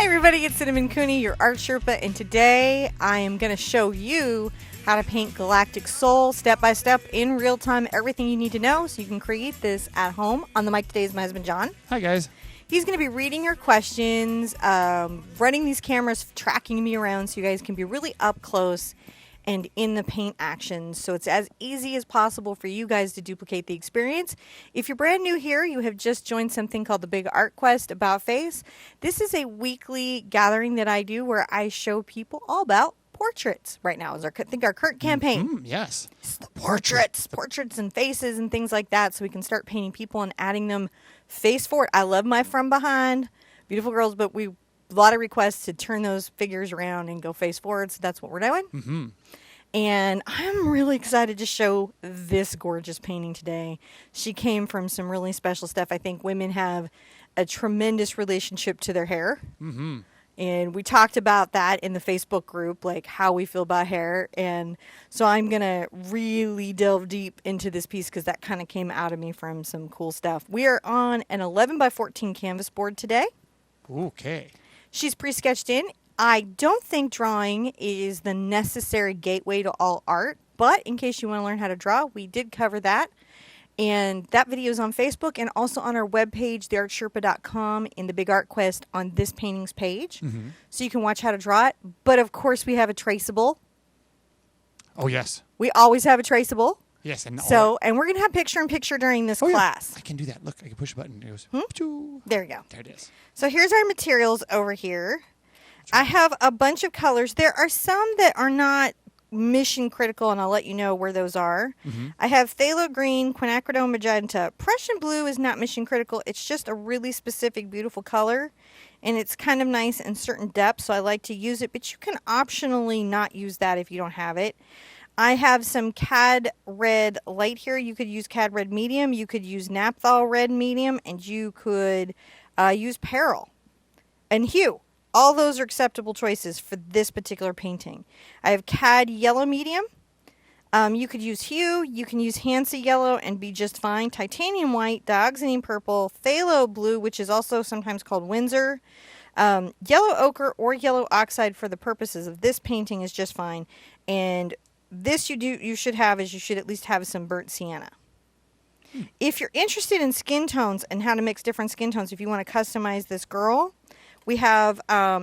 everybody, it's Cinnamon Cooney, your Art Sherpa, and today I am going to show you how to paint Galactic Soul step by step in real time, everything you need to know so you can create this at home. On the mic today is my husband John. Hi guys. He's going to be reading your questions, running these cameras, tracking me around so you guys can be really up close and in the paint action, so it's as easy as possible for you guys to duplicate the experience. If you're brand new here, you have just joined something called the Big Art Quest About Face. This is a weekly gathering that I do where I show people all about portraits. Right now is our current campaign. Yes. It's the portraits and faces and things like that, so we can start painting people and adding them face forward. I love my from behind, beautiful girls, but a lot of requests to turn those figures around and go face forward, so that's what we're doing. And I'm really excited to show this gorgeous painting today. She came from some really special stuff. I think women have a tremendous relationship to their hair. And we talked about that in the Facebook group, like how we feel about hair. And so I'm going to really delve deep into this piece because that kind of came out of me from some cool stuff. We are on an 11 by 14 canvas board today. Okay. She's pre-sketched in. I don't think drawing is the necessary gateway to all art, but in case you want to learn how to draw, we did cover that. And that video is on Facebook and also on our webpage, TheArtSherpa.com, in the Big Art Quest on this painting's page. So you can watch how to draw it. But of course, we have a traceable. Oh, yes. We always have a traceable. Yes. And we're going to have picture-in-picture during this class. Yeah. I can do that. Look, I can push a button. It goes, There you go. There it is. So here's our materials over here. I have a bunch of colors. There are some that are not mission critical, and I'll let you know where those are. I have phthalo green, quinacridone magenta. Prussian blue is not mission critical. It's just a really specific, beautiful color, and it's kind of nice in certain depths, so I like to use it, but you can optionally not use that if you don't have it. I have some Cad Red light here. You could use Cad Red medium. You could use Naphthol Red medium, and you could use Peril and Hue. All those are acceptable choices for this particular painting. I have Cad Yellow medium. You could use Hue. You can use Hansa Yellow and be just fine. Titanium White, Dioxazine Purple, Phthalo Blue, which is also sometimes called Windsor. Yellow Ochre or Yellow Oxide for the purposes of this painting is just fine. And this you should at least have some burnt sienna. If you're interested in skin tones and how to mix different skin tones, if you want to customize this girl, we have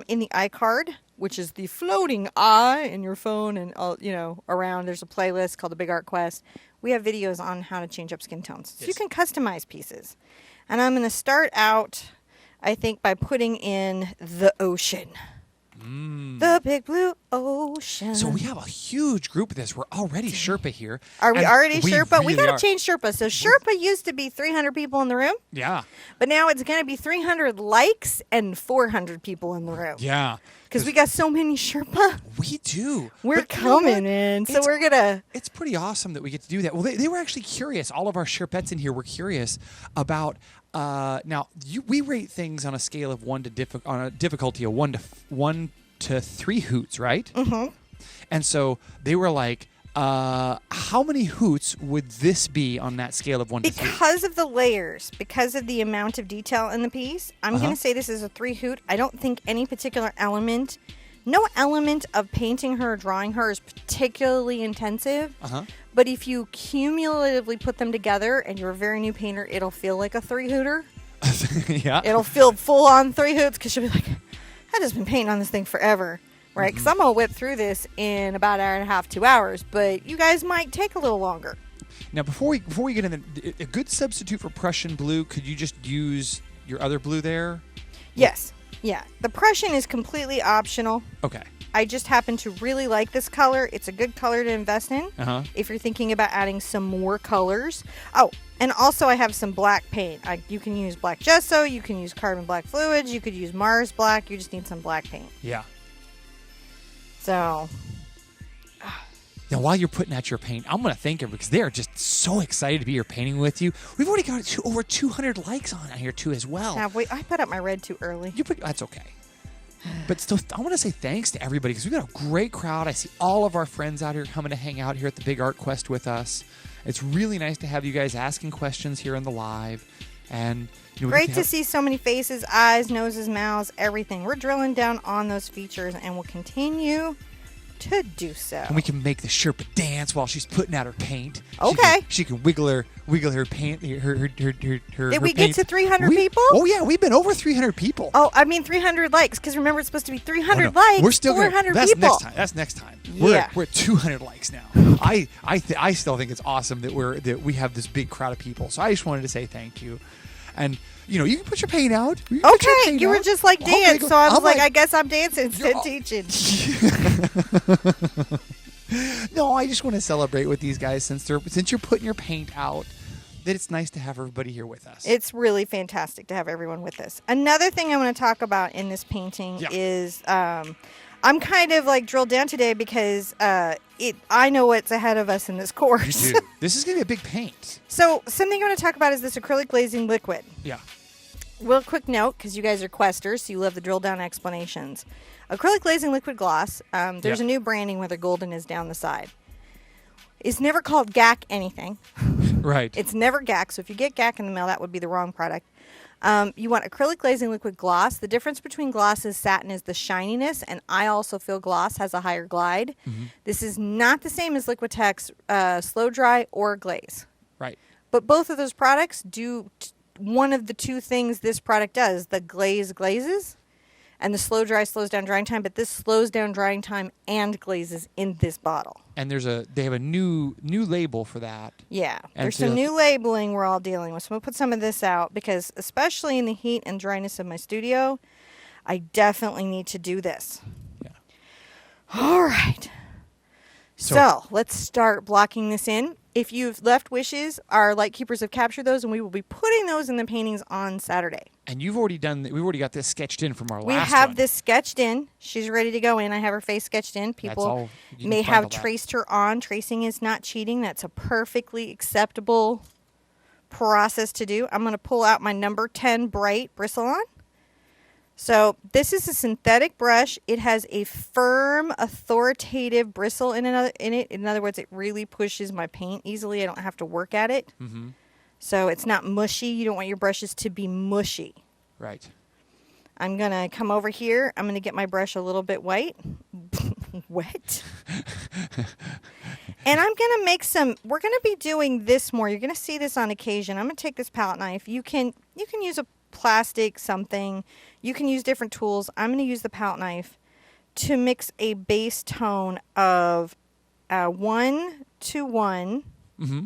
in the iCard, which is the floating eye in your phone and around. There's a playlist called the Big Art Quest. We have videos on how to change up skin tones, so you can customize pieces. And I'm going to start out, I think, by putting in the ocean. The big blue ocean. So we have a huge group of this. We're already Sherpa here. Are we already Sherpa? Really We got to change Sherpa. So Sherpa used to be 300 people in the room. Yeah. But now it's going to be 300 likes and 400 people in the room. Yeah. Because we got so many Sherpa. We do. We're coming in. So we're going to... It's pretty awesome that we get to do that. Well, they were actually curious. All of our Sherpettes in here were curious about... we rate things on a scale of on a difficulty of 1 to 3 hoots, right? And so they were like, how many hoots would this be on that scale of 1 to 3? Because of the layers, because of the amount of detail in the piece, I'm going to say this is a 3 hoot. I don't think any particular element, no element of painting her or drawing her is particularly intensive. But if you cumulatively put them together and you're a very new painter, it'll feel like a 3 hooter. Yeah. It'll feel full on 3 hoots because you'll be like, I've just been painting on this thing forever, right? Because I'm going to whip through this in about an hour and a half, 2 hours, but you guys might take a little longer. Now, before we get in, a good substitute for Prussian blue, could you just use your other blue there? Yes. Yeah. The Prussian is completely optional. Okay. I just happen to really like this color. It's a good color to invest in if you're thinking about adding some more colors. Oh, and also I have some black paint. You can use black gesso. You can use carbon black fluids. You could use Mars black. You just need some black paint. Yeah. So... Now, while you're putting out your paint, I'm going to thank everybody because they are just so excited to be here painting with you. We've already got over 200 likes on here, too, as well. Have we? I put up my red too early. That's okay. But still, I want to say thanks to everybody because we've got a great crowd. I see all of our friends out here coming to hang out here at the Big Art Quest with us. It's really nice to have you guys asking questions here in the live. And great to see so many faces, eyes, noses, mouths, everything. We're drilling down on those features, and we'll continue to do so. And we can make the Sherpa dance while she's putting out her paint. Okay. She can wiggle her paint. Her Did we get to 300 people? Oh yeah, we've been over 300 people. Oh, I mean 300 likes, because remember it's supposed to be 300 likes. We're still 400 that's people. That's next time. Yeah. We're at 200 likes now. I still think it's awesome that we have this big crowd of people. So I just wanted to say thank you. And you can put your paint out. You were just like dance, so I was like, I guess I'm dancing instead of teaching. No, I just want to celebrate with these guys since you're putting your paint out. That it's nice to have everybody here with us. It's really fantastic to have everyone with us. Another thing I want to talk about in this painting is I'm kind of like drilled down today because I know what's ahead of us in this course. You do. This is going to be a big paint. So something I want to talk about is this acrylic glazing liquid. Yeah. Real quick note, because you guys are questers, so you love the drill down explanations. Acrylic glazing liquid gloss, there's a new branding where the golden is down the side. It's never called GAC anything. Right. It's never GAC, so if you get GAC in the mail, that would be the wrong product. You want acrylic glazing liquid gloss. The difference between gloss and satin is the shininess, and I also feel gloss has a higher glide. Mm-hmm. This is not the same as Liquitex slow dry or glaze. Right. But both of those products do one of the two things this product does. The glaze glazes, and the slow dry slows down drying time, but this slows down drying time and glazes in this bottle. And they have a new label for that. Yeah, there's some new labeling we're all dealing with. So I'm going to put some of this out because especially in the heat and dryness of my studio, I definitely need to do this. Yeah. All right. So let's start blocking this in. If you've left wishes, our light keepers have captured those, and we will be putting those in the paintings on Saturday. And we've already got this sketched in from our last one. We have this sketched in. She's ready to go in. I have her face sketched in. People may have traced her on. Tracing is not cheating. That's a perfectly acceptable process to do. I'm going to pull out my number 10 Bright Bristlon. So this is a synthetic brush. It has a firm, authoritative bristle in it. In other words, it really pushes my paint easily. I don't have to work at it. Mm-hmm. So it's not mushy. You don't want your brushes to be mushy. Right. I'm going to come over here. I'm going to get my brush a little bit wet. And I'm going to make we're going to be doing this more. You're going to see this on occasion. I'm going to take this palette knife. You can use a plastic something. You can use different tools. I'm going to use the palette knife to mix a base tone of 1 to 1 mm-hmm.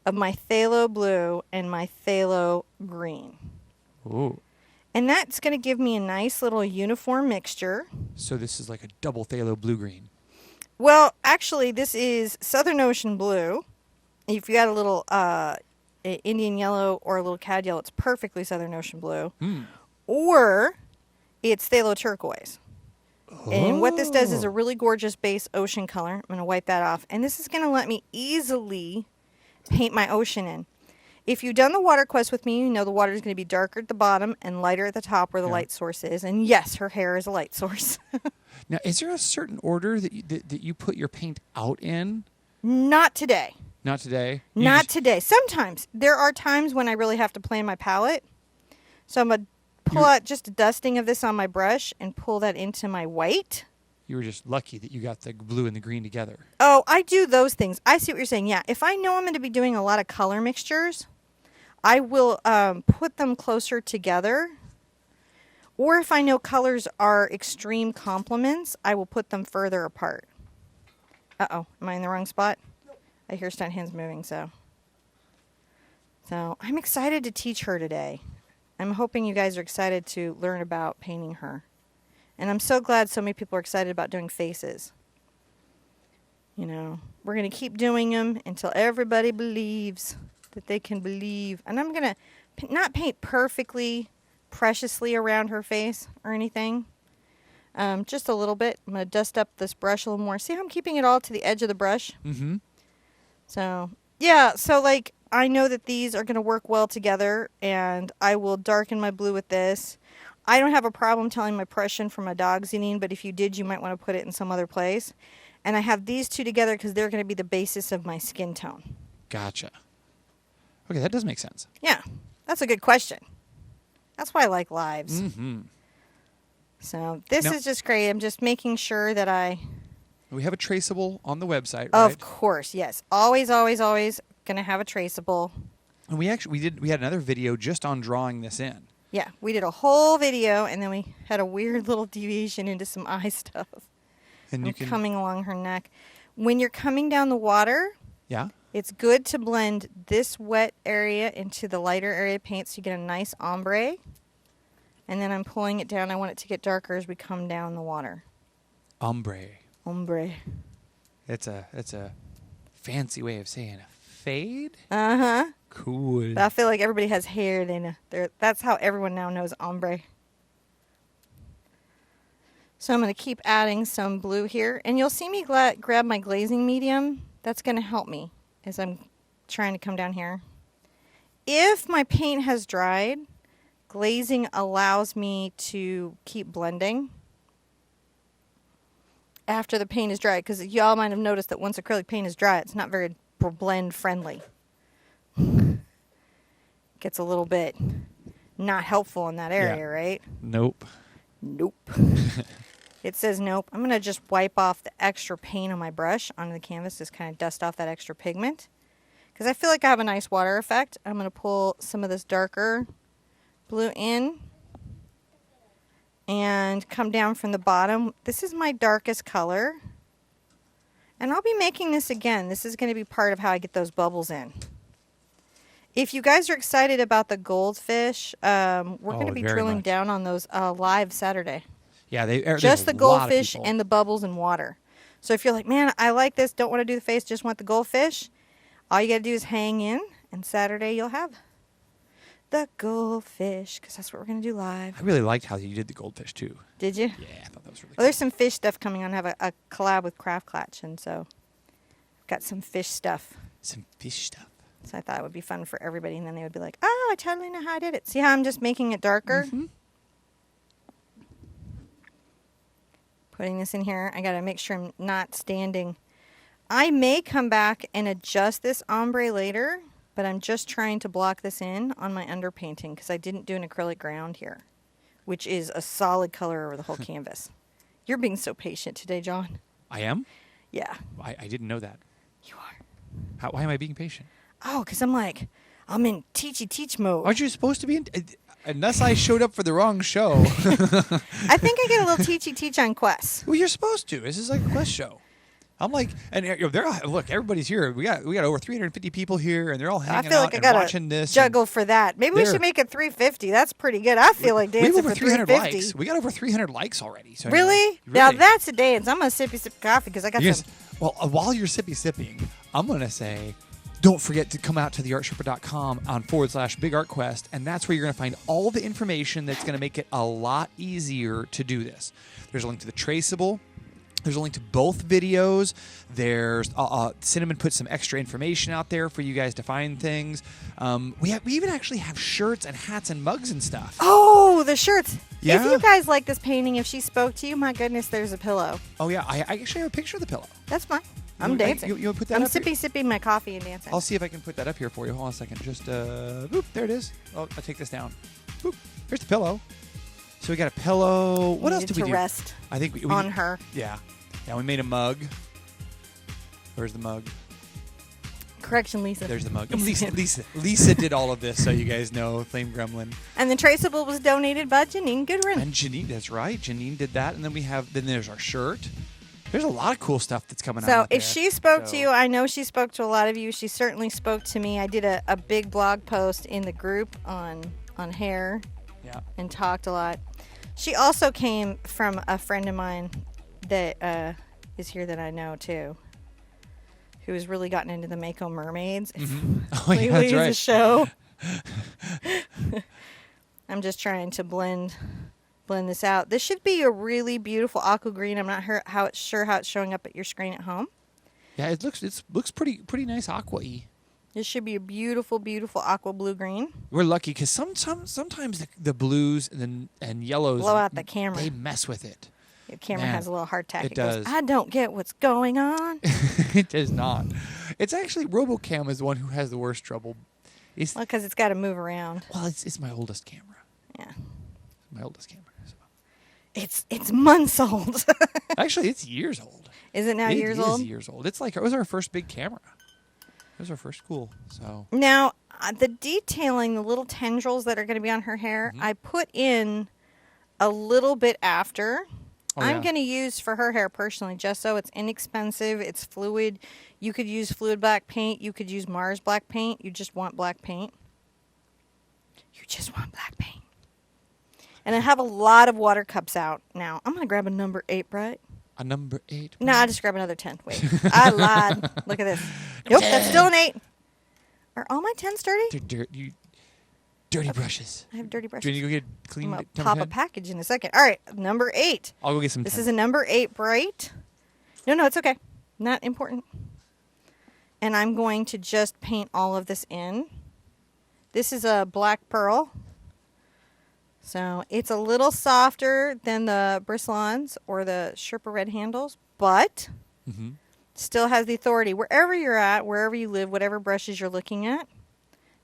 of my phthalo blue and my phthalo green. Ooh. And that's going to give me a nice little uniform mixture. So this is like a double phthalo blue-green. Well, actually, this is Southern Ocean blue. If you got a little Indian yellow or a little cad yellow, it's perfectly Southern Ocean blue. Mm. Or it's phthalo turquoise. Oh. And what this does is a really gorgeous base ocean color. I'm going to wipe that off. And this is going to let me easily paint my ocean in. If you've done the water quest with me, you know the water is going to be darker at the bottom and lighter at the top where the light source is. And yes, her hair is a light source. Now, is there a certain order that you put your paint out in? Not today. Not today? Not today. Sometimes. There are times when I really have to plan my palette. So I'm going to pull out just a dusting of this on my brush and pull that into my white. You were just lucky that you got the blue and the green together. Oh, I do those things. I see what you're saying. Yeah, if I know I'm going to be doing a lot of color mixtures, I will put them closer together. Or if I know colors are extreme complements, I will put them further apart. Uh-oh, am I in the wrong spot? I hear stunt hands moving, so I'm excited to teach her today. I'm hoping you guys are excited to learn about painting her. And I'm so glad so many people are excited about doing faces. You know, we're going to keep doing them until everybody believes that they can believe. And I'm going to not paint perfectly, preciously around her face or anything. Just a little bit. I'm going to dust up this brush a little more. See how I'm keeping it all to the edge of the brush? Mm-hmm. So, yeah. So, like, I know that these are going to work well together. And I will darken my blue with this. I don't have a problem telling my Prussian from my dog's eating, but if you did, you might want to put it in some other place. And I have these two together because they're going to be the basis of my skin tone. Gotcha. Okay, that does make sense. Yeah, That's a good question. That's why I like lives. Mm-hmm. So this Now- is just great. I'm just making sure that We have a traceable on the website, right? Of course, yes. Always, always, always going to have a traceable. And we had another video just on drawing this in. Yeah, we did a whole video, and then we had a weird little deviation into some eye stuff. And you can coming along her neck. When you're coming down the water, Yeah. it's good to blend this wet area into the lighter area of paint so you get a nice ombre. And then I'm pulling it down. I want it to get darker as we come down the water. Ombre. Ombre. It's a fancy way of saying a fade. Uh-huh. Cool. But I feel like everybody has hair. That's how everyone now knows ombre. So I'm going to keep adding some blue here. And you'll see me grab my glazing medium. That's going to help me as I'm trying to come down here. If my paint has dried, glazing allows me to keep blending after the paint is dry. Because y'all might have noticed that once acrylic paint is dry, it's not very blend friendly. Gets a little bit not helpful in that area, right? Nope. Nope. It says nope. I'm going to just wipe off the extra paint on my brush onto the canvas, just kind of dust off that extra pigment. Because I feel like I have a nice water effect. I'm going to pull some of this darker blue in and come down from the bottom. This is my darkest color. And I'll be making this again. This is going to be part of how I get those bubbles in. If you guys are excited about the goldfish, we're going to be very drilling much. down on those live Saturday. Yeah, Just the goldfish and the bubbles and water. So if you're like, man, I like this, don't want to do the face, just want the goldfish, all you got to do is hang in, and Saturday you'll have the goldfish, because that's what we're going to do live. I really liked how you did the goldfish too. Did you? Yeah, I thought that was really Well, there's some fish stuff coming on. I have a collab with Craft Clutch, and so I've got some fish stuff. Some fish stuff. So I thought it would be fun for everybody, and then they would be like, oh, I totally know how I did it. See how I'm just making it darker? Mm-hmm. Putting this in here. I got to make sure I'm not standing. I may come back and adjust this ombre later, but I'm just trying to block this in on my underpainting because I didn't do an acrylic ground here, which is a solid color over the whole canvas. You're being so patient today, John. I am? Yeah, I didn't know that. you are. Why am I being patient? Oh, because I'm in teach mode. Aren't you supposed to be in... Unless I showed up for the wrong show. I think I get a little teach on quests. Well, you're supposed to. This is like a quest show. I'm like, and look, everybody's here. We got over 350 people here, and they're all I hanging feel out like I and got watching to this. juggle for that. Maybe we There- should make it 350. That's pretty good. I feel like We have dancing over for 300 350. likes. We got over 300 likes already. So Really? Now that's a dance. I'm going to sip coffee because I got some. Well, while you're sipping, I'm going to say, don't forget to come out to TheArtSherpa.com on /BigArtQuest, and that's where you're going to find all the information that's going to make it a lot easier to do this. There's a link to the traceable. There's a link to both videos. There's Cinnamon put some extra information out there for you guys to find things. We even actually have shirts and hats and mugs and stuff. Oh, the shirts. Yeah. If you guys like this painting, if she spoke to you, my goodness, there's a pillow. Oh yeah, I actually have a picture of the pillow. That's fine. I'm You- dancing. you wanna put that I'm up here? sipping my coffee and dancing. I'll see if I can put that up here for you. Hold on a second. Just boop, there it is. Oh, I'll take this down. Boop. Here's the pillow. So we got a pillow. What else Needed did we to do? rest I think we on her. Yeah. Yeah, we made a mug. Where's the mug? Correction, Lisa. There's the mug. Lisa did all of this, so you guys know. Flame Gremlin. And the traceable was donated by Janine Goodwin. And Janine, that's right. Janine did that. And then then there's our shirt. There's a lot of cool stuff that's coming out. So out if there. she spoke to you, I know she spoke to a lot of you. She certainly spoke to me. I did a big blog post in the group on hair Yeah. and talked a lot. She also came from a friend of mine that is here that I know too, who has really gotten into the Mako mermaids. Oh, yeah, that's Lately is a right. show. I'm just trying to blend this out. This should be a really beautiful aqua green. I'm not sure how it's showing up at your screen at home. Yeah, it looks pretty nice aqua-y. This should be a beautiful, beautiful aqua blue green. We're lucky because sometimes the blues and yellows Blow out the camera. They mess with it. The camera Man, has a little heart attack. it Goes, does. I don't get what's going on. It does not. It's actually RoboCam is the one who has the worst trouble. It's, Well, because it's got to move around. well, it's my oldest camera. Yeah. My oldest camera. So. It's months old. Actually, it's years old. Is it now years It old? is years old. It's like it was our first big camera. It was our first cool. So Now, the detailing, the little tendrils that are going to be on her hair, I put in a little bit after. Oh, I'm yeah. going to use for her hair personally gesso. It's inexpensive. It's fluid. You could use fluid black paint. You could use Mars black paint. You just want black paint. You just want black paint. And I have a lot of water cups out now. I'm going to grab a number 8, Bright. a number 8. No, I just grab another 10. Wait. I lied. Look at this. Nope, that's still an 8. Are all my 10s dirty? Dirty brushes. I have dirty Do brushes. you need to go get I'm clean? going to number pop 10? a package in a second. All right, number 8. I'll go get some. This 10. is a number 8 Bright. No, it's okay. Not important. And I'm going to just paint all of this in. This is a black pearl. So it's a little softer than the Bristlons or the Sherpa Red handles, but still has the authority. Wherever you're at, wherever you live, whatever brushes you're looking at,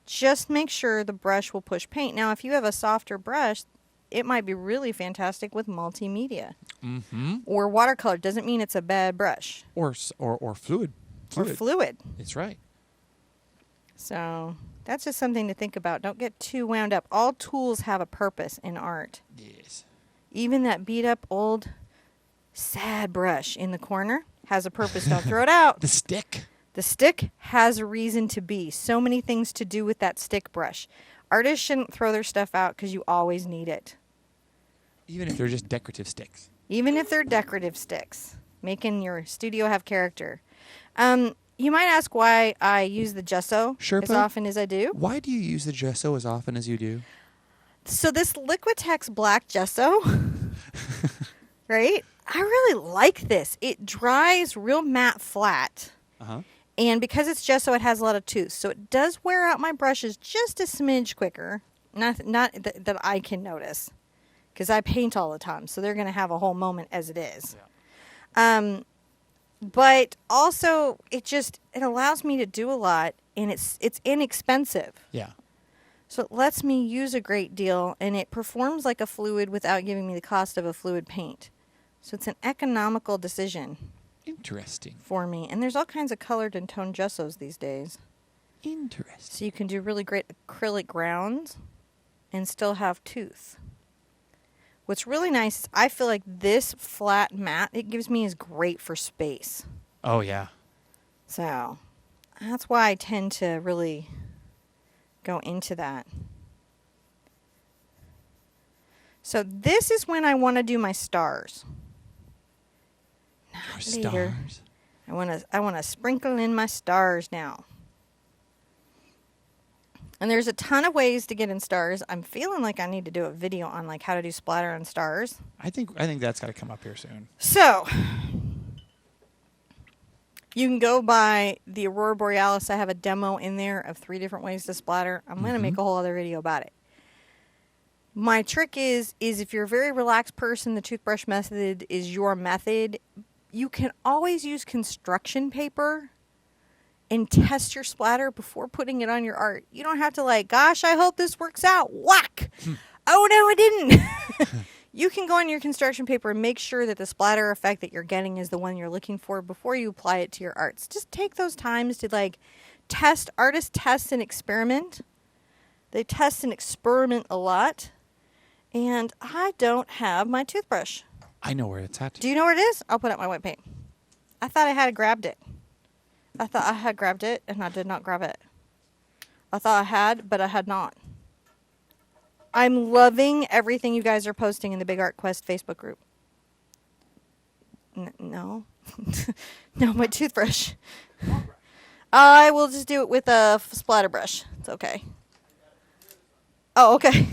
just make sure the brush will push paint. Now, if you have a softer brush, it might be really fantastic with multimedia or watercolor. Doesn't mean it's a bad brush. Or fluid. Or fluid. That's right. So that's just something to think about. Don't get too wound up. All tools have a purpose in art. Yes. Even that beat up old sad brush in the corner has a purpose. Don't throw it out. The stick. The stick has a reason to be. So many things to do with that stick brush. Artists shouldn't throw their stuff out because you always need it. Even if they're just decorative sticks. Even if they're decorative sticks. Making your studio have character. You might ask why I use the gesso Sherpa? as often as I do. Why do you use the gesso as often as you do? So this Liquitex black gesso, right? I really like this. It dries real matte flat. Uh-huh. And because it's gesso, it has a lot of tooth. So it does wear out my brushes just a smidge quicker. Not that I can notice. Because I paint all the time. So they're going to have a whole moment as it is. Yeah. But also, it allows me to do a lot. And it's inexpensive. Yeah. So it lets me use a great deal. And it performs like a fluid without giving me the cost of a fluid paint. So it's an economical decision. Interesting. For me. And there's all kinds of colored and toned gessos these days. Interesting. So you can do really great acrylic grounds and still have tooth. What's really nice is I feel like this flat matte it gives me is great for space. Oh, yeah. So that's why I tend to really go into that. So this is when I want to do my stars. Your Later. stars. I want to sprinkle in my stars now. And there's a ton of ways to get in stars. I'm feeling like I need to do a video on like how to do splatter on stars. I think that's got to come up here soon. So you can go by the Aurora Borealis. I have a demo in there of 3 different ways to splatter. I'm going to make a whole other video about it. My trick is if you're a very relaxed person, the toothbrush method is your method. You can always use construction paper and test your splatter before putting it on your art. You don't have to like, gosh, I hope this works out. Whack! Oh, no, it didn't. You can go on your construction paper and make sure that the splatter effect that you're getting is the one you're looking for before you apply it to your arts. Just take those times to like test. Artists test and experiment. They test and experiment a lot. And I don't have my toothbrush. I know where it's at. Do you know where it is? I'll put up my white paint. I thought I had grabbed it. I thought I had grabbed it, and I did not grab it. I thought I had, but I had not. I'm loving everything you guys are posting in the Big Art Quest Facebook group. No. No, my toothbrush. I will just do it with a splatter brush. It's okay. Oh, okay.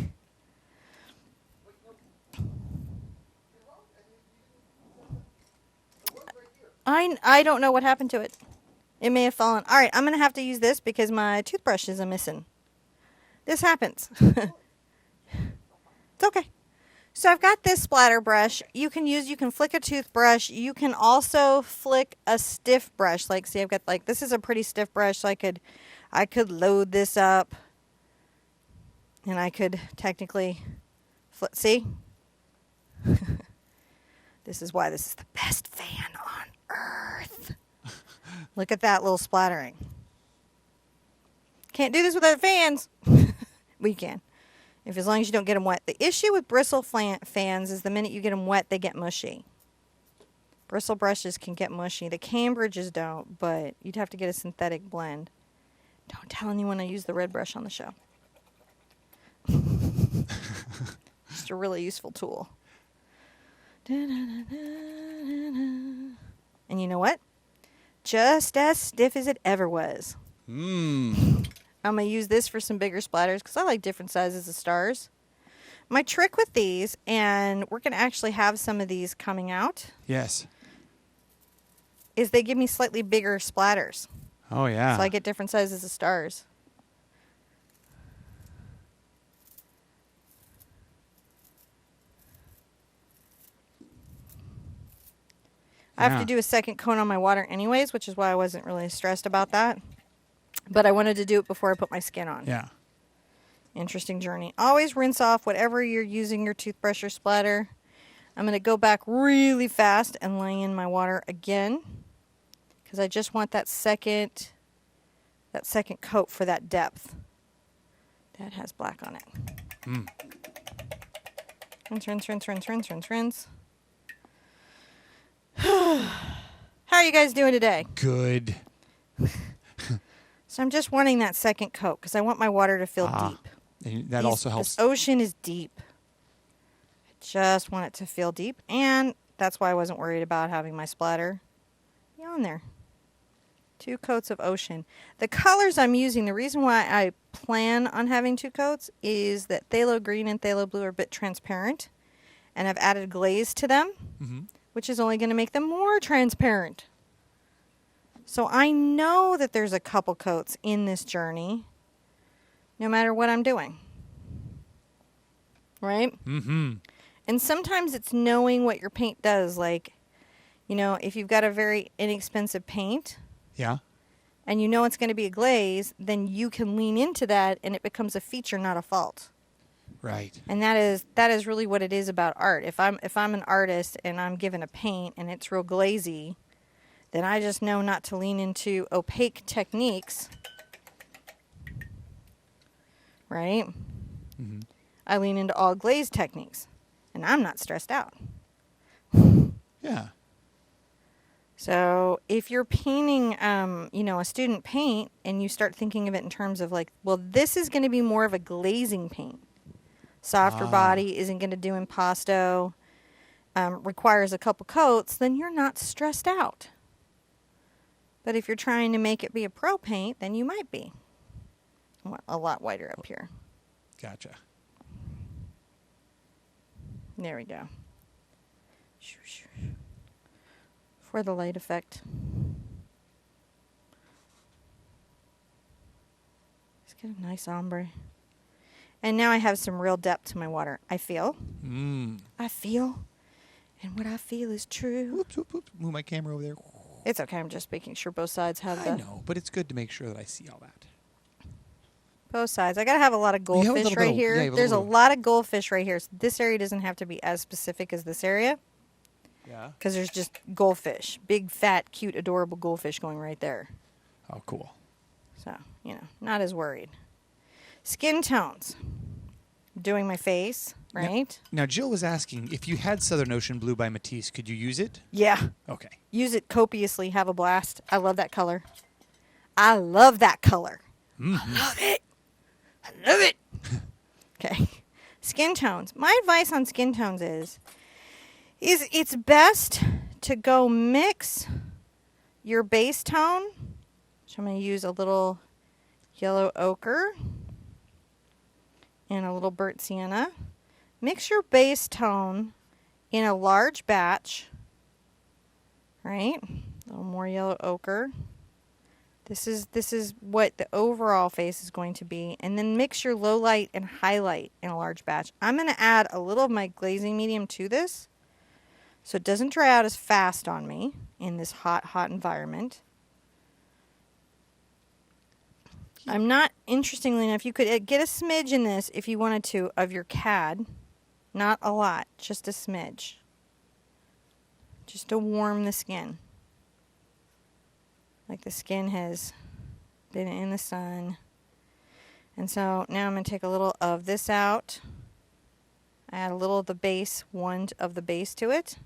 I don't know what happened to it. It may have fallen. All right, I'm going to have to use this because my toothbrush is missing. This happens. It's okay. So I've got this splatter brush. You can flick a toothbrush. You can also flick a stiff brush. Like, see, I've got like, this is a pretty stiff brush. So I could load this up And I could technically flip. See? This is why this is the best fan on earth. Look at that little splattering. Can't do this without fans. We can. As long as you don't get them wet. The issue with bristle fans is the minute you get them wet, they get mushy. Bristle brushes can get mushy. The Cambridges don't, but you'd have to get a synthetic blend. Don't tell anyone I use the red brush on the show. Just a really useful tool. And you know what? Just as stiff as it ever was. I'm going to use this for some bigger splatters because I like different sizes of stars. My trick with these, and we're going to actually have some of these coming out. Yes. Is they give me slightly bigger splatters. Oh, yeah. So I get different sizes of stars. I have to do a second coat on my water anyways, which is why I wasn't really stressed about that. But I wanted to do it before I put my skin on. Yeah. Interesting journey. Always rinse off whatever you're using your toothbrush or splatter. I'm going to go back really fast and lay in my water again because I just want that second coat for that depth. That has black on it. Rinse, rinse, rinse, rinse, rinse, rinse, rinse. How are you guys doing today? Good. So I'm just wanting that second coat because I want my water to feel deep. And that also helps. This ocean is deep. I just want it to feel deep, and that's why I wasn't worried about having my splatter on there. 2 coats of ocean. The colors I'm using, the reason why I plan on having 2 coats is that phthalo green and phthalo blue are a bit transparent, and I've added glaze to them, which is only going to make them more transparent. So I know that there's a couple coats in this journey, no matter what I'm doing. Right? And sometimes it's knowing what your paint does. Like, you know, if you've got a very inexpensive paint, and you know it's going to be a glaze, then you can lean into that and it becomes a feature, not a fault. Right. And that is really what it is about art. If I'm an artist and I'm given a paint and it's real glazy, then I just know not to lean into opaque techniques. Right? I lean into all glaze techniques, and I'm not stressed out. Yeah. So if you're painting, you know, a student paint, and you start thinking of it in terms of like, well, this is going to be more of a glazing paint. Softer body, isn't going to do impasto, requires a couple coats, then you're not stressed out. But if you're trying to make it be a pro paint, then you might be. A lot whiter up here. Gotcha. There we go. For the light effect. Let's get a nice ombre. And now I have some real depth to my water. I feel. I feel. And what I feel is true. Whoops, whoops, whoops. Move my camera over there. It's okay. I'm just making sure both sides have I know, but it's good to make sure that I see all that. Both sides. I got to have a lot of goldfish right here. There's a lot of goldfish right here. So this area doesn't have to be as specific as this area. Yeah. Because there's just goldfish. Big, fat, cute, adorable goldfish going right there. Oh, cool. So, you know, not as worried. Skin tones. Doing my face, right? Now, Jill was asking, if you had Southern Ocean Blue by Matisse, could you use it? Yeah. Okay. Use it copiously. Have a blast. I love that color. I love that color. I love it. I love it. Okay. Skin tones. My advice on skin tones is it's best to go mix your base tone. So I'm going to use a little yellow ochre and a little burnt sienna. Mix your base tone in a large batch. Right? A little more yellow ochre. This is what the overall face is going to be. And then mix your low light and highlight in a large batch. I'm going to add a little of my glazing medium to this so it doesn't dry out as fast on me in this hot, hot environment. I'm not, interestingly enough, you could get a smidge in this if you wanted to of your CAD. Not a lot, just a smidge. Just to warm the skin. Like the skin has been in the sun. And so now I'm going to take a little of this out. Add a little of the base, of the base to it.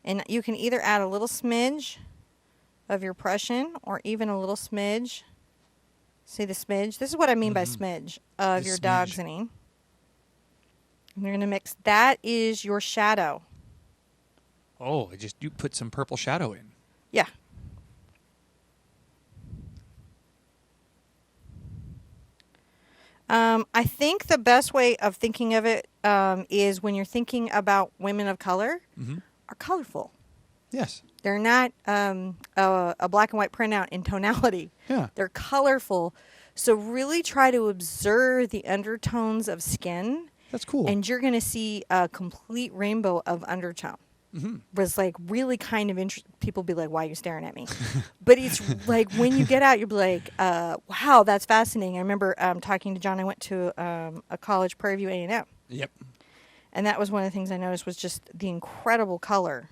And you can either add a little smidge of your Prussian or even a little smidge. See the smidge? This is what I mean by smidge of your Dogsening. And you're going to mix. That is your shadow. Oh, you put some purple shadow in. Yeah. I think the best way of thinking of it is when you're thinking about women of color are colorful. Yes. They're not a black and white printout in tonality. Yeah. They're colorful. So really try to observe the undertones of skin. That's cool. And you're going to see a complete rainbow of undertone. Was like really kind of interesting. People be like, "Why are you staring at me?" But it's like when you get out, you'll be like, "Wow, that's fascinating." I remember talking to John. I went to a college, Prairie View A&M. Yep. And that was one of the things I noticed was just the incredible color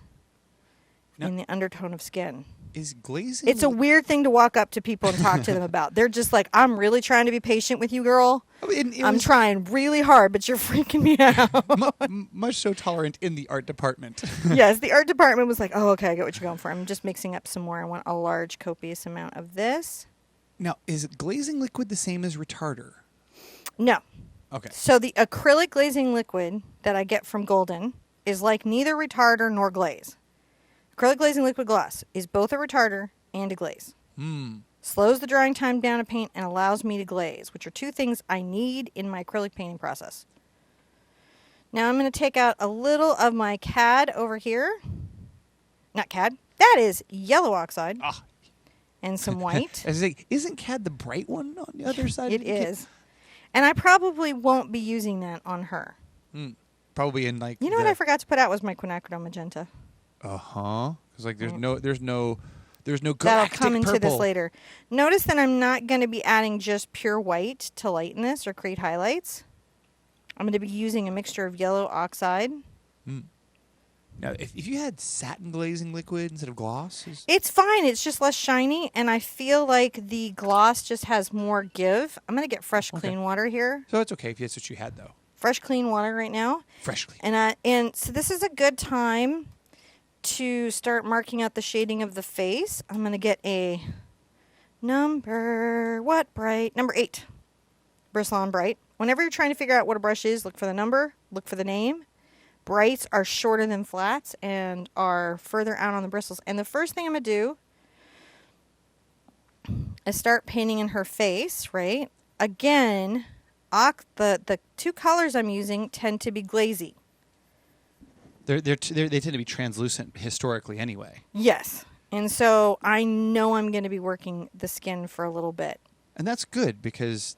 in the undertone of skin. Is glazing? It's a weird thing to walk up to people and talk to them about. They're just like, "I'm really trying to be patient with you, girl. I'm trying really hard, but you're freaking me out." Much so tolerant in the art department. Yes, the art department was like, "Oh, okay, I get what you're going for." I'm just mixing up some more. I want a large, copious amount of this. Now, is glazing liquid the same as retarder? No. Okay. So the acrylic glazing liquid that I get from Golden is like neither retarder nor glaze. Acrylic glazing liquid gloss is both a retarder and a glaze. Slows the drying time down of paint and allows me to glaze, which are two things I need in my acrylic painting process. Now I'm going to take out a little of my CAD over here. Not CAD. That is yellow oxide. And some white. I was like, isn't CAD the bright one on the other side? It is. And I probably won't be using that on her. Probably in like. You know what I forgot to put out was my quinacridone magenta. Because like there's no galactic That'll come into purple. this later. Notice that I'm not going to be adding just pure white to lighten this or create highlights. I'm going to be using a mixture of yellow oxide. Now, if you had satin glazing liquid instead of gloss, it's fine. It's just less shiny, and I feel like the gloss just has more give. I'm going to get fresh, clean water here. So it's okay if that's what you had, though. Fresh, clean water right now. Fresh, clean. And so this is a good time to start marking out the shading of the face. I'm going to get a number 8. Bristlon Bright. Whenever you're trying to figure out what a brush is, look for the number, look for the name. Brights are shorter than flats and are further out on the bristles. And the first thing I'm going to do is start painting in her face, right? Again, the two colors I'm using tend to be glazy. They tend to be translucent historically anyway. Yes. And so I know I'm going to be working the skin for a little bit. And that's good because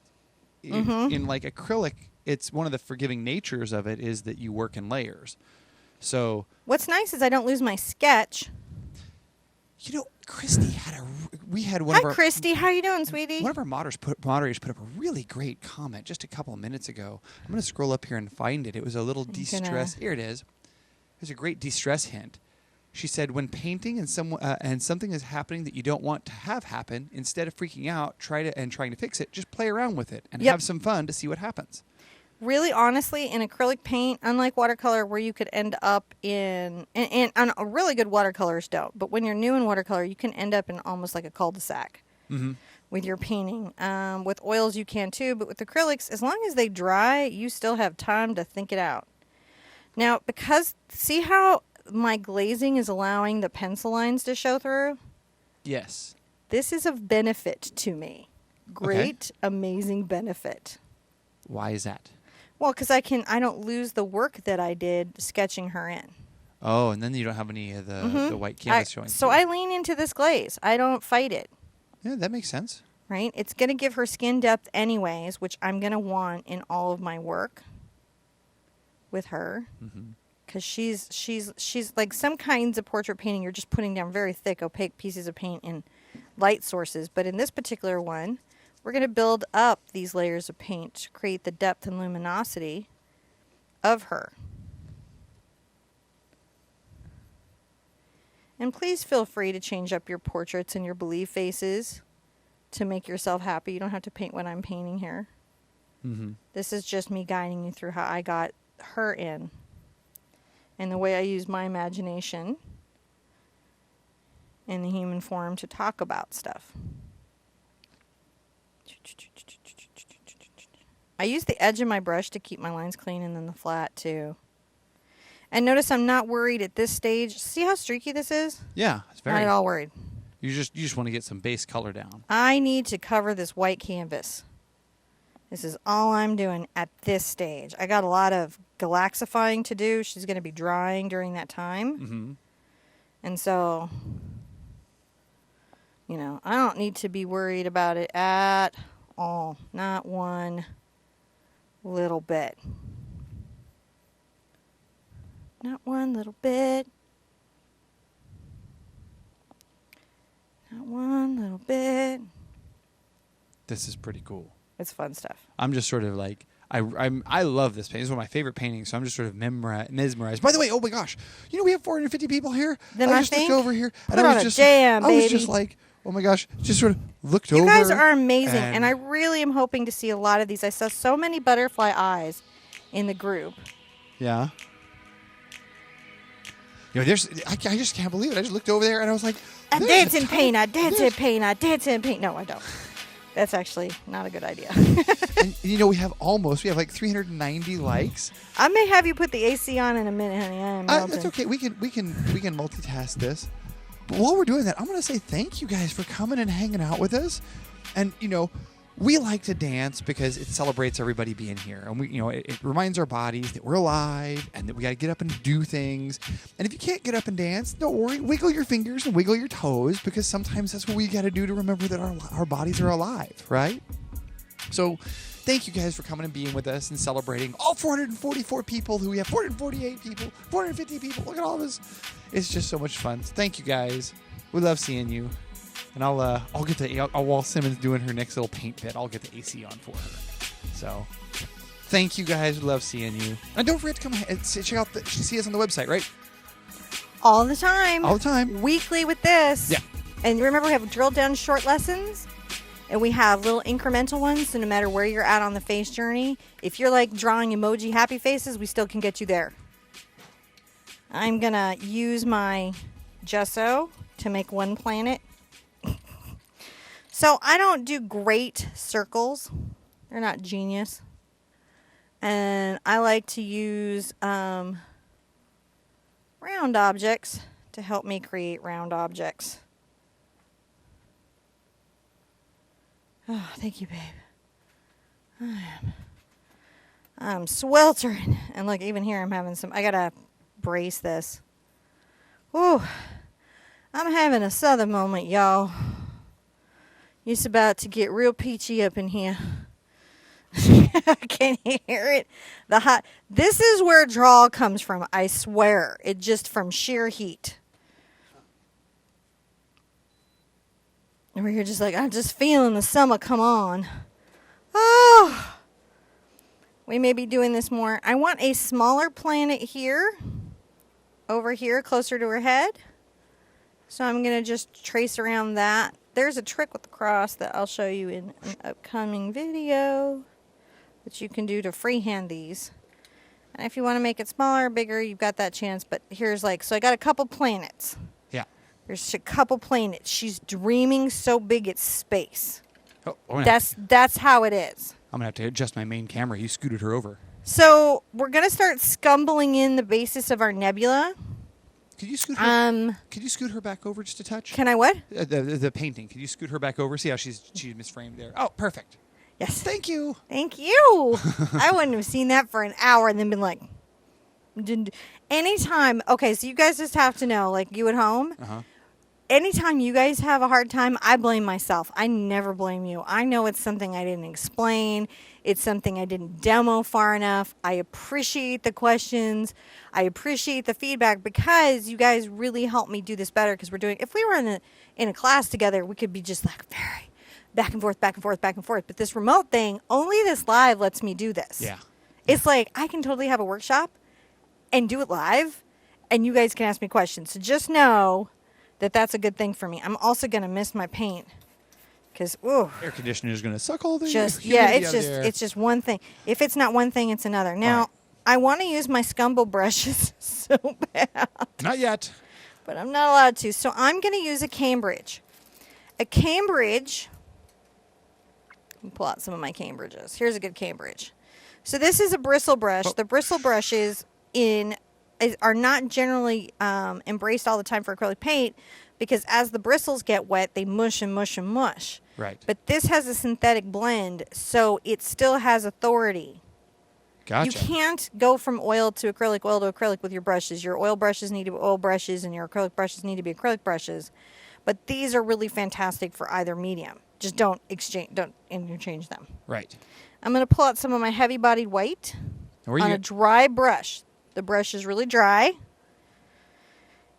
in like acrylic, it's one of the forgiving natures of it is that you work in layers. So what's nice is I don't lose my sketch. You know, Christy had Hi, Christy. How you doing, sweetie? One of our moderators put up a really great comment just a couple of minutes ago. I'm going to scroll up here and find it. It was a little de-stress. Here it is. Here's a great de-stress hint. She said, when painting and something is happening that you don't want to have happen, instead of freaking out, trying to fix it, just play around with it and have some fun to see what happens. Really, honestly, in acrylic paint, unlike watercolor where you could end up and really good watercolors don't, but when you're new in watercolor, you can end up in almost like a cul-de-sac with your painting. With oils, you can too, but with acrylics, as long as they dry, you still have time to think it out. Now, see how my glazing is allowing the pencil lines to show through? Yes. This is of benefit to me. Great, amazing benefit. Why is that? Well, because I don't lose the work that I did sketching her in. Oh, and then you don't have any of the white canvas showing. So I lean into this glaze. I don't fight it. Yeah, that makes sense. Right? It's going to give her skin depth anyways, which I'm going to want in all of my work with her. Because she's like some kinds of portrait painting, you're just putting down very thick, opaque pieces of paint in light sources. But in this particular one, we're going to build up these layers of paint to create the depth and luminosity of her. And please feel free to change up your portraits and your believe faces to make yourself happy. You don't have to paint what I'm painting here. This is just me guiding you through how I got her in and the way I use my imagination in the human form to talk about stuff. I use the edge of my brush to keep my lines clean and then the flat too. And notice I'm not worried at this stage. See how streaky this is? Yeah, it's very. Not at all worried. You just want to get some base color down. I need to cover this white canvas. This is all I'm doing at this stage. I got a lot of galaxifying to do. She's going to be drying during that time. And so, you know, I don't need to be worried about it at all. Not one little bit. Not one little bit. Not one little bit. This is pretty cool. It's fun stuff. I'm just sort of like, I love this painting. It's one of my favorite paintings, so I'm just sort of mesmerized. By the way, oh my gosh, you know we have 450 people here. Then I I just think looked over here and put I on was a just, jam, I was baby. just like, oh my gosh, just sort of looked over. You guys are amazing, and I really am hoping to see a lot of these. I saw so many butterfly eyes in the group. Yeah. You know, I just can't believe it. I just looked over there and I was like, I dance in paint, I dance in paint, I dance in paint. No, I don't. That's actually not a good idea. And you know, we have like 390 likes. I may have you put the AC on in a minute, honey. I am melting. That's okay. We can multitask this. But while we're doing that, I'm going to say thank you guys for coming and hanging out with us. And you know, we like to dance because it celebrates everybody being here, and it reminds our bodies that we're alive and that we got to get up and do things. And if you can't get up and dance, don't worry. Wiggle your fingers and wiggle your toes, because sometimes that's what we got to do to remember that our bodies are alive, right? So thank you guys for coming and being with us and celebrating all 444 people who we have 448 people, 450 people. Look at all this. It's just so much fun. Thank you guys. We love seeing you. And while Simmons doing her next little paint bit, I'll get the AC on for her. So, thank you guys. We love seeing you. And don't forget to come and check out see us on the website, right? All the time. All the time. Weekly with this. Yeah. And remember, we have drilled down short lessons, and we have little incremental ones. So no matter where you're at on the face journey, if you're like drawing emoji happy faces, we still can get you there. I'm going to use my gesso to make one planet. So I don't do great circles. They're not genius. And I like to use round objects to help me create round objects. Oh, thank you, babe. I'm sweltering. And look, even here I'm having I gotta brace this. Ooh, I'm having a southern moment, y'all. It's about to get real peachy up in here. Can you hear it? This is where draw comes from, I swear. It just from sheer heat. And we're just like, I'm just feeling the summer come on. Oh! We may be doing this more. I want a smaller planet here. Over here, closer to her head. So I'm going to just trace around that. There's a trick with the cross that I'll show you in an upcoming video that you can do to freehand these. And if you want to make it smaller or bigger, you've got that chance. But here's so I got a couple planets. Yeah. There's a couple planets. She's dreaming so big it's space. Oh, that's how it is. I'm going to have to adjust my main camera. You scooted her over. So we're going to start scumbling in the basis of our nebula. Could you scoot her? Could you scoot her back over just a touch? Can I what? The painting. Could you scoot her back over? See how she's misframed there. Oh, perfect. Yes. Thank you. Thank you. I wouldn't have seen that for an hour and then been like, anytime. Okay, so you guys just have to know, like you at home. Anytime you guys have a hard time, I blame myself. I never blame you. I know it's something I didn't explain. It's something I didn't demo far enough. I appreciate the questions. I appreciate the feedback because you guys really help me do this better. Because if we were in a class together, we could be just like very, back and forth, back and forth, back and forth. But this remote thing, only this live lets me do this. Yeah. It's like I can totally have a workshop and do it live, and you guys can ask me questions. So just know that that's a good thing for me. I'm also going to miss my paint because, ooh. Air conditioner is going to suck all the humidity out of there. It's just one thing. If it's not one thing, it's another. Now, I want to use my scumble brushes so bad. Not yet. But I'm not allowed to. So I'm going to use a Cambridge. A Cambridge. Let me pull out some of my Cambridges. Here's a good Cambridge. So this is a bristle brush. The bristle brushes are not generally embraced all the time for acrylic paint because as the bristles get wet, they mush and mush and mush. Right. But this has a synthetic blend, so it still has authority. Gotcha. You can't go from oil to acrylic with your brushes. Your oil brushes need to be oil brushes and your acrylic brushes need to be acrylic brushes. But these are really fantastic for either medium. Just don't interchange them. Right. I'm going to pull out some of my heavy-bodied white on a dry brush. The brush is really dry.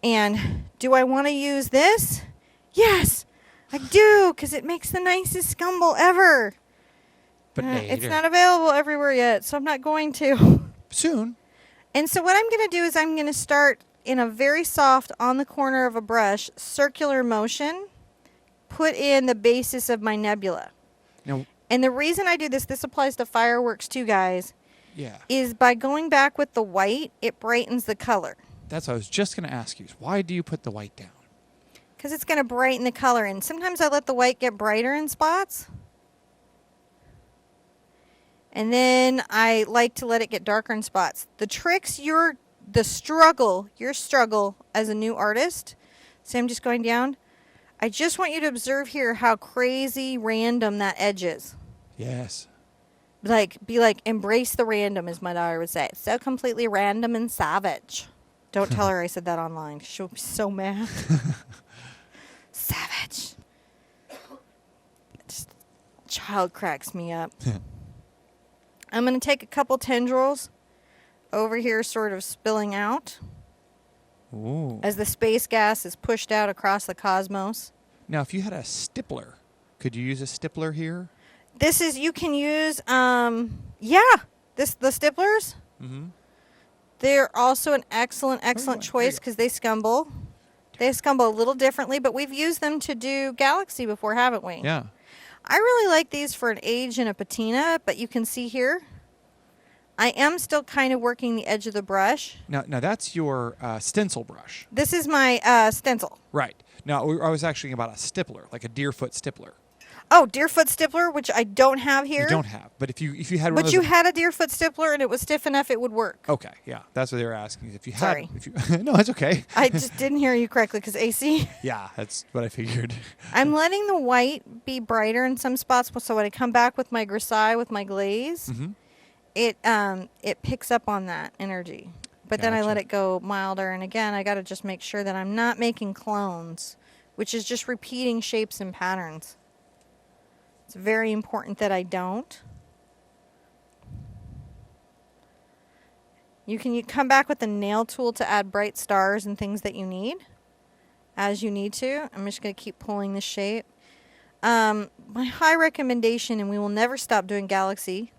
And do I want to use this? Yes, I do, because it makes the nicest scumble ever. But it's not available everywhere yet, so I'm not going to. Soon. And so what I'm going to do is I'm going to start in a very soft, on the corner of a brush, circular motion, put in the basis of my nebula. Now, and the reason I do this applies to fireworks too, guys, is by going back with the white, it brightens the color. That's what I was just going to ask you. Why do you put the white down? Because it's going to brighten the color. And sometimes I let the white get brighter in spots. And then I like to let it get darker in spots. The tricks, your struggle as a new artist. See, I'm just going down. I just want you to observe here how crazy random that edge is. Yes. Be like, embrace the random, as my daughter would say. It's so completely random and savage. Don't tell her I said that online. She'll be so mad. Savage. Just, child cracks me up. I'm going to take a couple tendrils over here, sort of spilling out. Ooh. As the space gas is pushed out across the cosmos. Now, if you had a stippler, could you use a stippler here? This is, you can use, the stipplers. Mm-hmm. They're also an excellent choice because they scumble. They scumble a little differently, but we've used them to do Galaxy before, haven't we? Yeah. I really like these for an age and a patina, but you can see here, I am still kind of working the edge of the brush. Now that's your stencil brush. This is my stencil. Right. Now, I was actually about a stippler, like a deerfoot stippler. Oh, deerfoot stippler, which I don't have here. You don't have, but if you had one but of those, you had a deerfoot stippler and it was stiff enough it would work. Okay, yeah, that's what they were asking. If you had, Sorry. No, that's okay. I just didn't hear you correctly because AC. Yeah, that's what I figured. I'm letting the white be brighter in some spots, so when I come back with my grisaille, with my glaze, it picks up on that energy. But then I let it go milder, and again, I got to just make sure that I'm not making clones, which is just repeating shapes and patterns. It's very important that I don't. You can come back with the nail tool to add bright stars and things that you need, as you need to. I'm just going to keep pulling the shape. My high recommendation, and we will never stop doing Galaxy,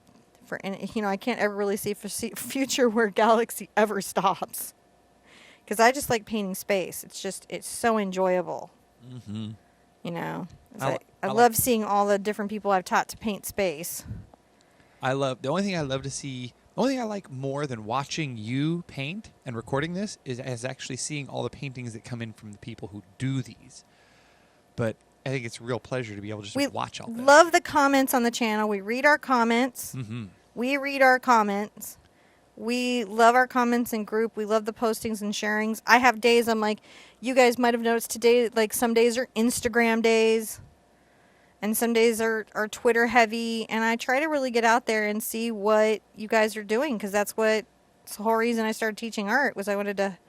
I can't ever really see a future where Galaxy ever stops. Because I just like painting space. It's so enjoyable. Mm-hmm. I love seeing all the different people I've taught to paint space. The only thing I like more than watching you paint and recording this is actually seeing all the paintings that come in from the people who do these. But I think it's a real pleasure to be able to just watch all this. We love the comments on the channel. We read our comments. Mm-hmm. We read our comments. We love our comments in group. We love the postings and sharings. I have days I'm like, you guys might have noticed today, like some days are Instagram days and some days are Twitter heavy. And I try to really get out there and see what you guys are doing because that's the whole reason I started teaching art was I wanted to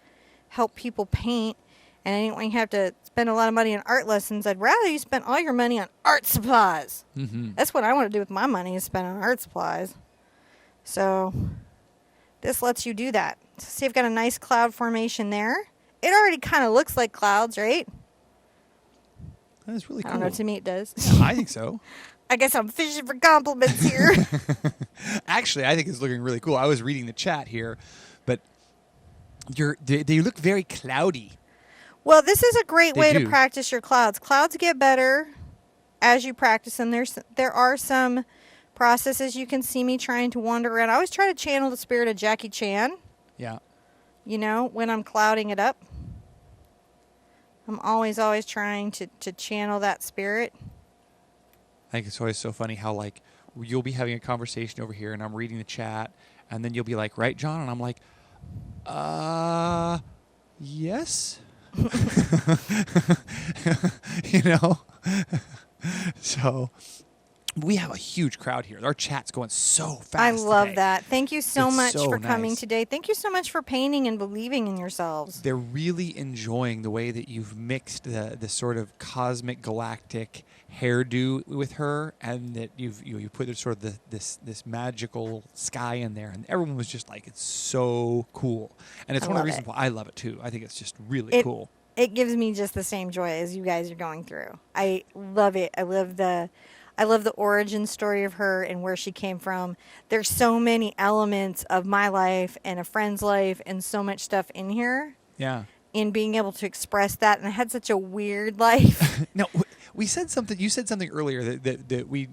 help people paint. And I didn't want you to have to spend a lot of money on art lessons. I'd rather you spend all your money on art supplies. Mm-hmm. That's what I want to do with my money is spend on art supplies. So this lets you do that. See, I've got a nice cloud formation there. It already kind of looks like clouds, right? That's really cool. I don't know, to me it does. I think so. I guess I'm fishing for compliments here. Actually, I think it's looking really cool. I was reading the chat here, but they look very cloudy. Well, this is a great way do. to practice your clouds. Clouds get better as you practice them. There are some processes. You can see me trying to wander around. I always try to channel the spirit of Jackie Chan. Yeah. You know, when I'm clouding it up. I'm always trying to channel that spirit. I think it's always so funny how, like, you'll be having a conversation over here, and I'm reading the chat, and then you'll be like, right, John? And I'm like, yes? You know? So we have a huge crowd here. Our chat's going so fast. I love today. that. Thank you so It's much so for coming nice. today. Thank you so much for painting and believing in yourselves. They're really enjoying the way that you've mixed the sort of cosmic galactic hairdo with her, and that you put sort of this magical sky in there, and everyone was just like, it's so cool. And it's I one of the love reasons it. why I love it too. I think it's just really cool. It gives me just the same joy as you guys are going through. I love it. I love the origin story of her and where she came from. There's so many elements of my life and a friend's life and so much stuff in here. Yeah. In being able to express that, and I had such a weird life. Now, we said something. You said something earlier that we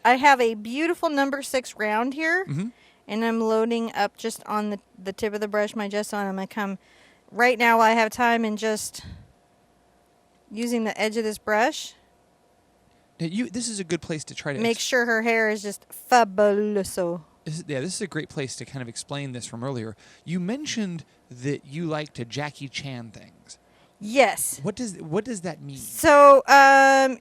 I have a beautiful number 6 round here, and I'm loading up just on the tip of the brush my gesso, and I'm gonna come right now while I have time and just using the edge of this brush. This is a good place to try to Make sure her hair is just fabuloso. This is a great place to kind of explain this from earlier. You mentioned that you like to Jackie Chan things. Yes. What does that mean? So,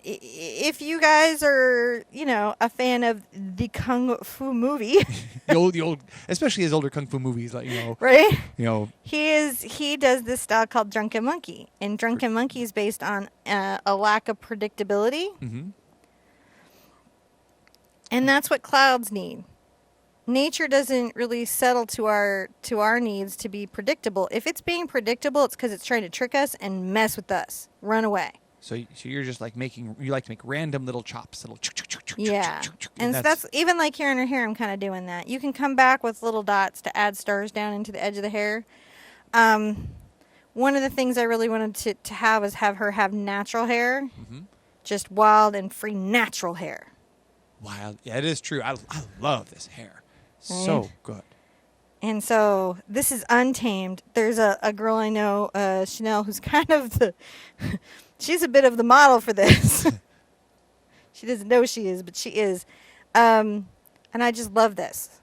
if you guys are, a fan of the Kung Fu movie, the old, especially his older Kung Fu movies, like, right? He does this style called Drunken Monkey, and Drunken Monkey is based on a lack of predictability, and that's what clouds need. Nature doesn't really settle to our needs to be predictable. If it's being predictable, it's because it's trying to trick us and mess with us. Run away. So you're just like you like to make random little chops, yeah. And so that's even like here in her hair. I'm kind of doing that. You can come back with little dots to add stars down into the edge of the hair. One of the things I really wanted to have is have her have natural hair, just wild and free natural hair. Wild, yeah, it is true. I love this hair. So good. And so this is Untamed. There's a girl I know, Chanel, who's kind of she's a bit of the model for this. She doesn't know she is, but she is. And I just love this.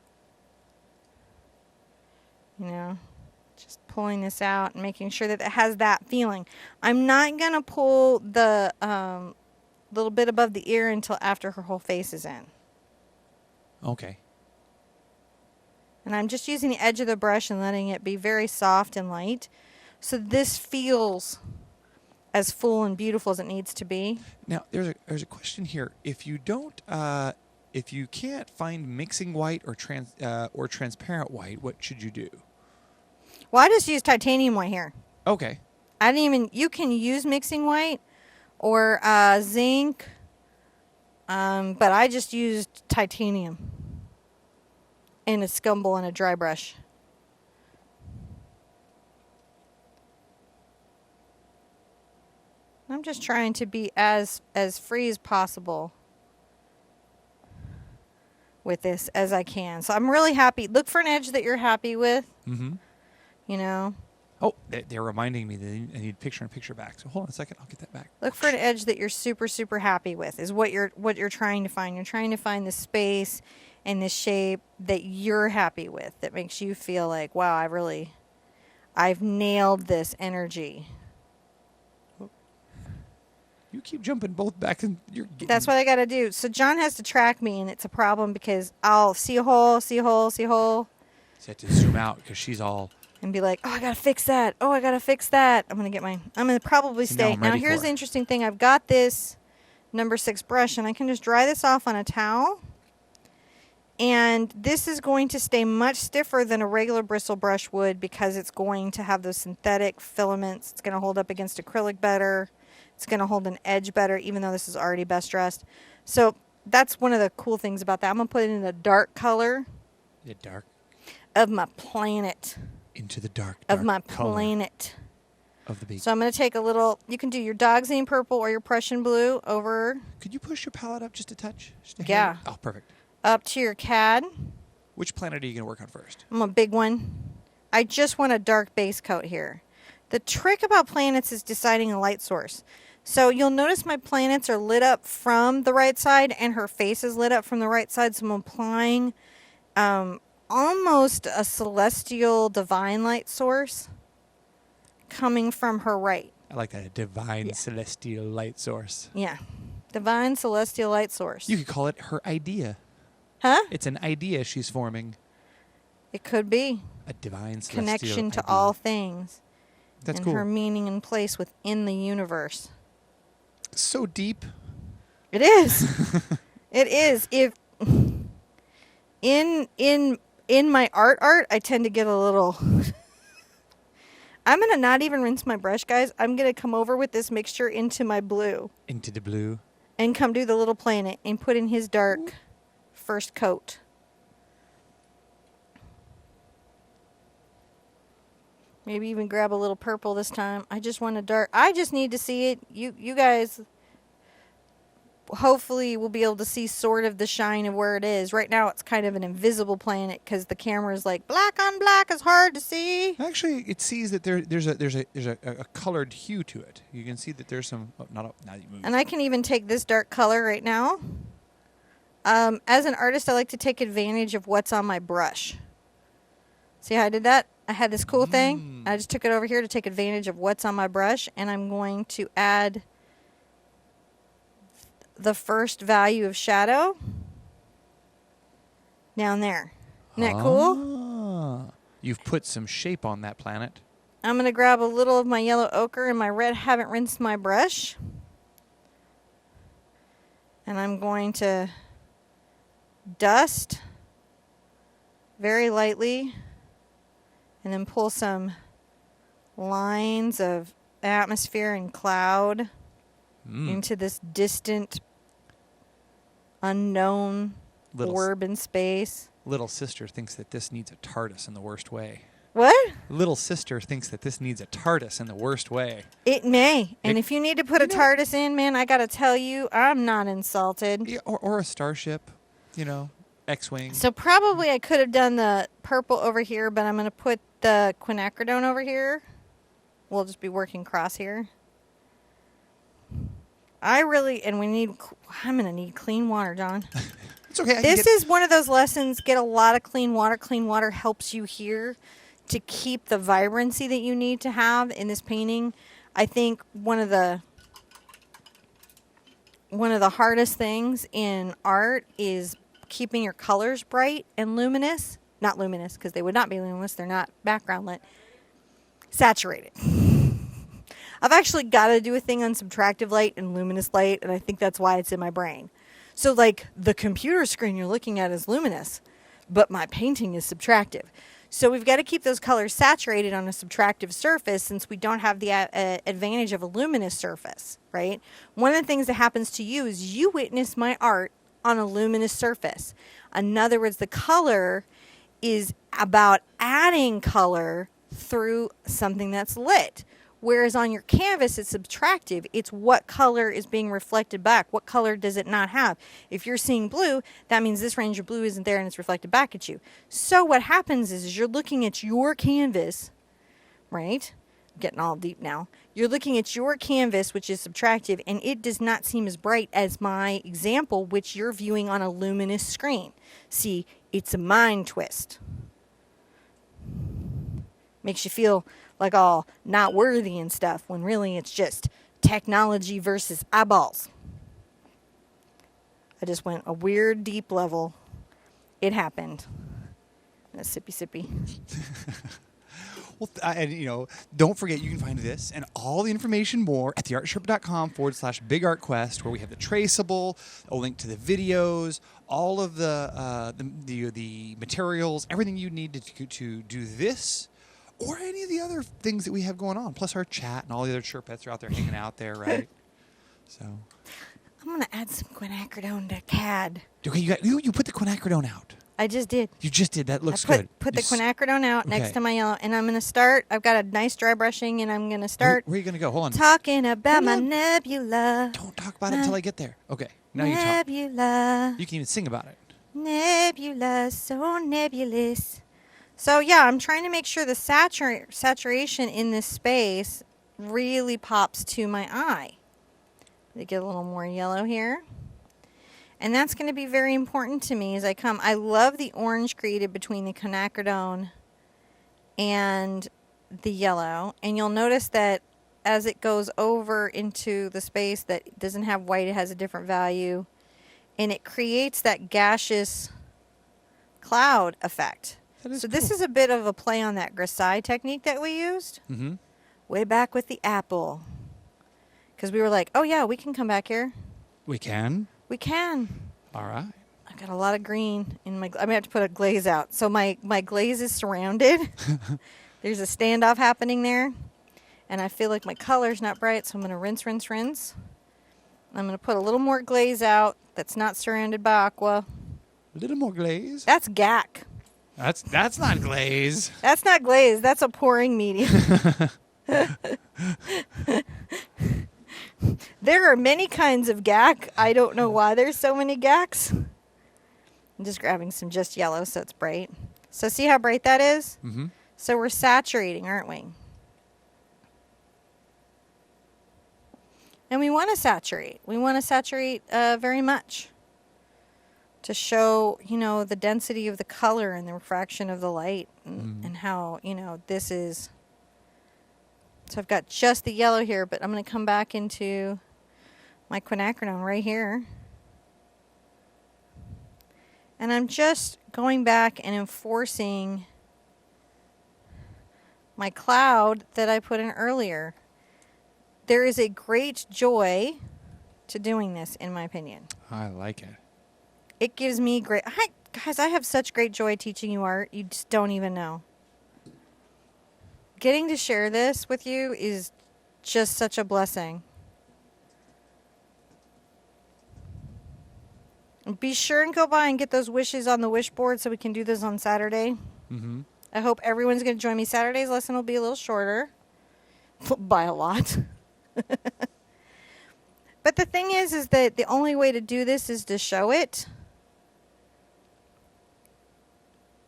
Just pulling this out and making sure that it has that feeling. I'm not going to pull the little bit above the ear until after her whole face is in. Okay. And I'm just using the edge of the brush and letting it be very soft and light. So this feels as full and beautiful as it needs to be. Now, there's a question here. If you can't find mixing white or transparent white, what should you do? Well, I just use titanium white here. Okay. You can use mixing white or zinc, but I just used titanium. And a scumble and a dry brush. I'm just trying to be as free as possible with this as I can. So I'm really happy. Look for an edge that you're happy with. Oh, they're reminding me that I need picture-in-picture back. So hold on a second. I'll get that back. Look for an edge that you're super, super happy with is what you're trying to find. You're trying to find the space and the shape that you're happy with, that makes you feel like, wow, I've nailed this energy. You keep jumping both back, and That's what I got to do. So John has to track me, and it's a problem because I'll see a hole. So you have to zoom out because she's all... And be like, oh, I got to fix that. Oh, I got to fix that. I'm going to probably stay. Now here's the interesting thing. I've got this number 6 brush, and I can just dry this off on a towel. And this is going to stay much stiffer than a regular bristle brush would because it's going to have those synthetic filaments. It's going to hold up against acrylic better. It's going to hold an edge better, even though this is already best dressed. So that's one of the cool things about that. I'm going to put it in the dark color. The dark. Of my planet. Into the dark of my color planet. Of the beak. So I'm going to take a little, you can do your dog's name purple or your Prussian blue over. Could you push your palette up just a touch? Just a Yeah. hair? Oh, perfect. Up to your CAD. Which planet are you going to work on first? I'm a big one. I just want a dark base coat here. The trick about planets is deciding a light source. So you'll notice my planets are lit up from the right side and her face is lit up from the right side. So I'm applying almost a celestial divine light source coming from her right. I like that. A divine celestial light source. Yeah. Divine celestial light source. You could call it her idea. Huh? It's an idea she's forming. It could be. A divine celestial Connection to idea. all things. That's and cool. her meaning and place within the universe. So deep. It is. It is. If in my art, I tend to get a little. I'm gonna not even rinse my brush, guys. I'm gonna come over with this mixture into my blue. Into the blue. And come do the little planet and put in his dark first coat. Maybe even grab a little purple this time. I just want a dark. I just need to see it. You guys hopefully will be able to see sort of the shine of where it is. Right now it's kind of an invisible planet because the camera is like black on black is hard to see. Actually, it sees that there's a colored hue to it. You can see that there's some. Oh, now that you move. And I can even take this dark color right now. As an artist, I like to take advantage of what's on my brush. See how I did that? I had this cool thing. I just took it over here to take advantage of what's on my brush. And I'm going to add the first value of shadow down there. Isn't that cool? You've put some shape on that planet. I'm going to grab a little of my yellow ochre and my red. Haven't rinsed my brush. And I'm going to dust very lightly and then pull some lines of atmosphere and cloud into this distant, unknown orb in space. Little sister thinks that this needs a TARDIS in the worst way. What? Little sister thinks that this needs a TARDIS in the worst way. It may. And if you need to put a TARDIS in, man, I got to tell you, I'm not insulted. Yeah, or a starship, X-Wing. So probably I could have done the purple over here, but I'm going to put the quinacridone over here. We'll just be working cross here. I'm going to need clean water, John. It's okay. This is one of those lessons, get a lot of clean water. Clean water helps you here to keep the vibrancy that you need to have in this painting. I think one of the hardest things in art is keeping your colors bright and luminous. Not luminous, because they would not be luminous. They're not background lit. Saturated. I've actually got to do a thing on subtractive light and luminous light, and I think that's why it's in my brain. So, like, the computer screen you're looking at is luminous, but my painting is subtractive. So we've got to keep those colors saturated on a subtractive surface since we don't have the advantage of a luminous surface, right? One of the things that happens to you is you witness my art on a luminous surface. In other words, the color is about adding color through something that's lit. Whereas on your canvas, it's subtractive. It's what color is being reflected back. What color does it not have? If you're seeing blue, that means this range of blue isn't there and it's reflected back at you. So what happens is you're looking at your canvas, right? I'm getting all deep now. You're looking at your canvas, which is subtractive, and it does not seem as bright as my example, which you're viewing on a luminous screen. See, it's a mind twist. Makes you feel like all not worthy and stuff, when really it's just technology versus eyeballs. I just went a weird deep level. It happened. A sippy. Well, and don't forget you can find this and all the information more at theartsherpa.com/bigartquest, where we have the traceable, a link to the videos, all of the materials, everything you need to do this. Or any of the other things that we have going on, plus our chat and all the other Sherpettes are out there hanging out there, right? So I'm going to add some quinacridone to CAD. okay, you put the quinacridone out. I just did. You just did. That looks I good. put the quinacridone out next Okay. to my yellow, and I'm going to start. I've got a nice dry brushing, and I'm going to start Where are you going to go? Hold on. talking about my Hold on. nebula. Don't talk about it until I get there. Okay. Now you talk. Nebula. You can even sing about it. Nebula, so nebulous. So yeah, I'm trying to make sure the saturation in this space really pops to my eye. They get a little more yellow here. And that's going to be very important to me as I come. I love the orange created between the quinacridone and the yellow. And you'll notice that as it goes over into the space that doesn't have white, it has a different value. And it creates that gaseous cloud effect. That So is this cool. is a bit of a play on that grisaille technique that we used Mm-hmm. way back with the apple. Because we were like, oh yeah, we can come back here. We can. We can. All right. I've got a lot of green in my. I'm gonna have to put a glaze out. So my glaze is surrounded. There's a standoff happening there, and I feel like my color's not bright. So I'm gonna rinse, rinse, rinse. I'm gonna put a little more glaze out that's not surrounded by aqua. A little more glaze. That's gack. That's not glaze. That's not glaze. That's a pouring medium. There are many kinds of gack. I don't know why there's so many gacks. I'm just grabbing some just yellow so it's bright. So see how bright that is? Mm-hmm. So we're saturating, aren't we? And we want to saturate. We want to saturate very much to show, you know, the density of the color and the refraction of the light and how, you know, this is. So I've got just the yellow here, but I'm going to come back into my quinacridone right here. And I'm just going back and enforcing my cloud that I put in earlier. There is a great joy to doing this, in my opinion. I like it. It gives me great... Guys, I have such great joy teaching you art. You just don't even know. Getting to share this with you is just such a blessing. And be sure and go by and get those wishes on the wish board so we can do this on Saturday. Mm-hmm. I hope everyone's going to join me. Saturday's lesson will be a little shorter. By a lot. But the thing is that the only way to do this is to show it.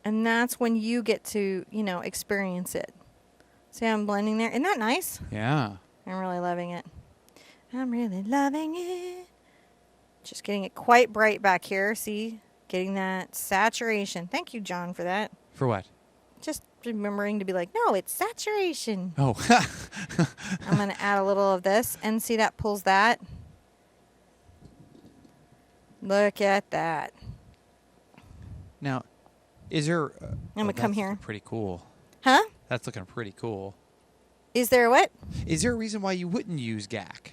And that's when you get to, you know, experience it. See how I'm blending there? Isn't that nice? Yeah. I'm really loving it. I'm really loving it. Just getting it quite bright back here. See? Getting that saturation. Thank you, John, for that. For what? Just remembering to be like, no, it's saturation. Oh. I'm going to add a little of this. And see, that pulls that. Look at that. Now, is there... I'm going to come here. Pretty cool. Huh? That's looking pretty cool. Is there a what? Is there a reason why you wouldn't use GAC?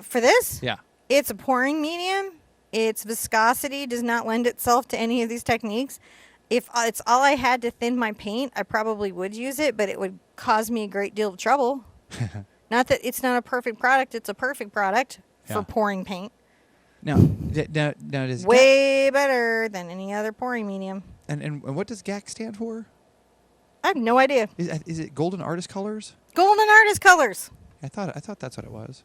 For this? Yeah. It's a pouring medium. Its viscosity does not lend itself to any of these techniques. If it's all I had to thin my paint, I probably would use it, but it would cause me a great deal of trouble. Not that it's not a perfect product. It's a perfect product for pouring paint. Now does Way better than any other pouring medium. and what does GAC stand for? I have no idea. Is it Golden Artist Colors? Golden Artist Colors. I thought that's what it was.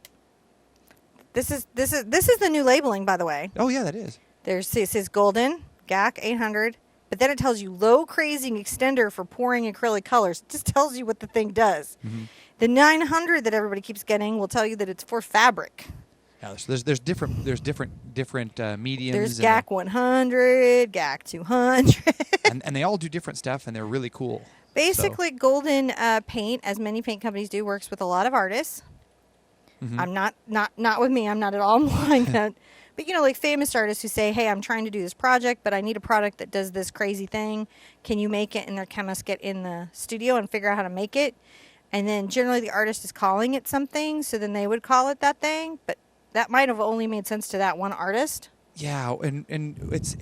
This is the new labeling, by the way. Oh yeah, that is. It says Golden GAC 800, but then it tells you low crazing extender for pouring acrylic colors. It just tells you what the thing does. Mm-hmm. The 900 that everybody keeps getting will tell you that it's for fabric. Yeah, so there's different mediums. There's GAC 100, GAC 200. and they all do different stuff, and they're really cool. Basically, Golden paint, as many paint companies do, works with a lot of artists. Mm-hmm. I'm not with me. I'm not at all implying that. But, you know, like famous artists who say, hey, I'm trying to do this project, but I need a product that does this crazy thing. Can you make it? And their chemists get in the studio and figure out how to make it. And then generally the artist is calling it something, so then they would call it that thing. But that might have only made sense to that one artist. Yeah, and it's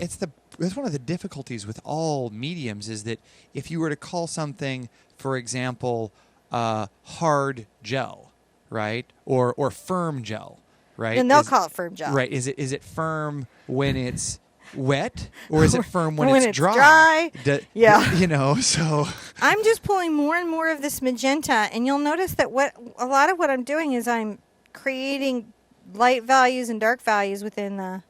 one of the difficulties with all mediums is that if you were to call something, for example, hard gel, right? Or firm gel, right? And they'll call it firm gel. Right. Is it firm when it's wet, or is it firm when, it's dry? Yeah. You know, so I'm just pulling more and more of this magenta, and you'll notice that a lot of what I'm doing is I'm creating light values and dark values within the...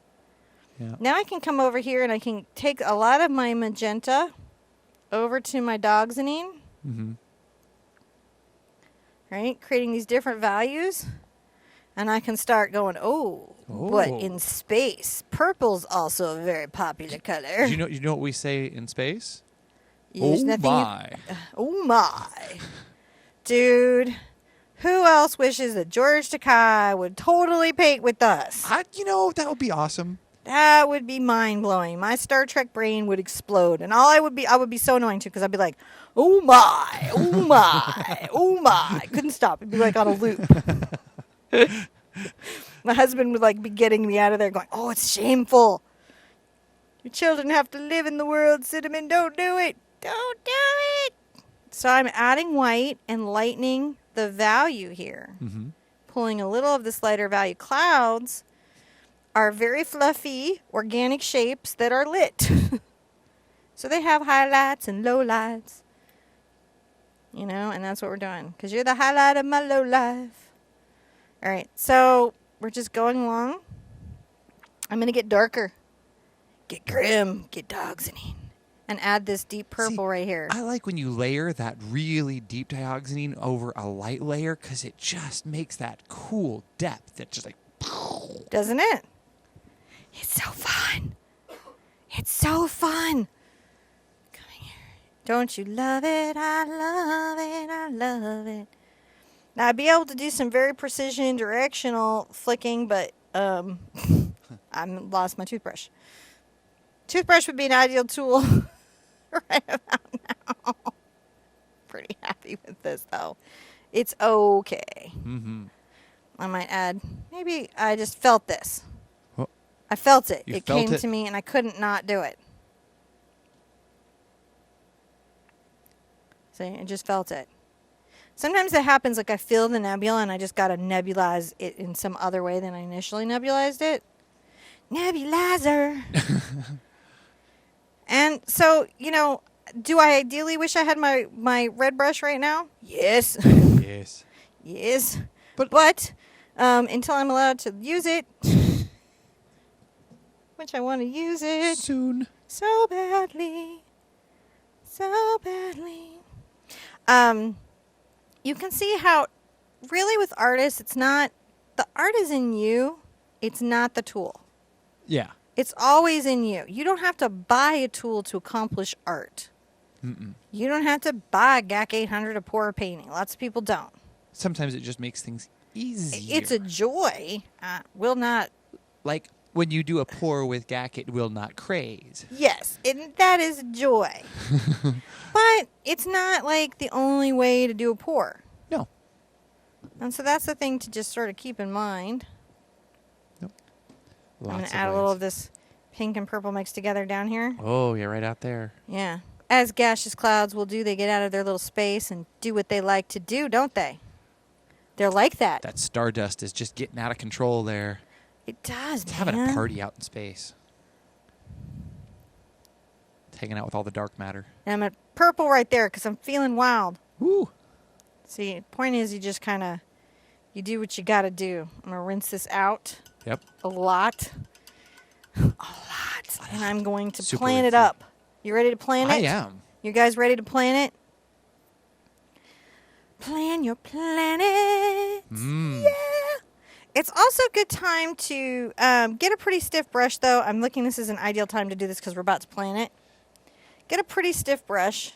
Yeah. Now I can come over here and I can take a lot of my magenta over to my dogxanine. Mm-hmm. Right? Creating these different values. And I can start going, but in space, purple's also a very popular color. You know what we say in space? There's nothing my. Oh my. Dude, who else wishes that George Takei would totally paint with us? That would be awesome. That would be mind-blowing. My Star Trek brain would explode. And I would be so annoying too, because I'd be like, oh my, oh my, oh my. Couldn't stop. It'd be like on a loop. My husband would like be getting me out of there going, oh, it's shameful. Your children have to live in the world, Cinnamon. Don't do it. Don't do it. So I'm adding white and lightening the value here. Mm-hmm. Pulling a little of this lighter value. Clouds are very fluffy, organic shapes that are lit. So they have highlights and lowlights. And that's what we're doing. Because you're the highlight of my low life. All right, so we're just going along. I'm going to get darker. Get grim. Get dogxanine. And add this deep purple right here. I like when you layer that really deep dioxazine over a light layer, because it just makes that cool depth. It's just like... Doesn't it? It's so fun. It's so fun. Coming here. Don't you love it? I love it. I love it. Now, I'd be able to do some very precision directional flicking, but I lost my toothbrush. Toothbrush would be an ideal tool right about now. Pretty happy with this, though. It's okay. Mm-hmm. I might add, maybe I just felt this. Oh. I felt it. It felt came it? to me, and I couldn't not do it. See, I just felt it. Sometimes it happens like I feel the nebula and I just got to nebulize it in some other way than I initially nebulized it. Nebulizer. And so, do I ideally wish I had my red brush right now? Yes. Yes. Yes. But until I'm allowed to use it, which I want to use it Soon. so badly. So badly. You can see how, really with artists, it's not, the art is in you, it's not the tool. Yeah. It's always in you. You don't have to buy a tool to accomplish art. Mm-mm. You don't have to buy a GAC 800 to pour a painting. Lots of people don't. Sometimes it just makes things easier. It's a joy. Will not. Like when you do a pour with GAC, it will not craze. Yes, and that is joy. But it's not like the only way to do a pour. No. And so that's the thing to just sort of keep in mind. Nope. I'm going to add a little of this pink and purple mixed together down here. Oh, yeah, right out there. Yeah. As gaseous clouds will do, they get out of their little space and do what they like to do, don't they? They're like that. That stardust is just getting out of control there. It does, It's man. having a party out in space. It's hanging out with all the dark matter. And I'm at purple right there because I'm feeling wild. Woo. See, the point is you just kind of, you do what you got to do. I'm going to rinse this out. Yep. A lot. A lot. And I'm going to Super plan it rinse it. up. You ready to plan it? I am. You guys ready to plan it? Plan your planet. Mm. Yeah. It's also a good time to get a pretty stiff brush, though. I'm looking, this is an ideal time to do this because we're about to plan it. Get a pretty stiff brush.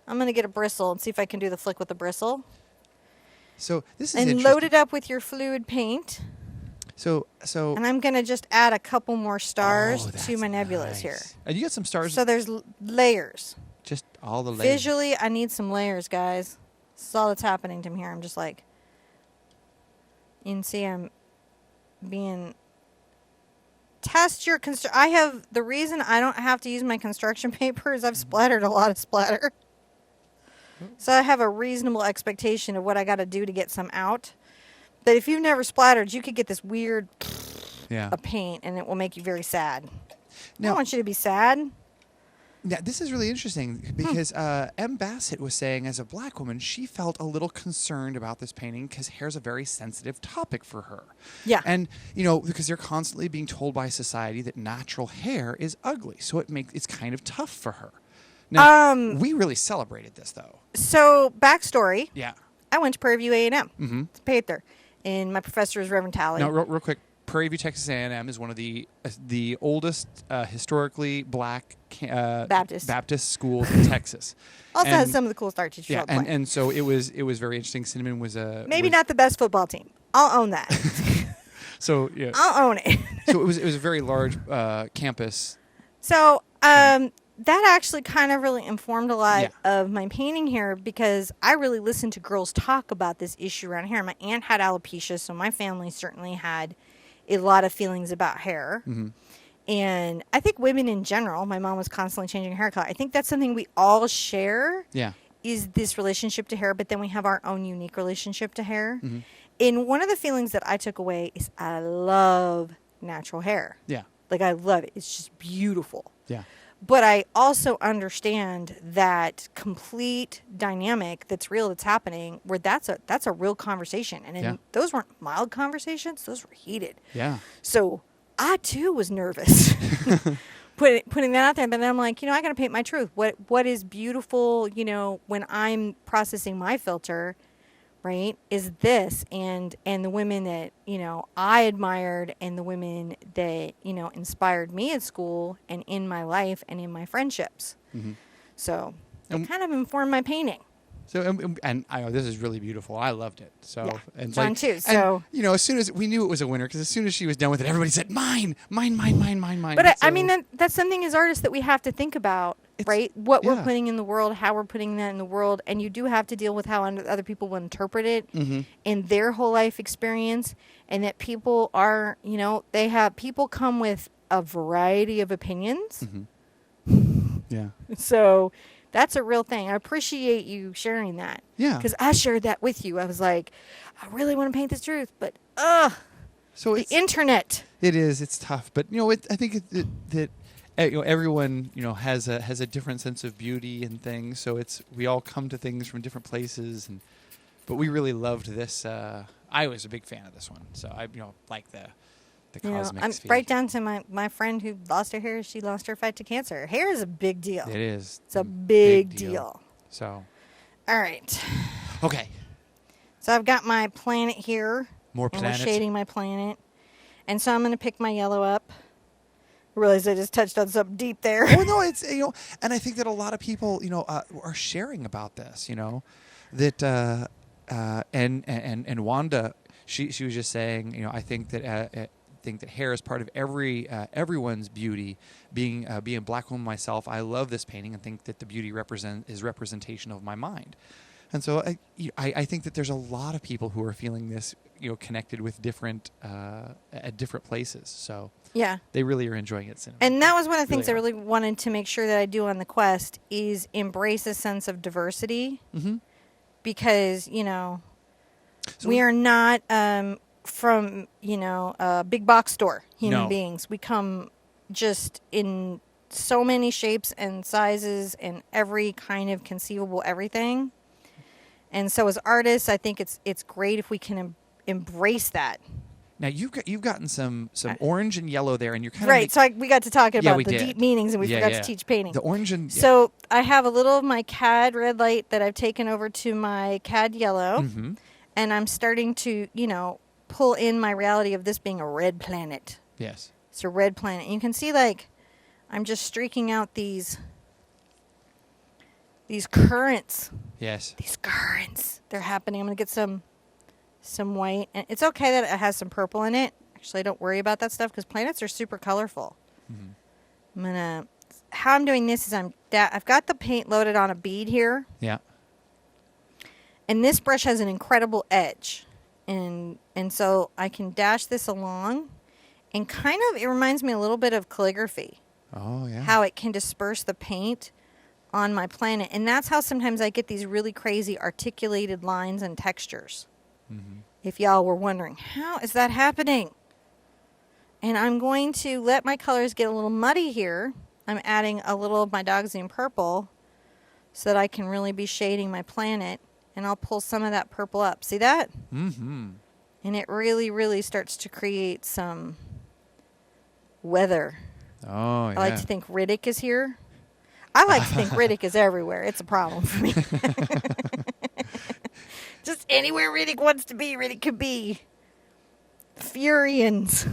I'm going to get a bristle and see if I can do the flick with the bristle. So this is And interesting. load it up with your fluid paint. So And I'm going to just add a couple more stars Oh, to my that's nebulas nice. here. And you got some stars. So there's layers. Just all the layers. Visually, I need some layers, guys. This is all that's happening to me here. I'm just like, you can see I'm being, test your, I have, the reason I don't have to use my construction paper is I've splattered a lot of splatter. So I have a reasonable expectation of what I got to do to get some out. But if you've never splattered, you could get this weird Yeah. of paint, and it will make you very sad. I Now, don't want you to be sad. now, this is really interesting because M. Bassett was saying, as a black woman, she felt a little concerned about this painting because hair's a very sensitive topic for her. Yeah. And, because they're constantly being told by society that natural hair is ugly. So it's kind of tough for her. Now, we really celebrated this, though. So, backstory. Yeah. I went to Prairie View A&M. Mm-hmm. It's paid there. And my professor is Reverend Talley. Now, real quick, Prairie View, Texas A&M is one of the oldest historically black Baptist schools in Texas. Also has some of the coolest art teachers. Yeah, on the planet. and so it was very interesting. Cinnamon was maybe not the best football team. I'll own that. So yeah, I'll own it. so it was a very large campus. So that actually kind of really informed a lot of my painting here, because I really listened to girls talk about this issue around hair. My aunt had alopecia, so my family certainly had a lot of feelings about hair. Mm-hmm. And I think women in general, my mom was constantly changing her hair color. I think that's something we all share. Yeah. Is this relationship to hair, but then we have our own unique relationship to hair. Mm-hmm. And one of the feelings that I took away is I love natural hair. Yeah. Like, I love it. It's just beautiful. Yeah. But I also understand that complete dynamic that's real, that's happening, where that's a real conversation. And those weren't mild conversations. Those were heated. Yeah. So I, too, was nervous putting that out there. But then I'm like, I got to paint my truth. What is beautiful, when I'm processing my filter, right, is this. And the women that, I admired, and the women that, inspired me at school and in my life and in my friendships. Mm-hmm. So it kind of informed my painting. So and I know this is really beautiful. I loved it. So and John too. So as soon as we knew it was a winner, because as soon as she was done with it, everybody said mine. But I mean, that's something as artists that we have to think about, right? What we're putting in the world, how we're putting that in the world, and you do have to deal with how other people will interpret it in their whole life experience, and that people are, people come with a variety of opinions. Mm-hmm. Yeah. So that's a real thing. I appreciate you sharing that. Yeah. Because I shared that with you. I was like, I really want to paint this truth, but so the internet. It is. It's tough, but I think that everyone has a different sense of beauty and things. So we all come to things from different places, but we really loved this. I was a big fan of this one, so I like the cosmic I'm sphere. right down to my friend who lost her hair. She lost her fight to cancer. Hair is a big deal. It is. It's a big deal. So. All right. Okay. So I've got my planet here. More planets. And we're shading my planet. And so I'm going to pick my yellow up. I realize I just touched on something deep there. Oh no, it's and I think that a lot of people are sharing about this. That and Wanda, she was just saying, I think that hair is part of everyone's beauty. Being a black woman myself, I love this painting and think that the beauty is representation of my mind. And so I think that there's a lot of people who are feeling this, connected with different at different places. So yeah, they really are enjoying it. And that was one of the things I really wanted to make sure that I do on the quest is embrace a sense of diversity, because we are not from a big box store human beings. We come just in so many shapes and sizes and every kind of conceivable everything. And so as artists, I think it's great if we can embrace that. Now you've gotten some orange and yellow there, and you're kind of right. So we got to talk about the did. deep meanings, and we forgot to teach painting. The orange and so I have a little of my CAD red light that I've taken over to my CAD yellow, and I'm starting to pull in my reality of this being a red planet. Yes, it's a red planet. And you can see I'm just streaking out these currents. Yes. These currents. They're happening. I'm going to get some white. And it's okay that it has some purple in it. Actually, don't worry about that stuff because planets are super colorful. How I'm doing this is I've got the paint loaded on a bead here. Yeah. And this brush has an incredible edge. And so I can dash this along. And kind of, it reminds me a little bit of calligraphy. Oh, yeah. How it can disperse the paint on my planet. And that's how sometimes I get these really crazy articulated lines and textures If y'all were wondering, how is that happening? And I'm going to let my colors get a little muddy here. I'm adding a little of my Dog's Name purple so that I can really be shading my planet. And I'll pull some of that purple up. See that? Mm-hmm. And it really, really starts to create some weather. Oh, yeah. I like to think Riddick is here. I like to think Riddick is everywhere. It's a problem for me. Just anywhere Riddick wants to be, Riddick could be. Furians.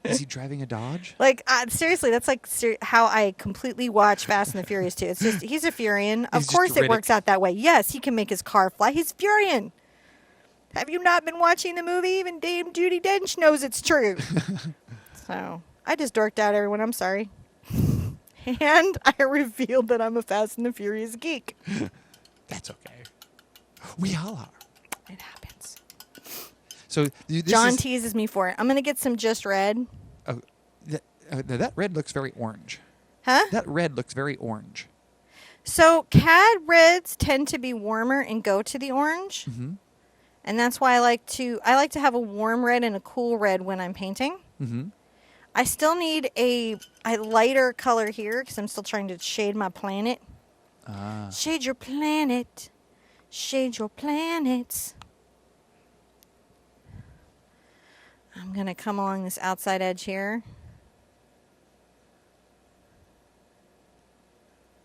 Is he driving a Dodge? Like, seriously, that's like how I completely watch Fast and the Furious 2. It's just, he's a Furian. Of course it works out that way. Yes, he can make his car fly. He's Furian. Have you not been watching the movie? Even Dame Judi Dench knows it's true. So, I just dorked out everyone. I'm sorry. And I revealed that I'm a Fast and the Furious geek. That's okay. We all are. It happens. So John teases me for it. I'm going to get some Just Red. Oh, that red looks very orange. Huh? That red looks very orange. So Cad reds tend to be warmer and go to the orange. Mm-hmm. And that's why I like to have a warm red and a cool red when I'm painting. Mm-hmm. I still need a lighter color here because I'm still trying to shade my planet. Ah. Shade your planet. Shade your planets. I'm going to come along this outside edge here.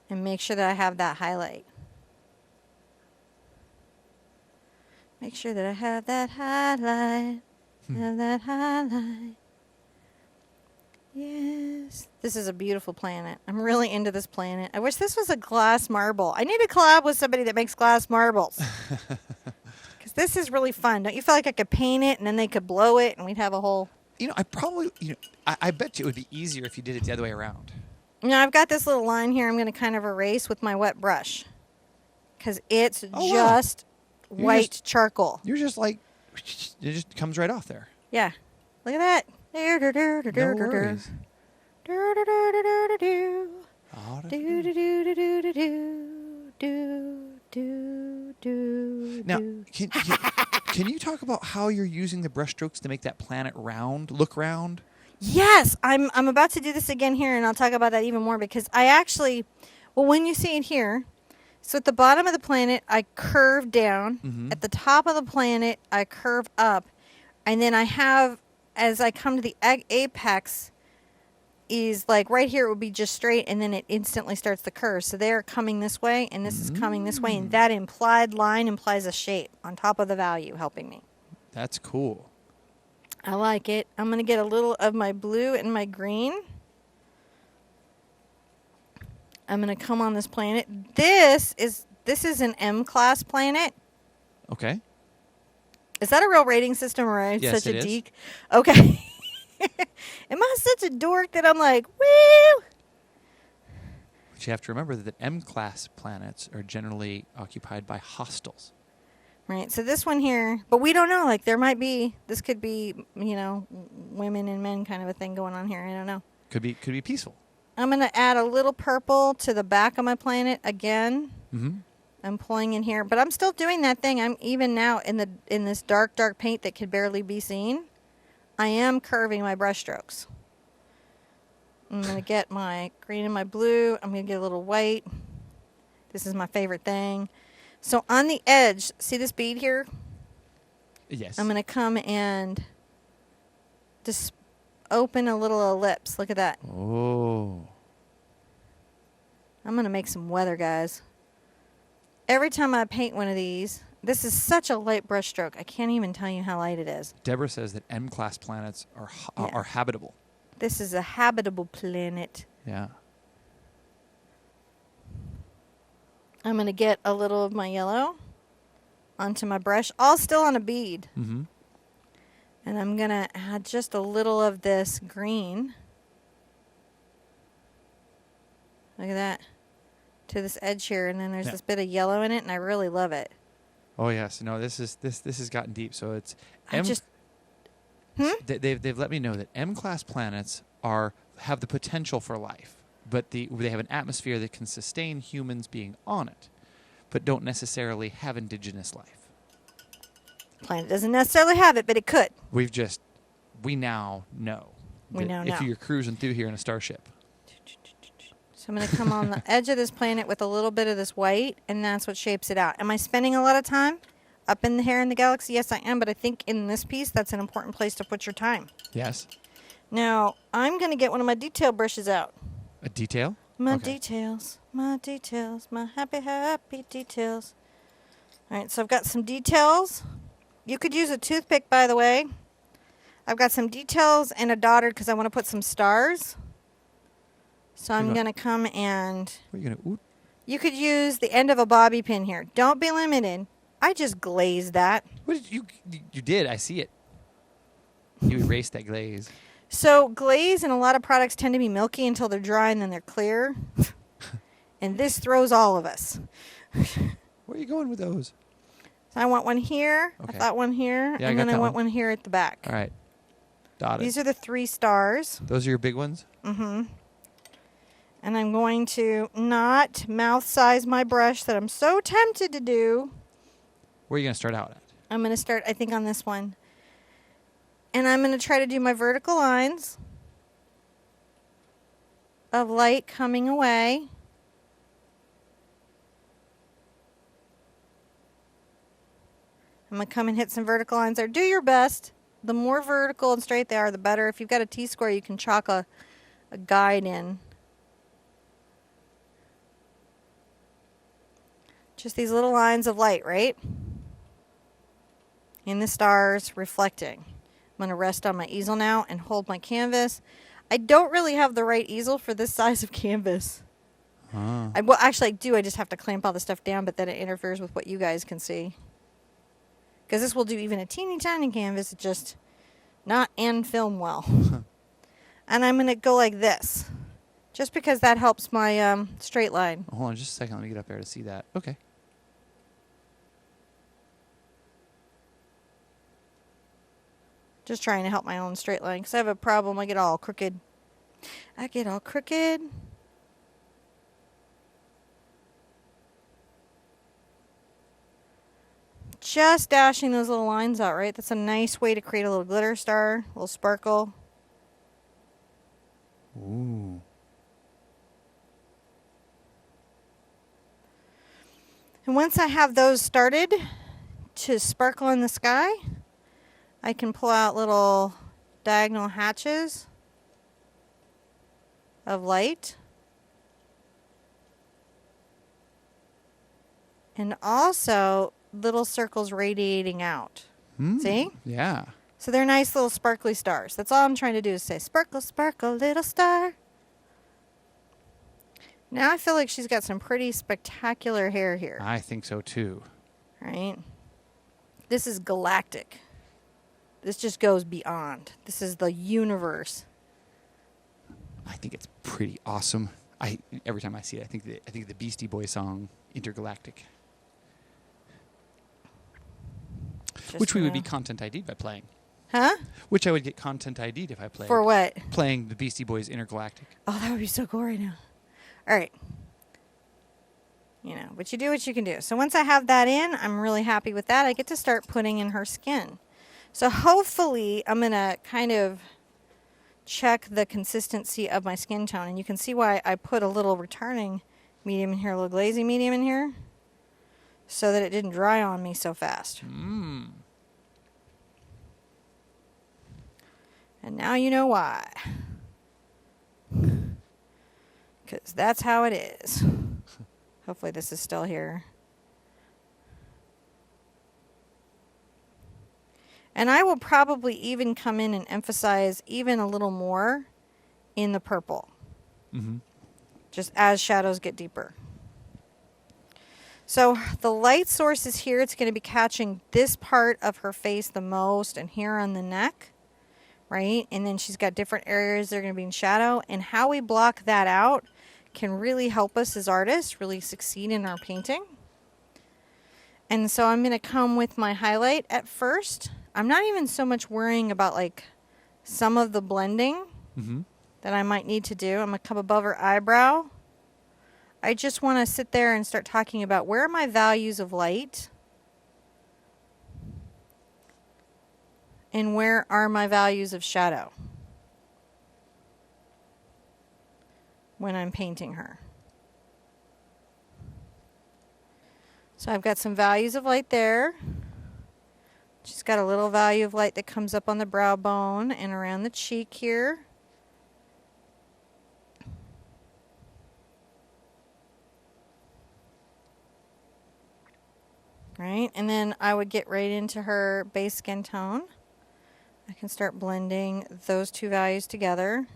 And make sure that I have that highlight. Make sure that I have that highlight. Have that highlight. Yes. This is a beautiful planet. I'm really into this planet. I wish this was a glass marble. I need to collab with somebody that makes glass marbles. Because this is really fun. Don't you feel like I could paint it and then they could blow it and we'd have a whole... I bet you it would be easier if you did it the other way around. Now, I've got this little line here I'm going to kind of erase with my wet brush. Because it's just white charcoal. You're just like... It just comes right off there. Yeah. Look at that. No worries. Now, can you talk about how you're using the brush strokes to make that planet look round? Yes, I'm about to do this again here, and I'll talk about that even more because I actually, when you see it here, so at the bottom of the planet, I curve down. Mm-hmm. At the top of the planet, I curve up. And then I have, as I come to the apex, is like right here it would be just straight, and then it instantly starts the curve. So they're coming this way, and this is coming this way, and that implied line implies a shape on top of the value helping me. That's cool. I like it. I'm going to get a little of my blue and my green. I'm going to come on this planet. This is an M-class planet. Okay. Is that a real rating system, or am I Yes, such a it is. geek? Okay. Am I such a dork that I'm like, woo? But you have to remember that M-class planets are generally occupied by hostiles. Right. So this one here, but we don't know. Like this could be, women and men kind of a thing going on here. I don't know. Could be peaceful. I'm going to add a little purple to the back of my planet again. Mm-hmm. I'm pulling in here, but I'm still doing that thing. I'm even now in this dark paint that could barely be seen. I am curving my brush strokes. I'm going to get my green and my blue. I'm going to get a little white. This is my favorite thing. So on the edge, see this bead here? Yes. I'm going to come and just open a little ellipse. Look at that. Oh. I'm going to make some weather, guys. Every time I paint one of these, this is such a light brush stroke. I can't even tell you how light it is. Deborah says that M-class planets are habitable. This is a habitable planet. Yeah. I'm going to get a little of my yellow onto my brush, all still on a bead. Mm-hmm. And I'm going to add just a little of this green. Look at that. To this edge here, and then there's this bit of yellow in it, and I really love it. Oh yes, no, this has gotten deep. So it's They've let me know that M-class planets have the potential for life, but they have an atmosphere that can sustain humans being on it, but don't necessarily have indigenous life. Planet doesn't necessarily have it, but it could. We now know. We now if know. you're cruising through here in a starship. So I'm going to come on the edge of this planet with a little bit of this white, and that's what shapes it out. Am I spending a lot of time up in the hair in the galaxy? Yes, I am, but I think in this piece, that's an important place to put your time. Yes. Now, I'm going to get one of my detail brushes out. A detail? My details, my happy, happy details. All right, so I've got some details. You could use a toothpick, by the way. I've got some details and a dotted because I want to put some stars. So I'm going to come and... What are you going to... You could use the end of a bobby pin here. Don't be limited. I just glazed that. What did you did. I see it. You erased that glaze. So glaze in a lot of products tend to be milky until they're dry and then they're clear. And this throws all of us. Where are you going with those? So I want one here. Okay. I thought one here. Yeah, and then I want one here at the back. All right. Dotted. These are the 3 stars. Those are your big ones? Mm-hmm. And I'm going to not mouth size my brush that I'm so tempted to do. Where are you going to start out at? I'm going to start, I think, on this one. And I'm going to try to do my vertical lines of light coming away. I'm going to come and hit some vertical lines there. Do your best. The more vertical and straight they are, the better. If you've got a T-square, you can chalk a guide in. Just these little lines of light, right? In the stars reflecting. I'm going to rest on my easel now and hold my canvas. I don't really have the right easel for this size of canvas. Well, actually, I do. I just have to clamp all the stuff down, but then it interferes with what you guys can see. Because this will do even a teeny tiny canvas, just not and film well. And I'm going to go like this, just because that helps my straight line. Hold on just a second. Let me get up there to see that. Okay. Just trying to help my own straight line, because I have a problem. I get all crooked. Just dashing those little lines out, right? That's a nice way to create a little glitter star, a little sparkle. Ooh. And once I have those started to sparkle in the sky, I can pull out little diagonal hatches of light. And also little circles radiating out. See? Yeah. So they're nice little sparkly stars. That's all I'm trying to do is say, sparkle, sparkle, little star. Now I feel like she's got some pretty spectacular hair here. I think so too. Right? This is galactic. This just goes beyond. This is the universe. I think it's pretty awesome. Every time I see it, I think the Beastie Boys song Intergalactic. Which we would be content ID'd by playing. Huh? Which I would get content ID'd if I played. For what? Playing the Beastie Boys Intergalactic. Oh, that would be so cool right now. All right. You know, but you do what you can do. So once I have that in, I'm really happy with that. I get to start putting in her skin. So hopefully I'm going to kind of check the consistency of my skin tone. And you can see why I put a little returning medium in here, a little glazy medium in here, so that it didn't dry on me so fast. Mm. And now you know why. Because that's how it is. Hopefully this is still here. And I will probably even come in and emphasize even a little more in the purple. Mm-hmm. Just as shadows get deeper. So the light source is here. It's going to be catching this part of her face the most and here on the neck. Right? And then she's got different areas that are going to be in shadow. And how we block that out can really help us as artists really succeed in our painting. And so I'm going to come with my highlight at first. I'm not even so much worrying about like some of the blending that I might need to do. I'm going to come above her eyebrow. I just want to sit there and start talking about where are my values of light And where are my values of shadow when I'm painting her? So I've got some values of light there. She's got a little value of light that comes up on the brow bone and around the cheek here. Right, and then I would get right into her base skin tone. I can start blending those two values together.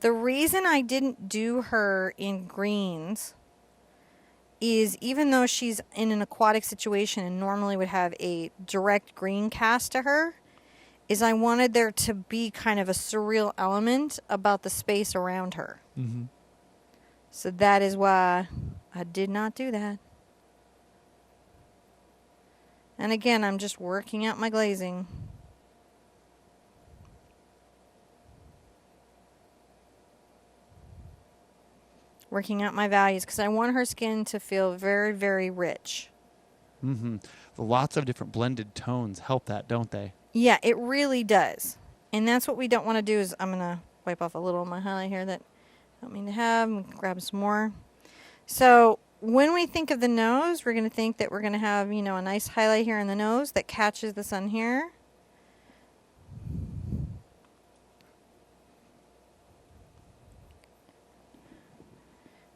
The reason I didn't do her in greens is even though she's in an aquatic situation and normally would have a direct green cast to her, is I wanted there to be kind of a surreal element about the space around her. Mm-hmm. So that is why I did not do that. And again, I'm just working out my glazing. Working out my values because I want her skin to feel very, very rich. Mm-hmm. Lots of different blended tones help that, don't they? Yeah, it really does. And that's what we don't want to do is I'm going to wipe off a little of my highlight here that I don't mean to have. I'm gonna grab some more. So when we think of the nose, we're going to think that we're going to have, you know, a nice highlight here in the nose that catches the sun here.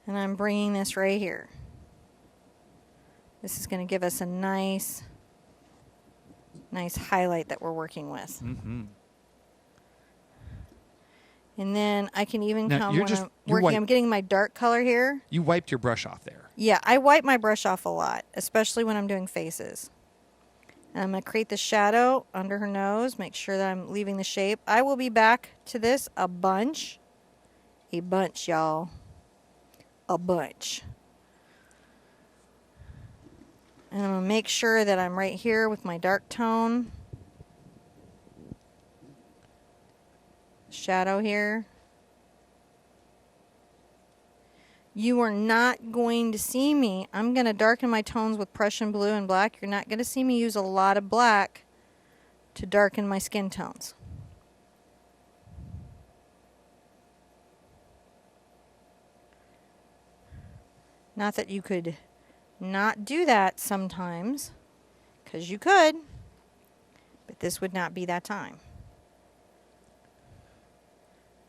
And I'm bringing this right here. This is going to give us a nice highlight that we're working with. Mm-hmm. And then I can even Now, come you're when just- I'm you're working. white. I'm getting my dark color here. You wiped your brush off there. Yeah, I wipe my brush off a lot, especially when I'm doing faces. And I'm going to create the shadow under her nose, make sure that I'm leaving the shape. I will be back to this a bunch, y'all. A bunch. And I'm going to make sure that I'm right here with my dark tone. Shadow here. You are not going to see me. I'm going to darken my tones with Prussian blue and black. You're not going to see me use a lot of black to darken my skin tones. Not that you could not do that sometimes, because you could, but this would not be that time.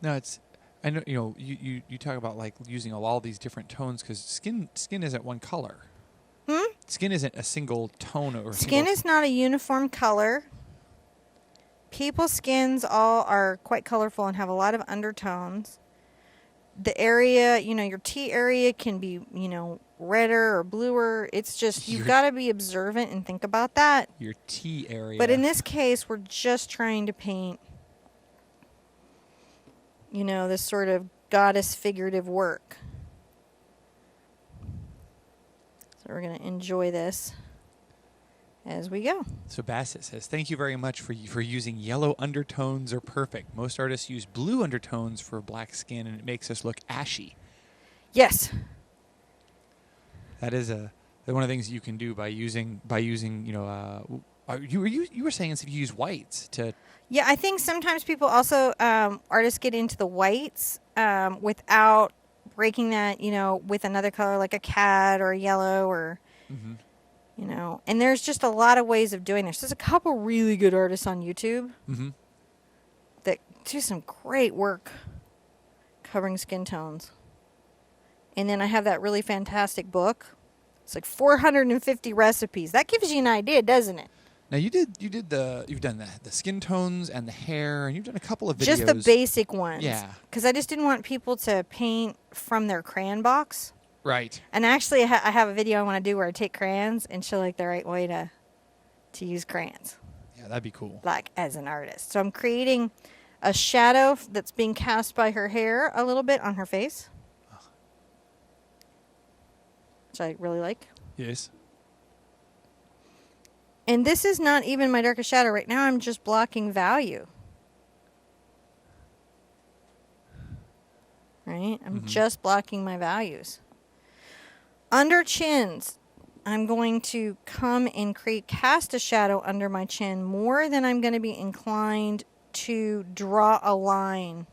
No, it's. I know you talk about like using all these different tones because skin isn't one color. Skin isn't a single tone or Skin is not a uniform color. People's skins all are quite colorful and have a lot of undertones. The area, your T area can be, redder or bluer. It's just, you've got to be observant and think about that. Your T area. But in this case, we're just trying to paint, this sort of goddess figurative work. So we're going to enjoy this as we go. So Bassett says, thank you very much for using yellow undertones are perfect. Most artists use blue undertones for black skin, and it makes us look ashy. Yes. That is one of the things you can do by using you were saying if you use whites to. Yeah, I think sometimes people also artists get into the whites without breaking that with another color like a cad or a yellow or. Mm-hmm. And there's just a lot of ways of doing this. There's a couple really good artists on YouTube that do some great work covering skin tones. And then I have that really fantastic book. It's like 450 recipes. That gives you an idea, doesn't it? Now you've done the skin tones and the hair, and you've done a couple of videos. Just the basic ones. Yeah. Because I just didn't want people to paint from their crayon box. Right. And actually, I have a video I want to do where I take crayons and show like the right way to use crayons. Yeah, that'd be cool. Like as an artist. So I'm creating a shadow that's being cast by her hair a little bit on her face. Which I really like. Yes. And this is not even my darkest shadow. Right now I'm just blocking value. Right? I'm just blocking my values. Under chins, I'm going to come and cast a shadow under my chin more than I'm going to be inclined to draw a line.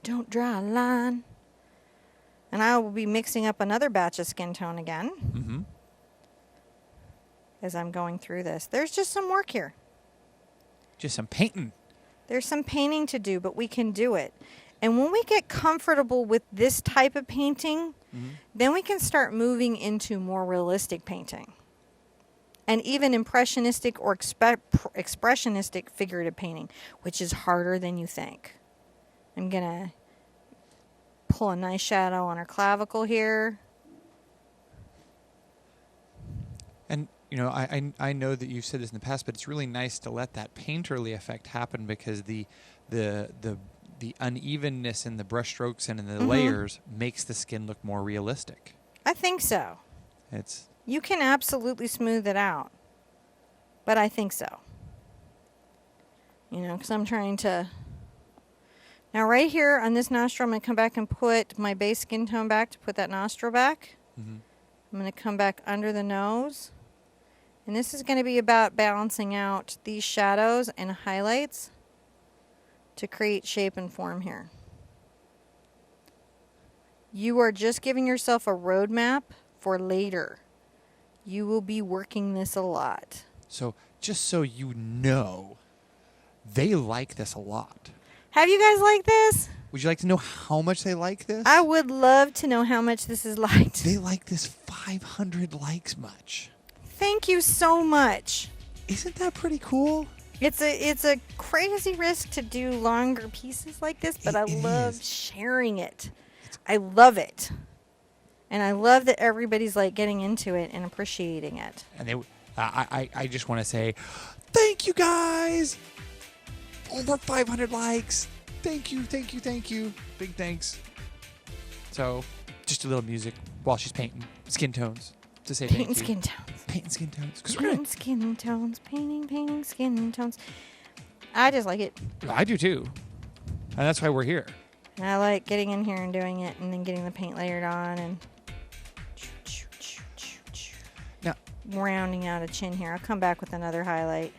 Don't draw a line. And I will be mixing up another batch of skin tone again. Mm-hmm. As I'm going through this. There's just some work here. Just some painting. There's some painting to do, but we can do it. And when we get comfortable with this type of painting, then we can start moving into more realistic painting. And even impressionistic or expressionistic figurative painting, which is harder than you think. I'm going to pull a nice shadow on her clavicle here. And, you know, I know that you've said this in the past, but it's really nice to let that painterly effect happen because the unevenness in the brush strokes and in the layers makes the skin look more realistic. I think so. You can absolutely smooth it out. But I think so. You know, because I'm trying to... Now right here on this nostril, I'm going to come back and put my base skin tone back to put that nostril back. I'm going to come back under the nose. And this is going to be about balancing out these shadows and highlights to create shape and form here. You are just giving yourself a roadmap for later. You will be working this a lot. So just so you know, they like this a lot. Have you guys liked this? Would you like to know how much they like this? I would love to know how much this is liked. They like this 500 likes much. Thank you so much. Isn't that pretty cool? It's a crazy risk to do longer pieces like this, but I love sharing it. I love it. And I love that everybody's like getting into it and appreciating it. And I just want to say, thank you guys. Over 500 likes. Thank you, thank you, thank you. Big thanks. So, just a little music while she's painting skin tones to say thank you. Painting skin tones. Painting skin tones. Painting skin tones. Painting skin tones. I just like it. I do too. And that's why we're here. And I like getting in here and doing it and then getting the paint layered on and now rounding out a chin here. I'll come back with another highlight.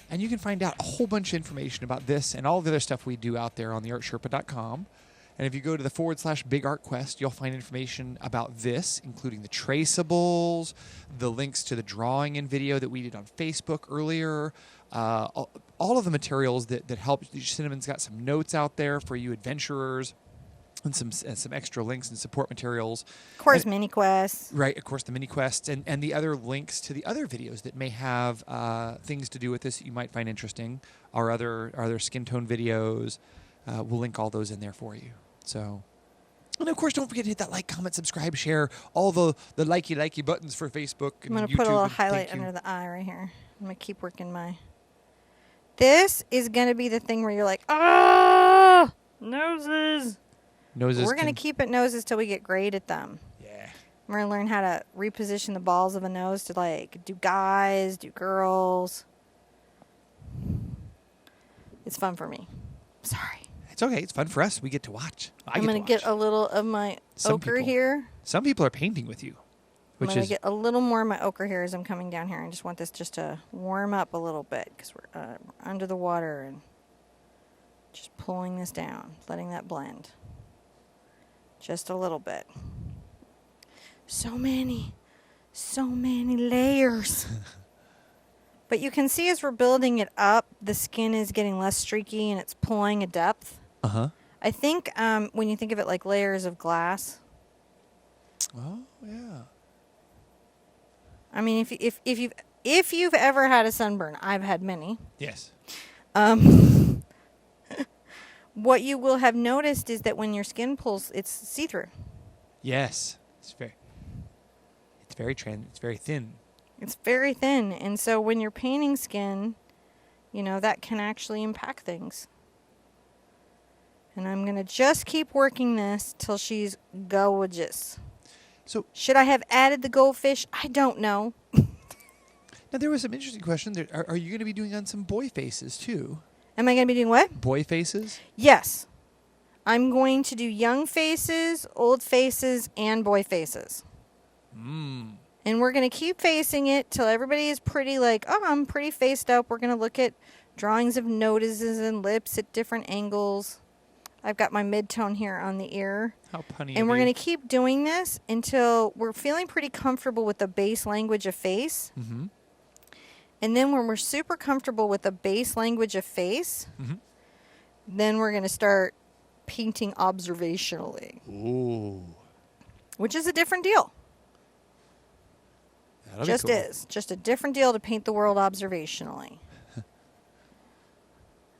And you can find out a whole bunch of information about this and all the other stuff we do out there on TheArtSherpa.com. And if you go to the /Big Art Quest, you'll find information about this, including the traceables, the links to the drawing and video that we did on Facebook earlier, all of the materials that help. Cinnamon's got some notes out there for you adventurers. And some extra links and support materials. Of course, mini quests. Right, of course, the mini quests and the other links to the other videos that may have things to do with this that you might find interesting. Our other skin tone videos, we'll link all those in there for you. So, and of course, don't forget to hit that like, comment, subscribe, share, all the likey buttons for Facebook and YouTube. I'm going to put a little highlight under the eye right here. I'm going to keep working my... This is going to be the thing where you're like, ah, noses. We're going to keep it noses till we get great at them. Yeah. We're going to learn how to reposition the balls of a nose to like do guys, do girls. It's fun for me. Sorry. It's okay. It's fun for us. We get to watch. I'm going to get a little of my ochre here. Some people are painting with you. I'm going to get a little more of my ochre here as I'm coming down here. I just want this just to warm up a little bit because we're under the water and just pulling this down, letting that blend. Just a little bit. So many layers. But you can see as we're building it up, the skin is getting less streaky and it's pulling a depth. Uh-huh. I think when you think of it like layers of glass. Oh, yeah. I mean, if you've ever had a sunburn, I've had many. Yes. What you will have noticed is that when your skin pulls, it's see-through. Yes. It's very thin. It's very thin. And so when you're painting skin, you know, that can actually impact things. And I'm going to just keep working this till she's gorgeous. So should I have added the goldfish? I don't know. Now, there was some interesting question. Are you going to be doing on some boy faces, too? Am I going to be doing what? Boy faces? Yes. I'm going to do young faces, old faces, and boy faces. And we're going to keep facing it till everybody is pretty like, oh, I'm pretty faced up. We're going to look at drawings of noses and lips at different angles. I've got my mid-tone here on the ear. How punny And of we're you. going to keep doing this until we're feeling pretty comfortable with the base language of face. Mm-hmm. And then when we're super comfortable with the base language of face, then we're going to start painting observationally. Ooh. Which is a different deal. That'll be Just cool. is. Just a different deal to paint the world observationally.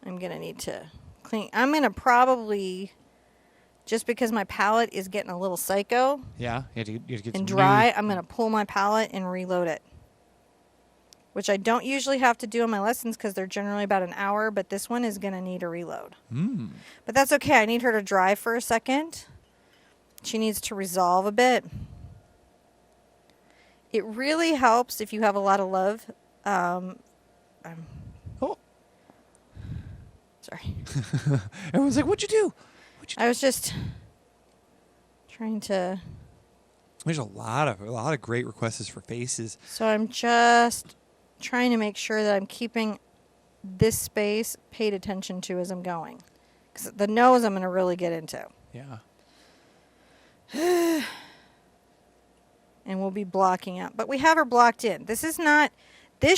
I'm going to need to clean. I'm going to probably, just because my palette is getting a little psycho Yeah, you have to get and some dry, new- I'm going to pull my palette and reload it. Which I don't usually have to do in my lessons because they're generally about an hour, but this one is going to need a reload. But that's okay. I need her to dry for a second. She needs to resolve a bit. It really helps if you have a lot of love. Oh, Sorry. everyone's like, "What'd you do?" I was just trying to. There's a lot of great requests for faces. So I'm just trying to make sure that I'm keeping this space paid attention to as I'm going. Because the nose I'm going to really get into. Yeah. And we'll be blocking out. But we have her blocked in. This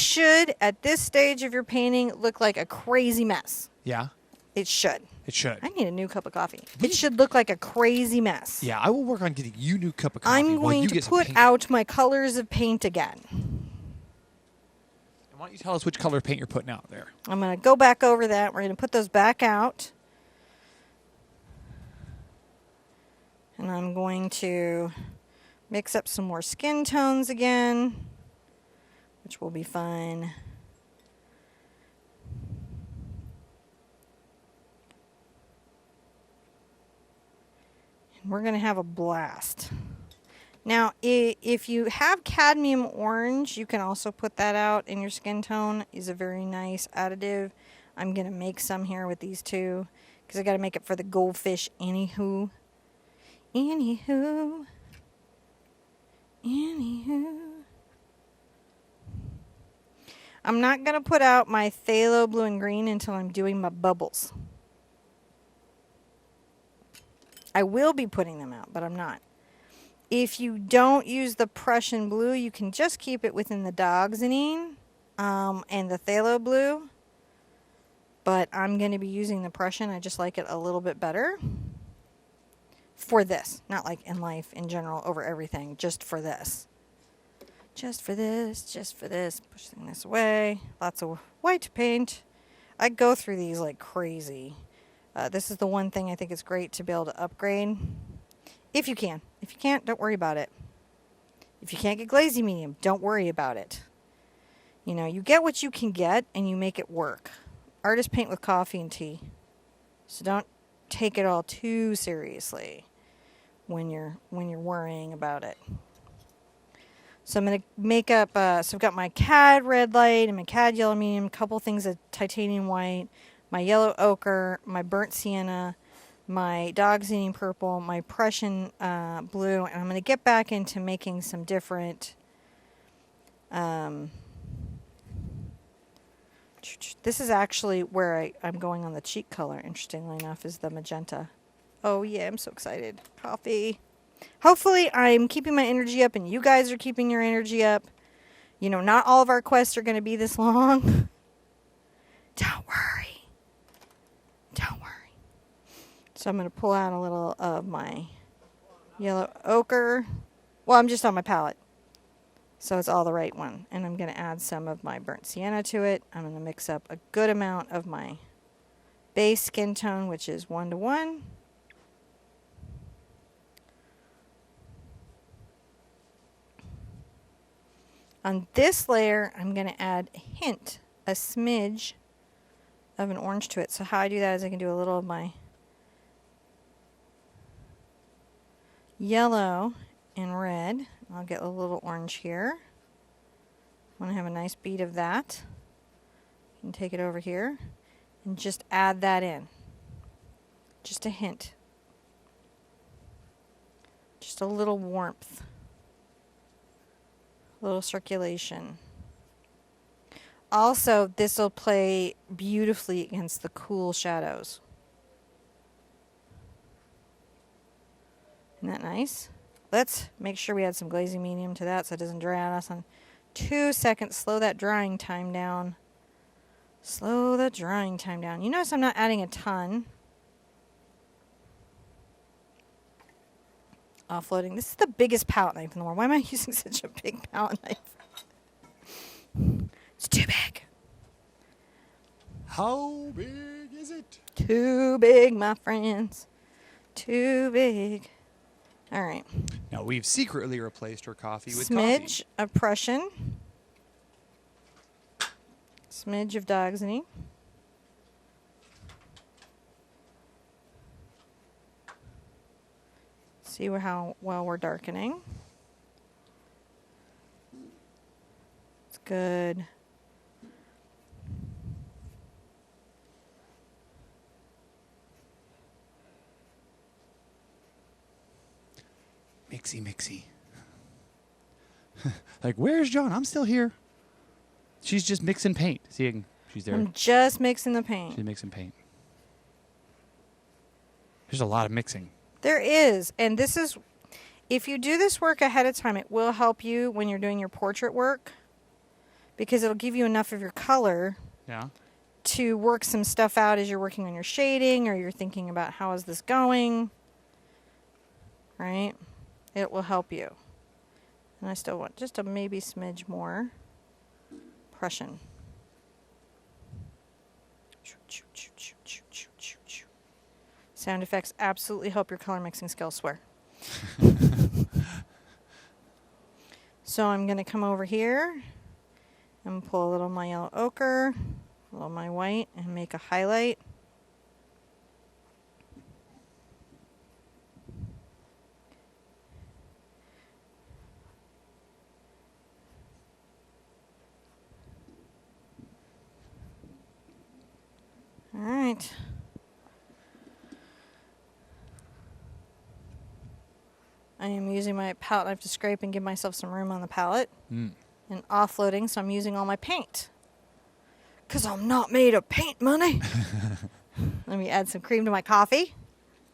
should, at this stage of your painting, look like a crazy mess. Yeah. It should. It should. I need a new cup of coffee. It should look like a crazy mess. Yeah, I will work on getting you a new cup of coffee. I'm while going you to get some put paint. out my colors of paint again. Why don't you tell us which color of paint you're putting out there? I'm going to go back over that. We're going to put those back out. And I'm going to mix up some more skin tones again, which will be fun. And we're going to have a blast. Now, if you have cadmium orange, you can also put that out in your skin tone. It's a very nice additive. I'm going to make some here with these two because I got to make it for the goldfish anywho. Anywho. I'm not going to put out my phthalo blue and green until I'm doing my bubbles. I will be putting them out, but I'm not. If you don't use the Prussian blue, you can just keep it within the Dogzanine and the phthalo blue. But I'm going to be using the Prussian. I just like it a little bit better. For this. Not like in life in general over everything. Just for this. Just for this. Just for this. Pushing this away. Lots of white paint. I go through these like crazy. This is the one thing I think is great to be able to upgrade. If you can. If you can't, don't worry about it. If you can't get glazy medium, don't worry about it. You know, you get what you can get and you make it work. Artists paint with coffee and tea. So don't take it all too seriously when you're worrying about it. So I'm going to make up, so I've got my Cad red light and my Cad yellow medium, a couple things of titanium white, my yellow ochre, my burnt sienna, my Dogzanine purple, my Prussian blue, and I'm going to get back into making some different, this is actually where I'm going on the cheek color, interestingly enough, is the magenta. Oh yeah, I'm so excited. Coffee. Hopefully I'm keeping my energy up and you guys are keeping your energy up. You know, not all of our quests are going to be this long. Don't worry. Don't worry. So I'm going to pull out a little of my yellow ochre. Well, I'm just on my palette. So it's all the right one. And I'm going to add some of my burnt sienna to it. I'm going to mix up a good amount of my base skin tone, which is 1:1. On this layer, I'm going to add a hint, a smidge of an orange to it. So how I do that is I can do a little of my yellow and red. I'll get a little orange here. I want to have a nice bead of that. You can take it over here and just add that in. Just a hint. Just a little warmth. A little circulation. Also, this will play beautifully against the cool shadows. Isn't that nice? Let's make sure we add some glazing medium to that so it doesn't dry on us on 2 seconds. Slow that drying time down. Slow the drying time down. You notice I'm not adding a ton. Offloading. This is the biggest palette knife in the world. Why am I using such a big palette knife? It's too big. How big is it? Too big, my friends. Too big. All right. Now, we've secretly replaced her coffee with Smidge of Prussian. Smidge of Dogsony. See how well we're darkening. It's good. Mixy. Like, where's John? I'm still here. She's just mixing paint. See, she's there. I'm just mixing the paint. She's mixing paint. There's a lot of mixing. There is. And this is, if you do this work ahead of time, it will help you when you're doing your portrait work. Because it'll give you enough of your color to work some stuff out as you're working on your shading or you're thinking about how is this going. Right? It will help you. And I still want just a maybe smidge more Prussian. Sound effects absolutely help your color mixing skills, swear. So I'm going to come over here and pull a little of my yellow ochre, a little of my white, and make a highlight. All right. I am using my palette knife to scrape and give myself some room on the palette. And offloading, so I'm using all my paint. Because I'm not made of paint money. Let me add some cream to my coffee.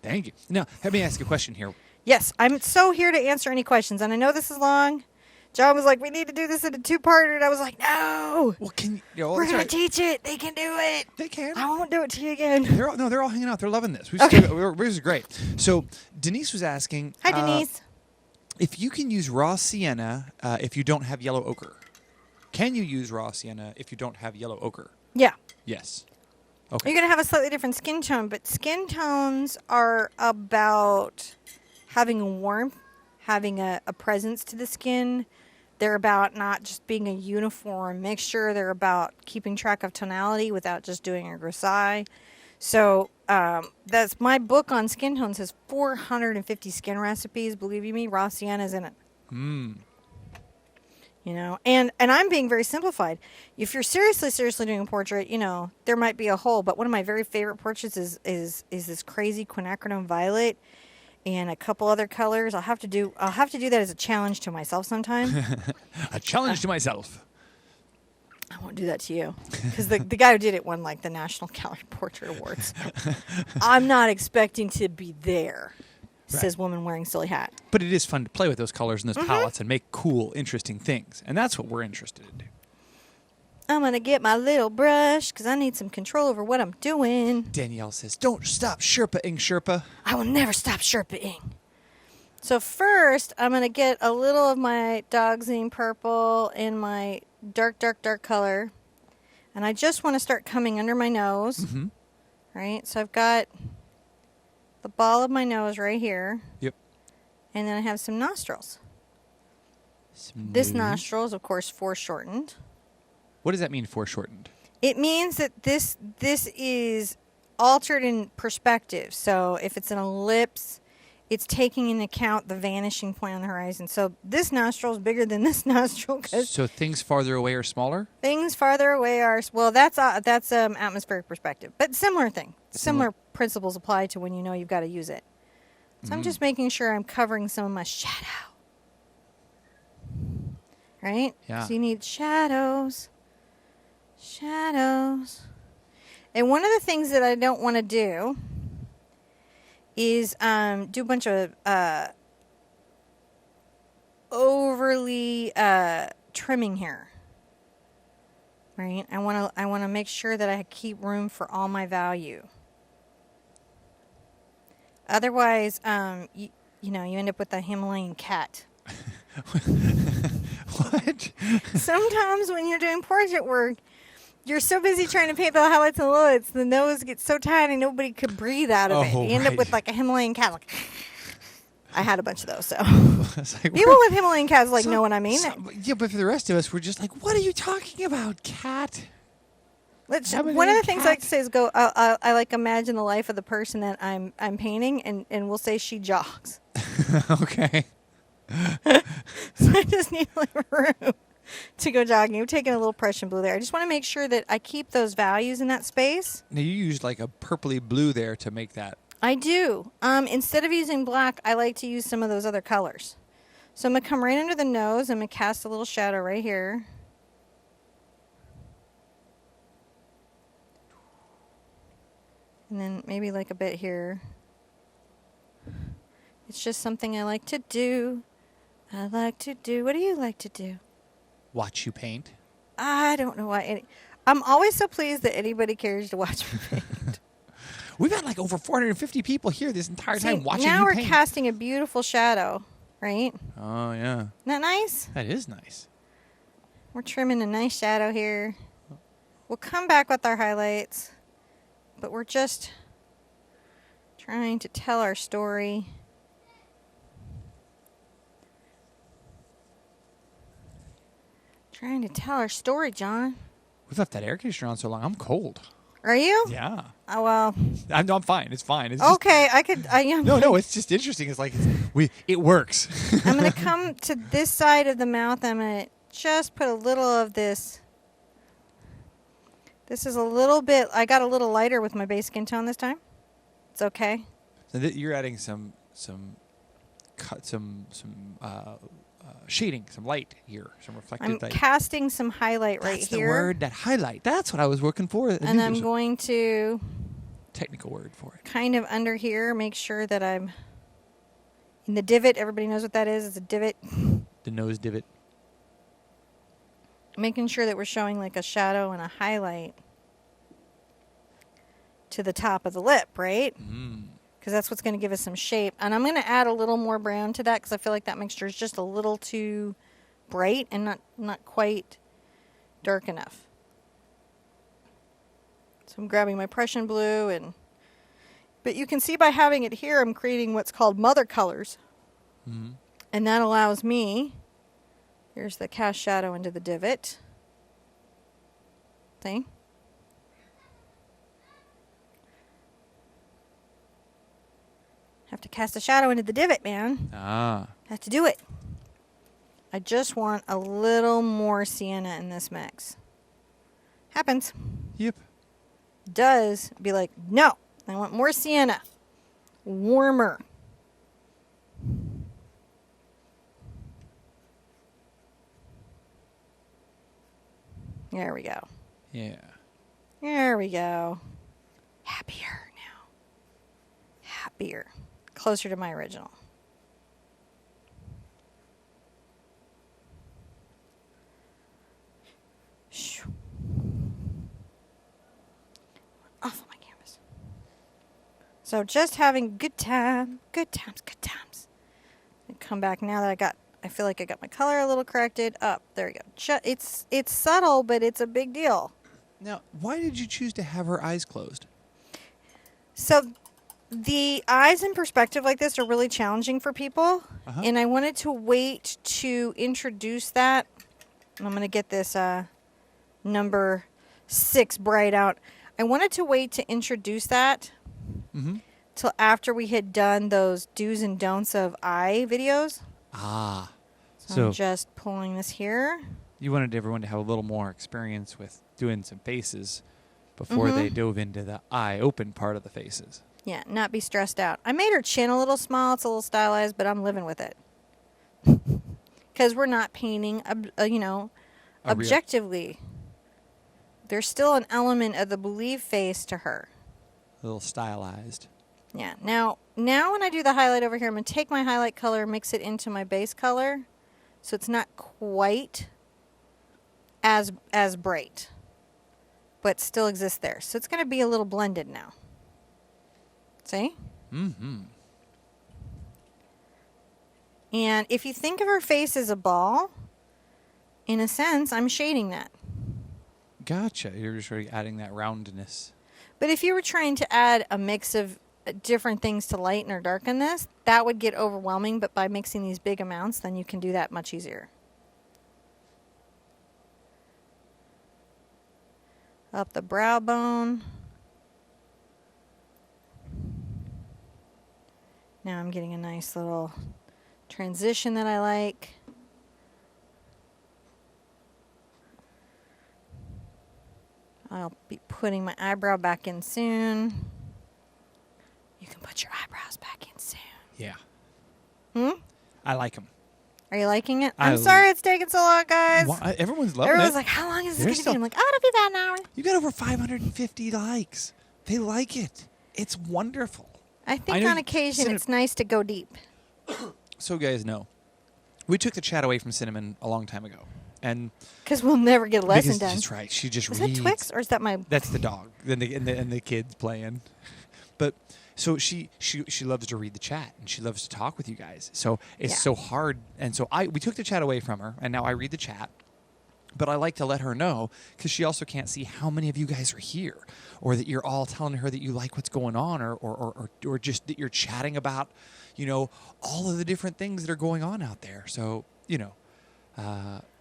Thank you. Now, let me ask a question here. Yes, I'm so here to answer any questions. And I know this is long. John was like, we need to do this in a two-parter. And I was like, no. Well, we're going to teach it. They can do it. They can. I won't do it to you again. They're all hanging out. They're loving this. Okay. This is great. So Denise was asking. Hi, Denise. If you can use raw sienna if you don't have yellow ochre. Can you use raw sienna if you don't have yellow ochre? Yeah. Yes. Okay. You're going to have a slightly different skin tone, but skin tones are about having a warmth, having a presence to the skin. They're about not just being a uniform mixture. They're about keeping track of tonality without just doing a grisaille. So that's my book on skin tones has 450 skin recipes. Believe you me, raw sienna's in it. You know, and I'm being very simplified. If you're seriously doing a portrait, you know, there might be a hole. But one of my very favorite portraits is this crazy quinacridone violet. And a couple other colors. I'll have to do that as a challenge to myself sometime. A challenge to myself. I won't do that to you. Because the guy who did it won like the National Gallery Portrait Awards. I'm not expecting to be there, says woman wearing silly hat. But it is fun to play with those colors and those palettes and make cool, interesting things. And that's what we're interested in doing. I'm going to get my little brush because I need some control over what I'm doing. Danielle says, don't stop Sherpa-ing, Sherpa. I will never stop Sherpa-ing. So first, I'm going to get a little of my Dogsine purple in my dark color. And I just want to start coming under my nose. Right? So I've got the ball of my nose right here. Yep. And then I have some nostrils. This nostril is, of course, foreshortened. What does that mean, foreshortened? It means that this is altered in perspective. So if it's an ellipse, it's taking into account the vanishing point on the horizon. So this nostril is bigger than this nostril. So things farther away are smaller? Things farther away are, well, that's atmospheric perspective. But similar thing. Similar principles apply to when you know you've got to use it. So I'm just making sure I'm covering some of my shadow. Right? Yeah. So you need shadows. Shadows. And one of the things that I don't want to do is do a bunch of overly trimming here. Right? I want to make sure that I keep room for all my value. Otherwise, you know, you end up with a Himalayan cat. What? Sometimes when you're doing portrait work, you're so busy trying to paint the highlights and lowlights, the nose gets so tiny nobody could breathe out of it. You end up with like a Himalayan cat. Like, I had a bunch of those, so Like, people with Himalayan cats like know what I mean. Yeah, but for the rest of us, we're just like, what are you talking about, cat? One of the things I like to say is go. I like imagine the life of the person that I'm painting, and we'll say she jogs. Okay. So I just need like room to go jogging. I'm taking a little Prussian blue there. I just want to make sure that I keep those values in that space. Now you used like a purpley blue there to make that. I do. Instead of using black, I like to use some of those other colors. So I'm going to come right under the nose. I'm going to cast a little shadow right here. And then maybe like a bit here. It's just something I like to do. I like to do. What do you like to do? Watch you paint. I don't know why. I'm always so pleased that anybody cares to watch me paint. We've had like over 450 people here this entire time watching now you we're paint. casting a beautiful shadow, right? Oh, yeah. Isn't that nice? That is nice. We're trimming a nice shadow here. We'll come back with our highlights, but we're just trying to tell our story. Trying to tell our story, John. We've left that air conditioner on so long. I'm cold. Are you? Yeah. Oh, well. I'm fine. It's fine. It's Okay, I could. No. It's just interesting. It's like it works. I'm going to come to this side of the mouth. I'm going to just put a little of this. This is a little bit. I got a little lighter with my base skin tone this time. It's okay. So you're adding some shading, some light here, some reflected I'm light. casting some highlight right That's here. the word, that highlight. That's what I was looking for. And I'm going to technical word for it. kind of under here make sure that I'm in the divot. Everybody knows what that is. It's a divot. The nose divot. Making sure that we're showing like a shadow and a highlight to the top of the lip, right? Because that's what's going to give us some shape. And I'm going to add a little more brown to that because I feel like that mixture is just a little too bright and not quite dark enough. So I'm grabbing my Prussian blue, but you can see by having it here, I'm creating what's called mother colors. And that allows me, here's the cast shadow into the divot thing. Have to cast a shadow into the divot, man. Have to do it. I just want a little more sienna in this mix. Happens. Yep. Does be like, no, I want more sienna. Warmer. There we go. Yeah. There we go. Happier now. Happier. Closer to my original. Off of my canvas. So just having good times. And come back now that I feel like I got my color a little corrected. Up. There we go. It's subtle, but it's a big deal. Now, why did you choose to have her eyes closed? So the eyes in perspective like this are really challenging for people. And I wanted to wait to introduce that. I'm going to get this number 6 bright out. I wanted to wait to introduce that till after we had done those do's and don'ts of eye videos. So I'm just pulling this here. You wanted everyone to have a little more experience with doing some faces before they dove into the eye open part of the faces. Yeah, not be stressed out. I made her chin a little small. It's a little stylized, but I'm living with it. Because we're not painting, you know, A real- objectively. There's still an element of the believe face to her. A little stylized. Yeah. Now when I do the highlight over here, I'm going to take my highlight color, mix it into my base color. So it's not quite as bright. But still exists there. So it's going to be a little blended now. See? Mm-hmm. And if you think of her face as a ball, in a sense, I'm shading that. Gotcha. You're just really adding that roundness. But if you were trying to add a mix of different things to lighten or darken this, that would get overwhelming. But by mixing these big amounts, then you can do that much easier. Up the brow bone. Now I'm getting a nice little transition that I like. I'll be putting my eyebrow back in soon. You can put your eyebrows back in soon. Yeah. I like them. Are you liking it? I'm sorry it's taking so long, guys. Everyone's loving Everyone's it. like, how long is this going to be? I'm like, oh, it'll be about an hour. You got over 550 likes. They like it. It's wonderful. I think on occasion it's nice to go deep. So you guys know, we took the chat away from Cinnamon a long time ago. And because we'll never get a lesson done. That's right. She just reads. Is that Twix or is that my... That's the dog and the kids playing. But so she loves to read the chat and she loves to talk with you guys. So it's so hard. And so we took the chat away from her and now I read the chat. But I like to let her know because she also can't see how many of you guys are here or that you're all telling her that you like what's going on or just that you're chatting about, you know, all of the different things that are going on out there. So, you know,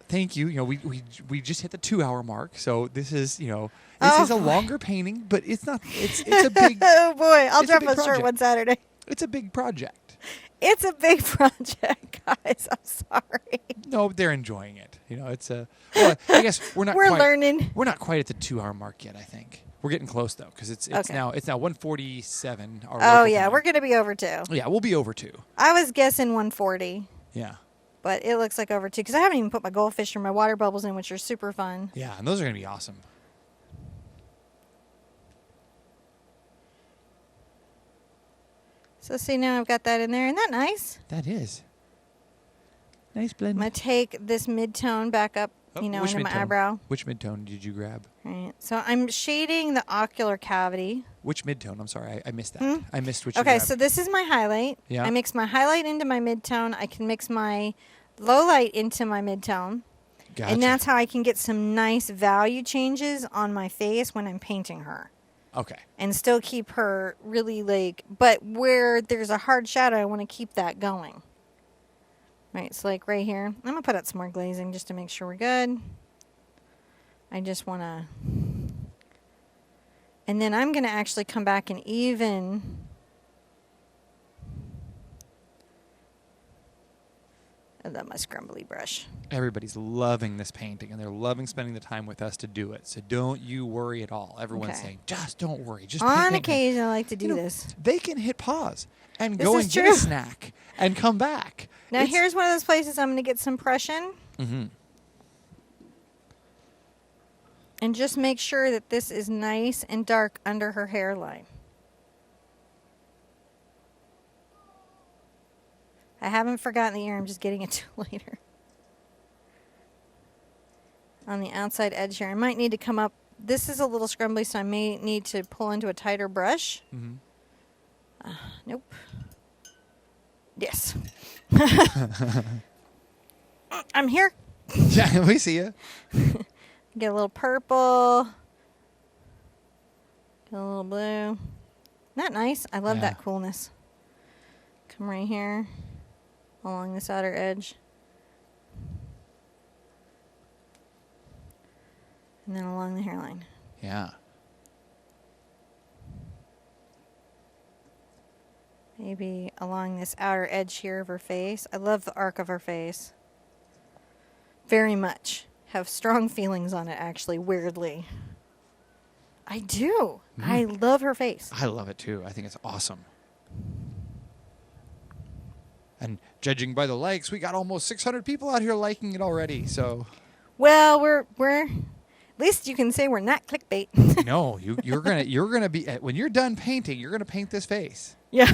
thank you. You know, we just hit the 2-hour mark. So this is, you know, this is a longer painting, but it's not, it's a big. Oh boy, I'll drop a shirt one Saturday. It's a big project. It's a big project, guys. I'm sorry. No, they're enjoying it. You know, it's a. Well, I guess we're not. We're learning. We're not quite at the 2-hour mark yet. I think we're getting close though, because it's now 1:47. Oh yeah, we're gonna be over 2. Yeah, we'll be over 2. I was guessing 1:40. Yeah. But it looks like over 2 because I haven't even put my goldfish or my water bubbles in, which are super fun. Yeah, and those are gonna be awesome. So see, now I've got that in there. Isn't that nice? That is. Nice blend. I'm going to take this mid-tone back up, into my eyebrow. Which mid-tone did you grab? Right. So I'm shading the ocular cavity. Which mid-tone? I'm sorry, I missed that. I missed which you Okay, grabbed. so this is my highlight. Yeah. I mix my highlight into my mid-tone. I can mix my low light into my mid-tone. Gotcha. And that's how I can get some nice value changes on my face when I'm painting her. Okay. And still keep her really but where there's a hard shadow, I want to keep that going. Right, so like right here. I'm going to put out some more glazing just to make sure we're good. I just want to... And then I'm going to actually come back and even... I love my scrumbly brush. Everybody's loving this painting, and they're loving spending the time with us to do it. So don't you worry at all. Everyone's saying, just don't worry. Just on occasion, I like to do this. They can hit pause and go and get a snack and come back. Now, here's one of those places I'm going to get some impression. Mm-hmm. And just make sure that this is nice and dark under her hairline. I haven't forgotten the ear. I'm just getting it to later. On the outside edge here. I might need to come up. This is a little scrumbly, so I may need to pull into a tighter brush. Mm-hmm. Nope. Yes. I'm here. Yeah, we see you. Get a little purple. Get a little blue. Isn't that nice? I love that coolness. Come right here. Along this outer edge. And then along the hairline. Yeah. Maybe along this outer edge here of her face. I love the arc of her face. Very much. Have strong feelings on it, actually, weirdly. I do. I love her face. I love it too. I think it's awesome. And judging by the likes, we got almost 600 people out here liking it already. So, Well, we're at least you can say we're not clickbait. no, you're gonna be when you're done painting, you're gonna paint this face. Yeah.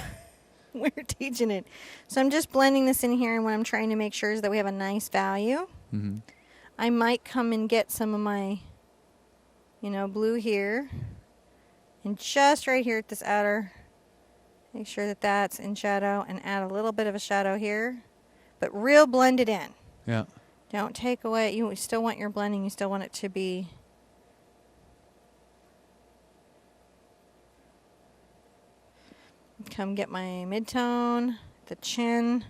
We're teaching it. So I'm just blending this in here, and what I'm trying to make sure is that we have a nice value. Mm-hmm. I might come and get some of my, blue here. And just right here at this outer, make sure that that's in shadow, and add a little bit of a shadow here. But real blend it in. Yeah. Don't take away. You still want your blending. You still want it to be... Come get my mid-tone, the chin,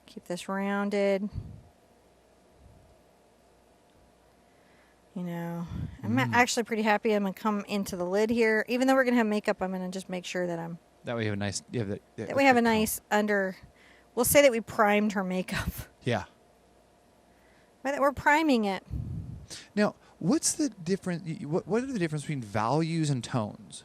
keep this rounded. I'm actually pretty happy. I'm going to come into the lid here. Even though we're going to have makeup, I'm going to just make sure that I'm... That way you have a nice... that we have a nice under... We'll say that we primed her makeup. Yeah. But that we're priming it. Now, what's the difference... What are the difference between values and tones?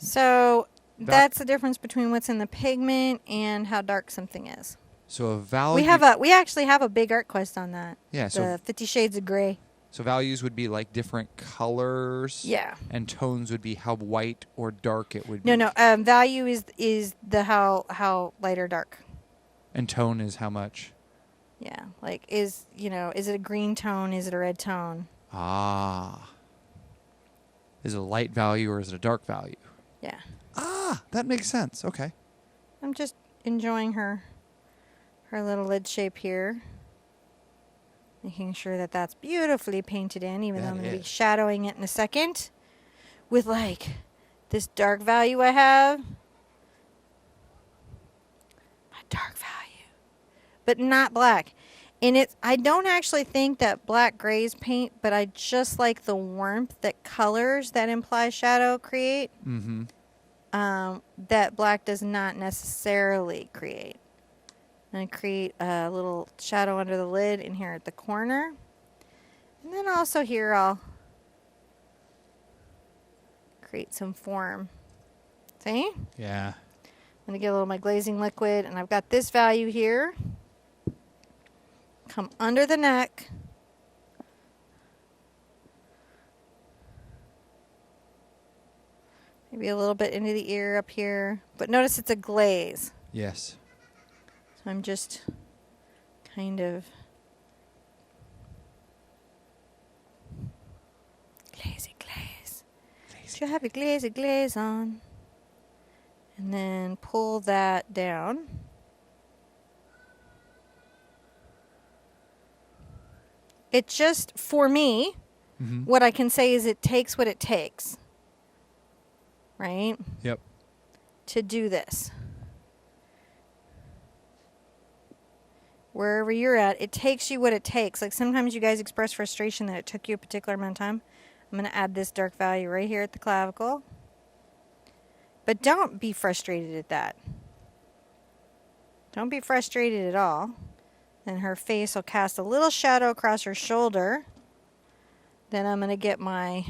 So that's the difference between what's in the pigment and how dark something is. So a value... We actually have a big art quest on that. Yeah. The 50 Shades of Grey. So values would be like different colors. Yeah. And tones would be how white or dark it would be. No. Value is the how light or dark. And tone is how much? Yeah. Like is it a green tone? Is it a red tone? Ah. Is it a light value or is it a dark value? Yeah. Ah, that makes sense. Okay. I'm just enjoying her little lid shape here. Making sure that that's beautifully painted in, even though I'm going to be shadowing it in a second. With like this dark value I have. My dark value. But not black. And I don't actually think that black grays paint, but I just like the warmth that colors that imply shadow create. Mm-hmm. That black does not necessarily create. I'm going to create a little shadow under the lid in here at the corner. And then also here I'll create some form. See? Yeah. I'm going to get a little of my glazing liquid, and I've got this value here. Come under the neck. Maybe a little bit into the ear up here. But notice it's a glaze. Yes. So I'm just kind of glazy glaze. Do you have your glazy glaze on? And then pull that down. It just, for me, what I can say is it takes what it takes. Right? Yep. To do this. Wherever you're at, it takes you what it takes. Like sometimes you guys express frustration that it took you a particular amount of time. I'm going to add this dark value right here at the clavicle. But don't be frustrated at that. Don't be frustrated at all. Then her face will cast a little shadow across her shoulder. Then I'm going to get my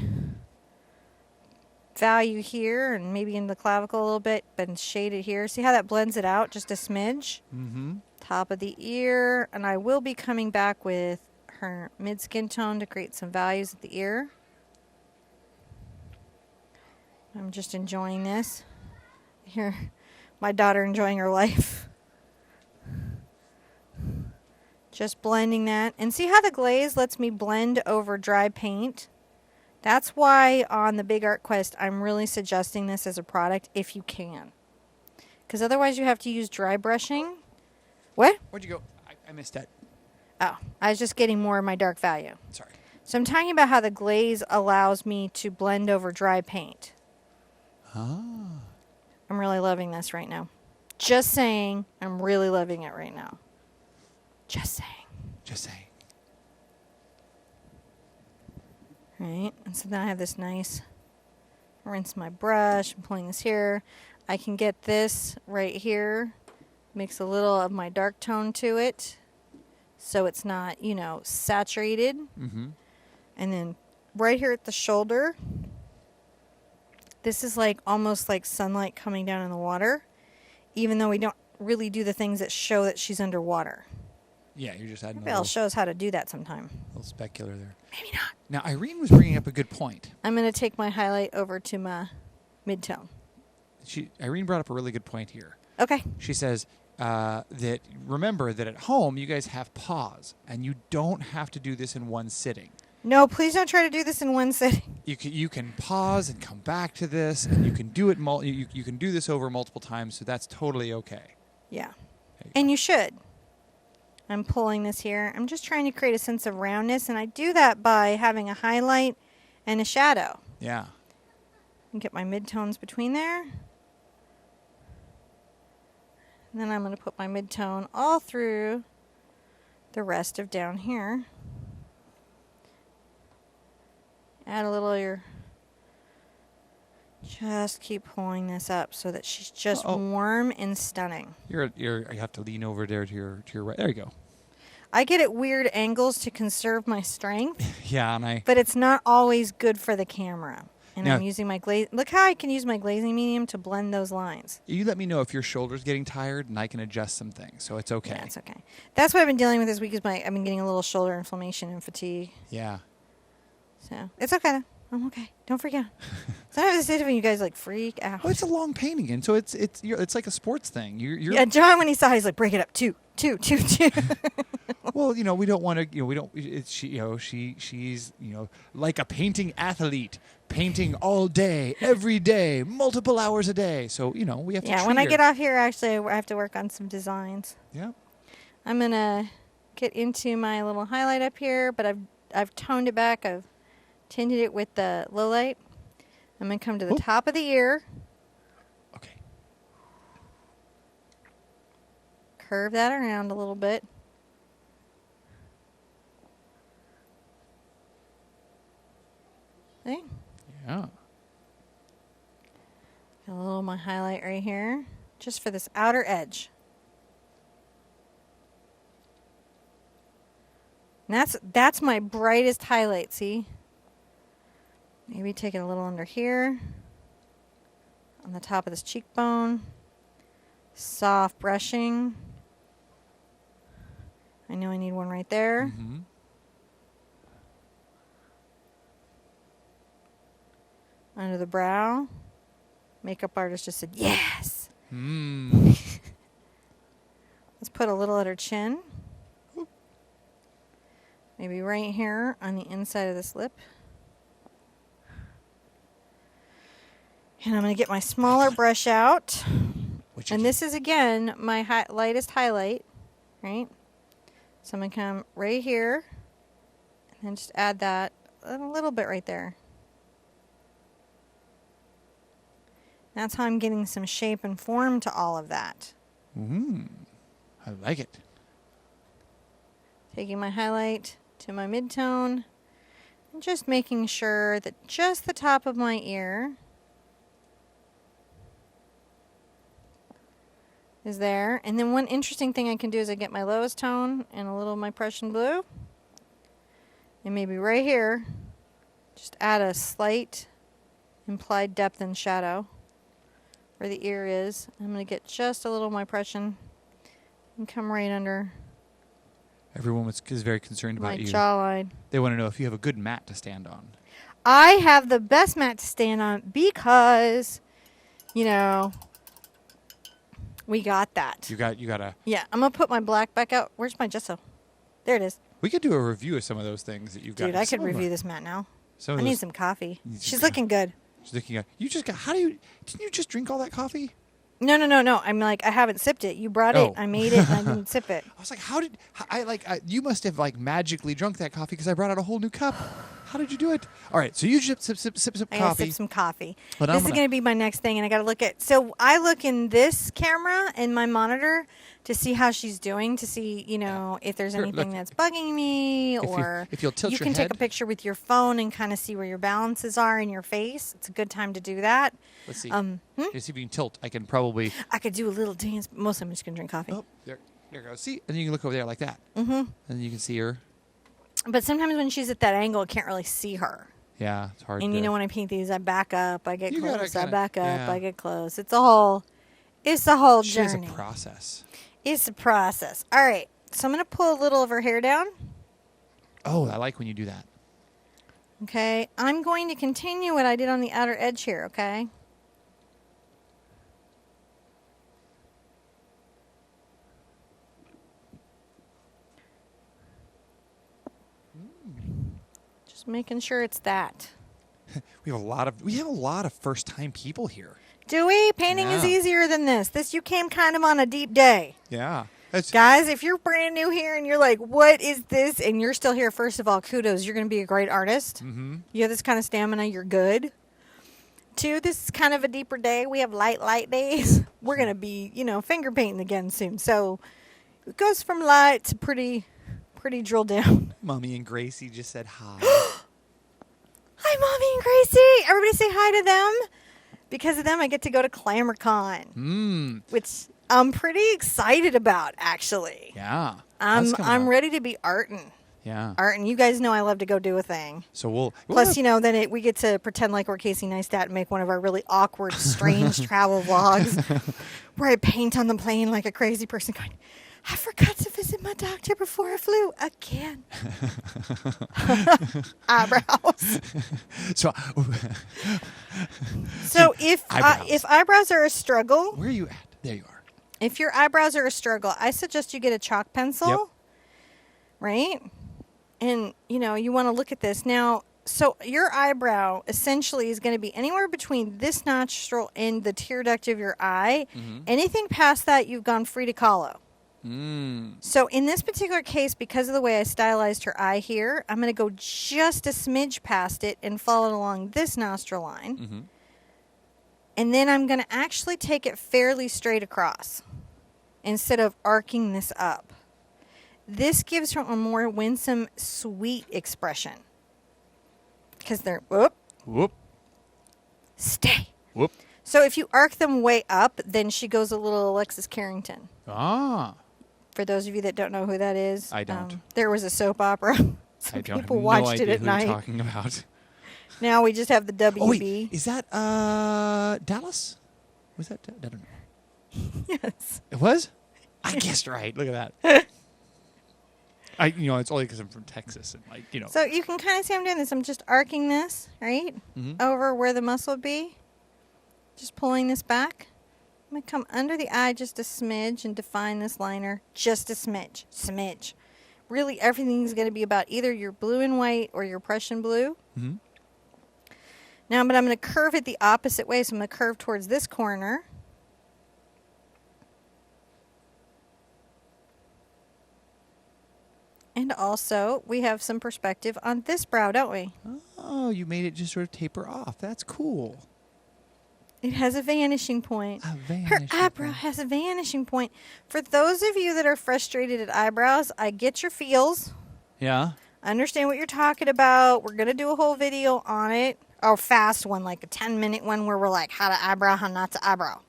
value here and maybe in the clavicle a little bit, but shade it here. See how that blends it out just a smidge? Mm-hmm. Top of the ear. And I will be coming back with her mid-skin tone to create some values at the ear. I'm just enjoying this. Here, my daughter enjoying her life. Just blending that. And see how the glaze lets me blend over dry paint? That's why on the Big Art Quest, I'm really suggesting this as a product if you can. Because otherwise you have to use dry brushing. What? Where'd you go? I missed that. Oh, I was just getting more of my dark value. Sorry. So I'm talking about how the glaze allows me to blend over dry paint. Ah. I'm really loving this right now. Just saying, I'm really loving it right now. Just saying. Just saying. Right, and so then I have this nice, rinse my brush, I'm pulling this here. I can get this right here, mix a little of my dark tone to it, so it's not, saturated. Mm-hmm. And then right here at the shoulder, this is like almost like sunlight coming down in the water, even though we don't really do the things that show that she's underwater. Yeah, you're just adding Maybe I'll show us how to do that sometime. a little specular there. Maybe not. Now, Irene was bringing up a good point. I'm going to take my highlight over to my mid-tone. Irene brought up a really good point here. Okay. She says that remember that at home you guys have pause, and you don't have to do this in one sitting. No, please don't try to do this in one sitting. You can pause and come back to this, and you can do it. You can do this over multiple times, so that's totally okay. Yeah, and you should. I'm pulling this here. I'm just trying to create a sense of roundness, and I do that by having a highlight and a shadow. Yeah. And get my midtones between there. And then I'm going to put my midtone all through the rest of down here. Add a little here. Just keep pulling this up so that she's just warm and stunning. You have to lean over there to your right. There you go. I get at weird angles to conserve my strength. Yeah, but it's not always good for the camera. And now, I'm using my glaze. Look how I can use my glazing medium to blend those lines. You let me know if your shoulder's getting tired, and I can adjust some things, so it's okay. Yeah, it's okay. That's what I've been dealing with this week. I've been getting a little shoulder inflammation and fatigue. Yeah. So it's okay though. I'm okay. Don't freak out. Sometimes I say to when you guys like freak out. Well, it's a long painting, and so it's like a sports thing. Yeah, John, when he saw, he's like, break it up, two. Well, we don't want to. We don't. She's like a painting athlete, painting all day, every day, multiple hours a day. So we have to. Yeah, when I get off here, actually, I have to work on some designs. Yeah. I'm gonna get into my little highlight up here, but I've toned it back. I've tinted it with the low light. I'm going to come to the top of the ear. Okay. Curve that around a little bit. See? Yeah. Got a little of my highlight right here, just for this outer edge. And that's my brightest highlight, see? Maybe take it a little under here, on the top of this cheekbone. Soft brushing. I know I need one right there. Mm-hmm. Under the brow. Makeup artist just said, yes! Mm. Let's put a little at her chin. Maybe right here on the inside of this lip. And I'm going to get my smaller brush out. And this is, again, my lightest highlight, right? So I'm going to come right here and then just add that a little bit right there. That's how I'm getting some shape and form to all of that. I like it. Taking my highlight to my midtone and just making sure that just the top of my ear is there. And then one interesting thing I can do is I get my lowest tone and a little of my Prussian blue. And maybe right here, just add a slight implied depth and shadow where the ear is. I'm going to get just a little of my Prussian and come right under Everyone is very concerned about you. my jawline. They want to know if you have a good mat to stand on. I have the best mat to stand on because, we got that. You got a. Yeah, I'm going to put my black back out. Where's my gesso? There it is. We could do a review of some of those things that you've got. Dude, I could review this mat now. I need some coffee. She's looking good. She's looking good. You just got. Didn't you just drink all that coffee? No. I'm like, I haven't sipped it. You brought it. I made it. And I didn't sip it. I was like, you must have magically drunk that coffee because I brought out a whole new cup. How did you do it? All right, so you just sip I gotta coffee. sip some coffee. But this is going to be my next thing, and I got to look at. So I look in this camera in my monitor to see how she's doing, to see if there's anything that's bugging me, or if you'll tilt you your can head. take a picture with your phone and kind of see where your balances are in your face. It's a good time to do that. Let's see. Let's see if you can tilt. I can probably. I could do a little dance, but mostly I'm just going to drink coffee. Oh, there you go. See, and then you can look over there like that. Mm-hmm. And then you can see her. But sometimes when she's at that angle, I can't really see her. Yeah, it's hard. And to... you know, when I paint these, I back up, I get You gotta close, I kinda- back up, yeah. I get close. It's a whole She journey. has a process. It's a process. All right, so I'm going to pull a little of her hair down. Oh, I like when you do that. Okay, I'm going to continue what I did on the outer edge here, okay? Just making sure it's that. We have a lot of first time people here. Do we? Painting is Yeah. easier than this. You came kind of on a deep day. Yeah. It's, Guys, if you're brand new here and you're like, what is this? And you're still here, first of all, kudos. You're going to be a great artist. mm-hmm. You have this kind of stamina, you're good. 2, this is kind of a deeper day. We have light days. We're going to be, finger painting again soon. So it goes from light to pretty drill down. Mommy and Gracie just said hi. Hi, Mommy and Gracie. Everybody say hi to them. Because of them, I get to go to ClamorCon, which I'm pretty excited about, actually. Yeah. I'm ready to be artin'. Yeah. Artin', you guys know I love to go do a thing. So we'll Plus, then we get to pretend like we're Casey Neistat and make one of our really awkward, strange travel vlogs where I paint on the plane like a crazy person going, I forgot to visit my doctor before I flew again. Eyebrows. So if eyebrows are a struggle, where are you at? There you are. if your eyebrows are a struggle, I suggest you get a chalk pencil, Yep. right? And, you want to look at this. Now, so your eyebrow essentially is going to be anywhere between this nostril and the tear duct of your eye. Mm-hmm. Anything past that, you've gone free to colo. So in this particular case, because of the way I stylized her eye here, I'm going to go just a smidge past it and follow it along this nostril line. Mm-hmm. And then I'm going to actually take it fairly straight across instead of arcing this up. This gives her a more winsome, sweet expression. Because they're, Whoop. stay. Whoop. So if you arc them way up, then she goes a little Alexis Carrington. Ah. For those of you that don't know who that is. I don't. There was a soap opera. Some I don't people have watched no it idea at who night. you're talking about. Now we just have the WB. Oh, wait. Is that Dallas? Was that? I don't know. Yes. It was? I guessed right. Look at that. It's only because I'm from Texas and So you can kind of see I'm doing this. I'm just arcing this, right? Mm-hmm. Over where the muscle would be. Just pulling this back. I'm going to come under the eye just a smidge and define this liner just a smidge. Smidge. Really, everything's going to be about either your blue and white or your Prussian blue. Mm-hmm. Now, but I'm going to curve it the opposite way. So I'm going to curve towards this corner. And also, we have some perspective on this brow, don't we? Oh, you made it just sort of taper off. That's cool. It has a vanishing point. A vanishing Her eyebrow point. has a vanishing point. For those of you that are frustrated at eyebrows, I get your feels. Yeah. I understand what you're talking about. We're going to do a whole video on it. Or fast one, like a 10-minute one where we're like, how to eyebrow, how not to eyebrow.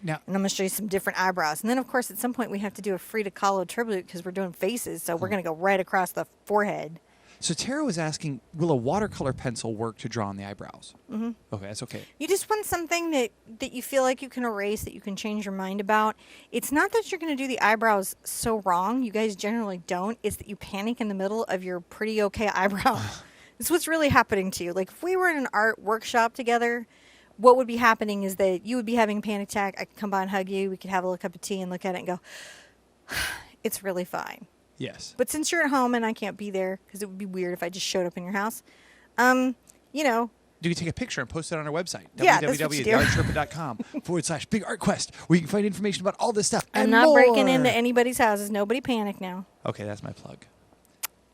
Now, And I'm going to show you some different eyebrows. And then, of course, at some point we have to do a free to colo tribute because we're doing faces. So we're going to go right across the forehead. so Tara was asking, will a watercolor pencil work to draw on the eyebrows? Mm-hmm. Okay, that's okay. You just want something that you feel like you can erase, that you can change your mind about. It's not that you're going to do the eyebrows so wrong. You guys generally don't. It's that you panic in the middle of your pretty okay eyebrow. It's what's really happening to you. Like if we were in an art workshop together, what would be happening is that you would be having a panic attack. I could come by and hug you. We could have a little cup of tea and look at it and go, it's really fine. Yes. But since you're at home and I can't be there because it would be weird if I just showed up in your house, you know. You can take a picture and post it on our website, Yeah, that's what you do. www.theartsherpa.com/big art quest, where you can find information about all this stuff I'm and not more. breaking into anybody's houses. Nobody panic now. Okay, that's my plug.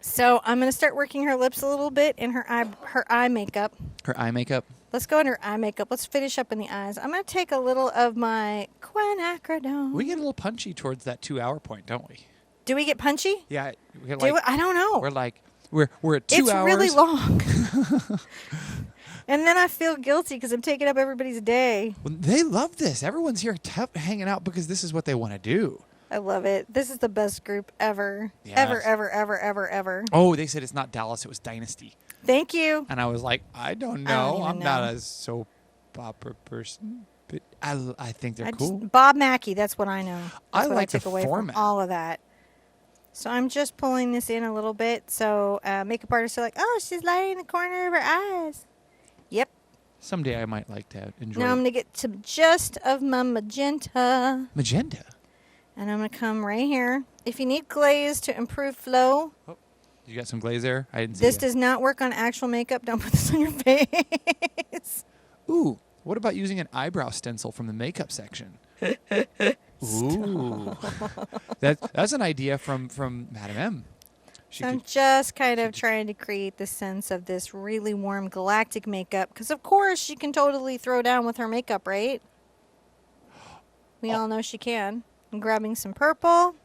So I'm going to start working her lips a little bit and her eye makeup. Her eye makeup. Let's go into her eye makeup. Let's finish up in the eyes. I'm going to take a little of my quinacridone. We get a little punchy towards that 2-hour point, don't we? Do we get punchy? Yeah. We're Do it? I don't know. We're like, we're at 2 It's hours. really long. And then I feel guilty because I'm taking up everybody's day. Well, they love this. Everyone's here hanging out because this is what they want to do. I love it. This is the best group ever. Yes. Ever, ever, ever, ever, ever. Oh, they said it's not Dallas, it was Dynasty. Thank you. And I was like, I don't I don't know. even I'm not know. a soap opera person. But I think they're cool. Bob Mackie, that's what I know. I That's what like I took the away format. from all of that. So I'm just pulling this in a little bit. So makeup artists are like, oh, she's lighting the corner of her eyes. Yep. Someday I might like to enjoy Now I'm going to get some just of my magenta. magenta. And I'm going to come right here. If you need glaze to improve flow, You got some glaze there? I didn't see this it. does not work on actual makeup. Don't put this on your face. Ooh, what about using an eyebrow stencil from the makeup section? Ooh. That's an idea from Madam M. She So I'm could, just kind of trying to create the sense of this really warm galactic makeup. Because, of course, she can totally throw down with her makeup, right? We all know she can. I'm grabbing some purple.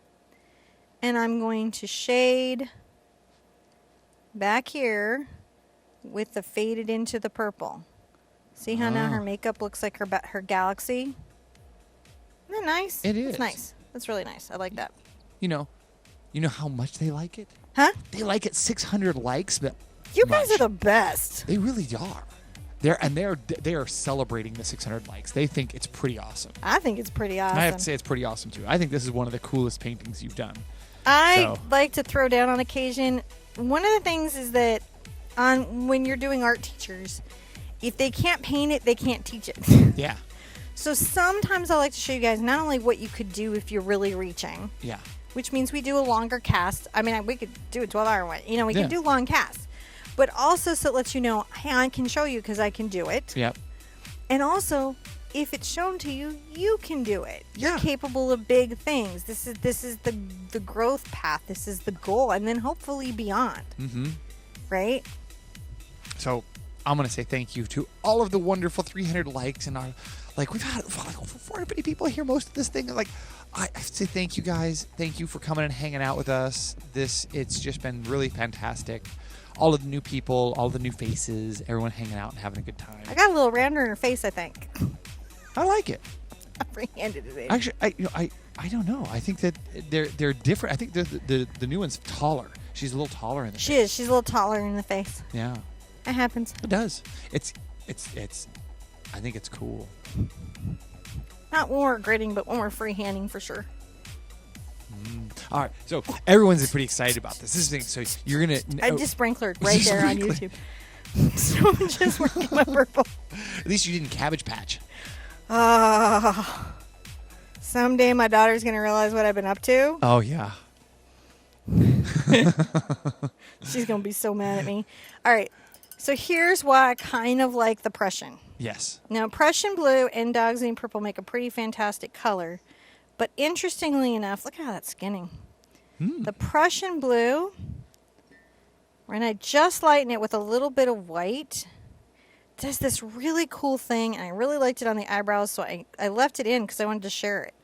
And I'm going to shade back here with the faded into the purple. See how now her makeup looks like her galaxy? Isn't that nice? It is. It's nice. That's really nice. I like that. you know how much they like it? Huh? They like it 600 likes, but You guys are the best. They really are. They are celebrating the 600 likes. They think it's pretty awesome. I think it's pretty awesome. And I have to say it's pretty awesome too. I think this is one of the coolest paintings you've done. I like to throw down on occasion. One of the things is that when you're doing art teachers, if they can't paint it, they can't teach it. Yeah. So sometimes I like to show you guys not only what you could do if you're really reaching, Yeah. which means we do a longer cast. I mean, we could do a 12-hour one. You know, we can do long casts. But also so it lets you know, hey, I can show you because I can do it. Yep. And also, if it's shown to you, you can do it. Yeah. You're capable of big things. This is the growth path. This is the goal. And then hopefully beyond. Mm-hmm. Right? So I'm going to say thank you to all of the wonderful 300 likes. And we've had like over 450 people hear most of this thing. Like, I have to say thank you guys. Thank you for coming and hanging out with us. It's just been really fantastic. All of the new people, all the new faces, everyone hanging out and having a good time. I got a little rounder in her face, I think. I like it. I free-handed it in. Actually, I don't know. I think that they're different. I think the new one's taller. She's a little taller in the face. She is. She's a little taller in the face. Yeah. It happens. It does. It's I think it's cool. Not when we're gritting, but when we're freehanding for sure. All right. So everyone's pretty excited about this. This thing. So you're gonna. I just sprinklered right there on YouTube. So I'm just working my purple. At least you didn't Cabbage Patch. Someday my daughter's going to realize what I've been up to. Oh yeah. She's going to be so mad at me. All right. So here's why I kind of like the Prussian. Yes. Now, Prussian blue and Dioxazine purple make a pretty fantastic color. But interestingly enough, look how that's skinning. The Prussian blue, and I just lighten it with a little bit of white, does this really cool thing, and I really liked it on the eyebrows, so I left it in because I wanted to share it.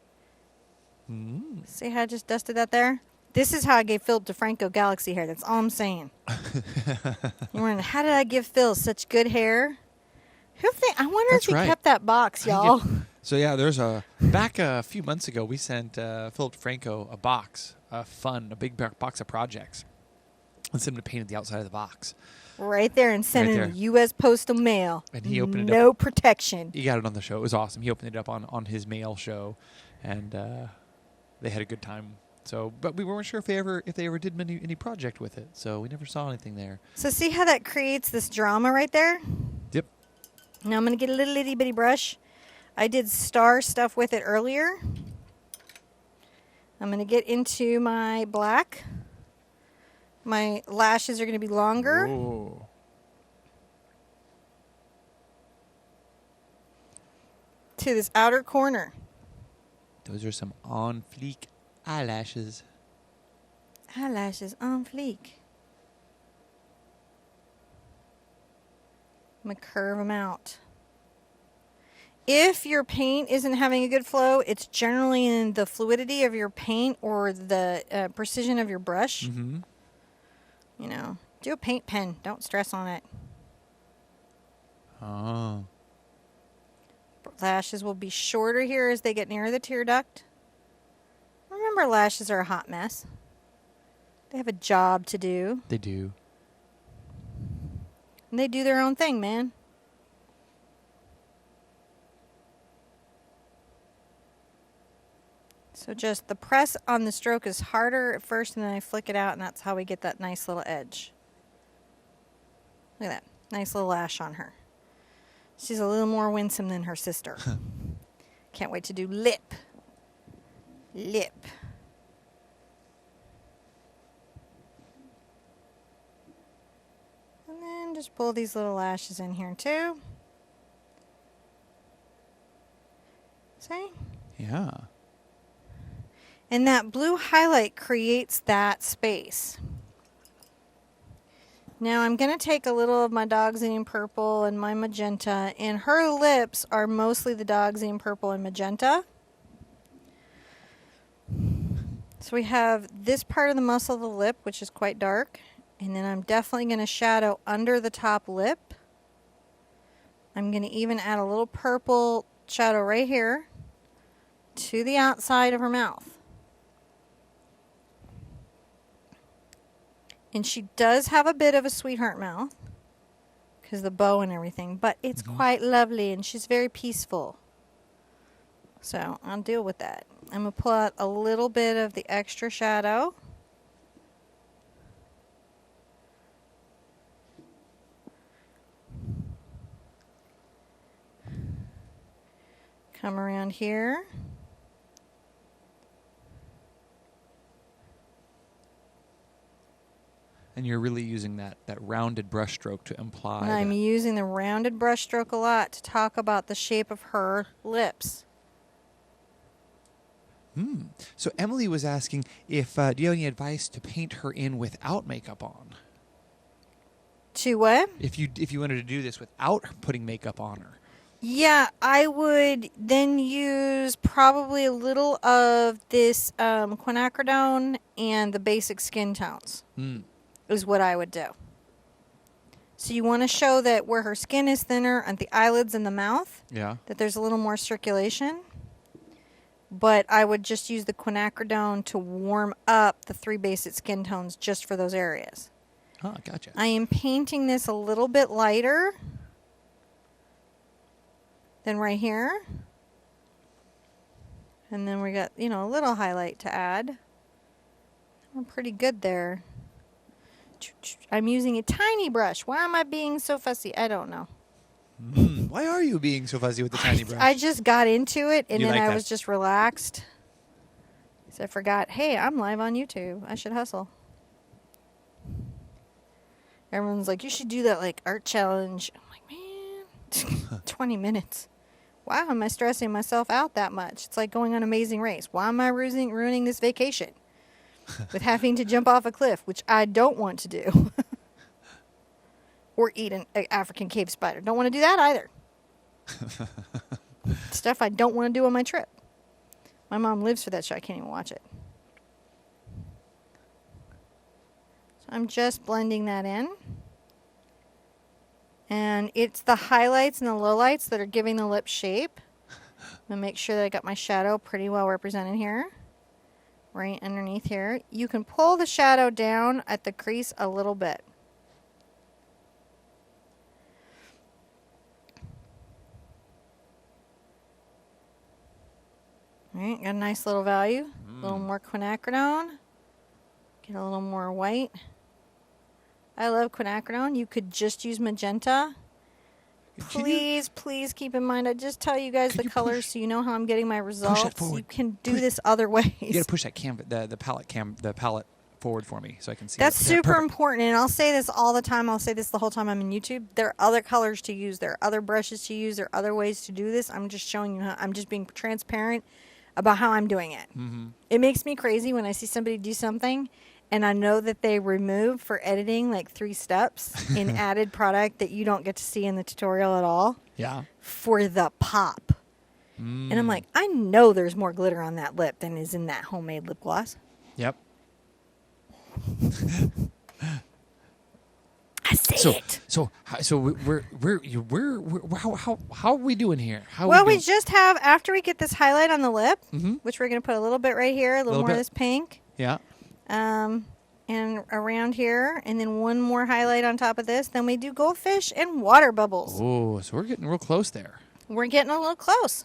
See how I just dusted that there? This is how I gave Philip DeFranco Galaxy hair. That's all I'm saying. You're wondering, how did I give Phil such good hair? I wonder if he kept that box, y'all. So yeah, back a few months ago, we sent Philip DeFranco a box, a big box of projects, and sent him to paint the outside of the box. Right there, and sent it in U.S. Postal Mail. And he opened it up. No protection. He got it on the show. It was awesome. He opened it up on his mail show, and they had a good time. So, but we weren't sure if they ever did any project with it. So we never saw anything there. So see how that creates this drama right there? Yep. Now I'm going to get a little itty bitty brush. I did star stuff with it earlier. I'm going to get into my black. My lashes are going to be longer. Ooh. To this outer corner. Those are some on fleek eyelashes. Eyelashes on fleek. I'm going to curve them out. If your paint isn't having a good flow, it's generally in the fluidity of your paint or the precision of your brush. Mm-hmm. You know, do a paint pen. Don't stress on it. Oh. Lashes will be shorter here as they get nearer the tear duct. Remember, lashes are a hot mess. They have a job to do. They do. And they do their own thing, man. So just the press on the stroke is harder at first, and then I flick it out, and that's how we get that nice little edge. Look at that. Nice little lash on her. She's a little more winsome than her sister. Can't wait to do lip. Lip. And then just pull these little lashes in here too. See? Yeah. And that blue highlight creates that space. Now I'm going to take a little of my Dog's Eating Purple and my magenta, and her lips are mostly the Dog's Eating Purple and magenta. So we have this part of the muscle of the lip, which is quite dark, and then I'm definitely going to shadow under the top lip. I'm going to even add a little purple shadow right here to the outside of her mouth. And she does have a bit of a sweetheart mouth because the bow and everything, but it's quite lovely, and she's very peaceful. So I'll deal with that. I'm going to pull out a little bit of the extra shadow. Come around here. And you're really using that rounded brush stroke to imply. I'm using the rounded brush stroke a lot to talk about the shape of her lips. So Emily was asking if do you have any advice to paint her in without makeup on? To what? If you wanted to do this without putting makeup on her. Yeah, I would then use probably a little of this quinacridone and the basic skin tones. Is what I would do. So you want to show that where her skin is thinner on the eyelids and the mouth, that there's a little more circulation. But I would just use the quinacridone to warm up the 3 basic skin tones just for those areas. Oh, gotcha. I am painting this a little bit lighter than right here. And then we got, a little highlight to add. We're pretty good there. I'm using a tiny brush. Why am I being so fussy? I don't know. Why are you being so fuzzy with the tiny brush? I just got into it, and then I that? was just relaxed. So I forgot, hey, I'm live on YouTube. I should hustle. Everyone's like, you should do that like art challenge. I'm like, man, 20 minutes. Why am I stressing myself out that much? It's like going on Amazing Race. Why am I ruining this vacation? With having to jump off a cliff, which I don't want to do. Or eat an African cave spider. Don't want to do that either. Stuff I don't want to do on my trip. My mom lives for that show. I can't even watch it. So I'm just blending that in. And it's the highlights and the lowlights that are giving the lip shape. I'm going to make sure that I got my shadow pretty well represented here. Right underneath here. You can pull the shadow down at the crease a little bit. All right, got a nice little value. A little more quinacridone. Get a little more white. I love quinacridone. You could just use magenta. Please keep in mind, I just tell you guys the colors so you know how I'm getting my results. You can do this other ways. You got to push that the palette forward for me so I can see. That's super important, and I'll say this all the time. I'll say this the whole time I'm in YouTube. There are other colors to use. There are other brushes to use. There are other ways to do this. I'm just showing you how. I'm just being transparent about how I'm doing it. It makes me crazy when I see somebody do something and I know that they removed for editing like 3 steps in added product that you don't get to see in the tutorial at all. Yeah. For the pop. And I'm like, I know there's more glitter on that lip than is in that homemade lip gloss. Yep. I see it. So how are we doing here? Well, we just have, after we get this highlight on the lip, which we're going to put a little bit right here, a little more of this pink. Yeah. And around here, and then one more highlight on top of this. Then we do goldfish and water bubbles. Oh, so we're getting real close there. We're getting a little close.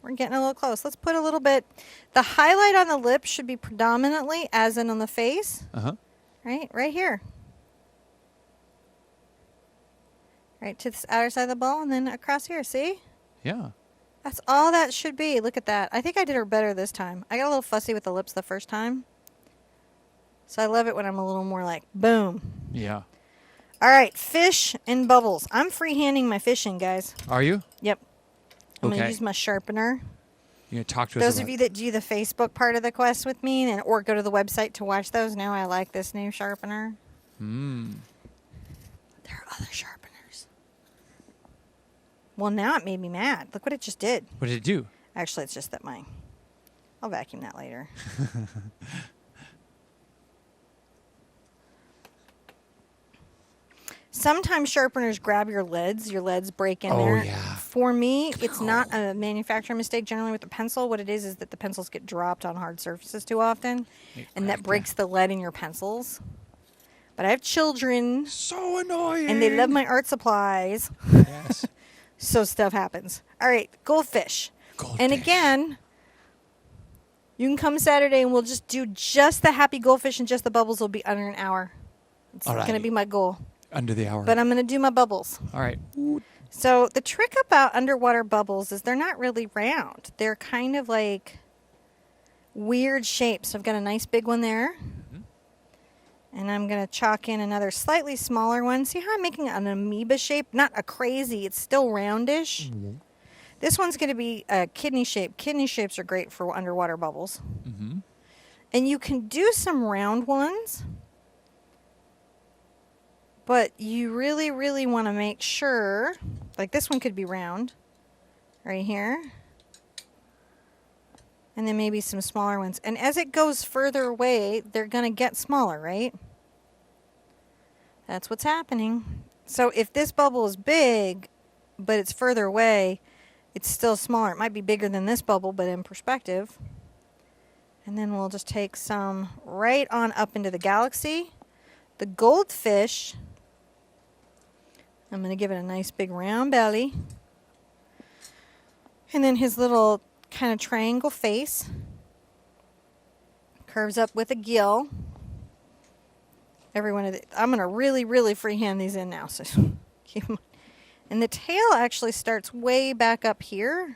We're getting a little close. Let's put a little bit. The highlight on the lip should be predominantly, as in on the face. Right here. Right to this outer side of the ball, and then across here. See? Yeah. That's all that should be. Look at that. I think I did her better this time. I got a little fussy with the lips the first time. So I love it when I'm a little more like, boom. Yeah. All right, fish and bubbles. I'm freehanding my fishing, guys. Are you? Yep. I'm going to Okay. use my sharpener. You're going to talk to us Those about... of you that do the Facebook part of the quest with me or go to the website to watch those know I like this new sharpener. There are other sharpeners. Well, now it made me mad. Look what it just did. What did it do? Actually, it's just that I'll vacuum that later. Sometimes sharpeners grab your leads. Your leads break in there. Yeah. For me, it's not a manufacturing mistake. Generally with the pencil, what it is that the pencils get dropped on hard surfaces too often. And that breaks the lead in your pencils. But I have children. So annoying. And they love my art supplies. Yes. So stuff happens. All right, goldfish. And again, you can come Saturday and we'll just do just the happy goldfish and just the bubbles will be under an hour. It's going to be my goal. Under the hour. But I'm going to do my bubbles. All right. So the trick about underwater bubbles is they're not really round. They're kind of like weird shapes. I've got a nice big one there. And I'm going to chalk in another slightly smaller one. See how I'm making an amoeba shape? Not a crazy. It's still roundish. This one's going to be a kidney shape. Kidney shapes are great for underwater bubbles. And you can do some round ones. But you really, really want to make sure, like this one could be round, right here. And then maybe some smaller ones. And as it goes further away, they're going to get smaller, right? That's what's happening. So if this bubble is big, but it's further away, it's still smaller. It might be bigger than this bubble, but in perspective. And then we'll just take some right on up into the galaxy. The goldfish... I'm going to give it a nice big round belly. And then his little kind of triangle face curves up with a gill. Every one of the, I'm going to really, really freehand these in now. So keep them. And the tail actually starts way back up here.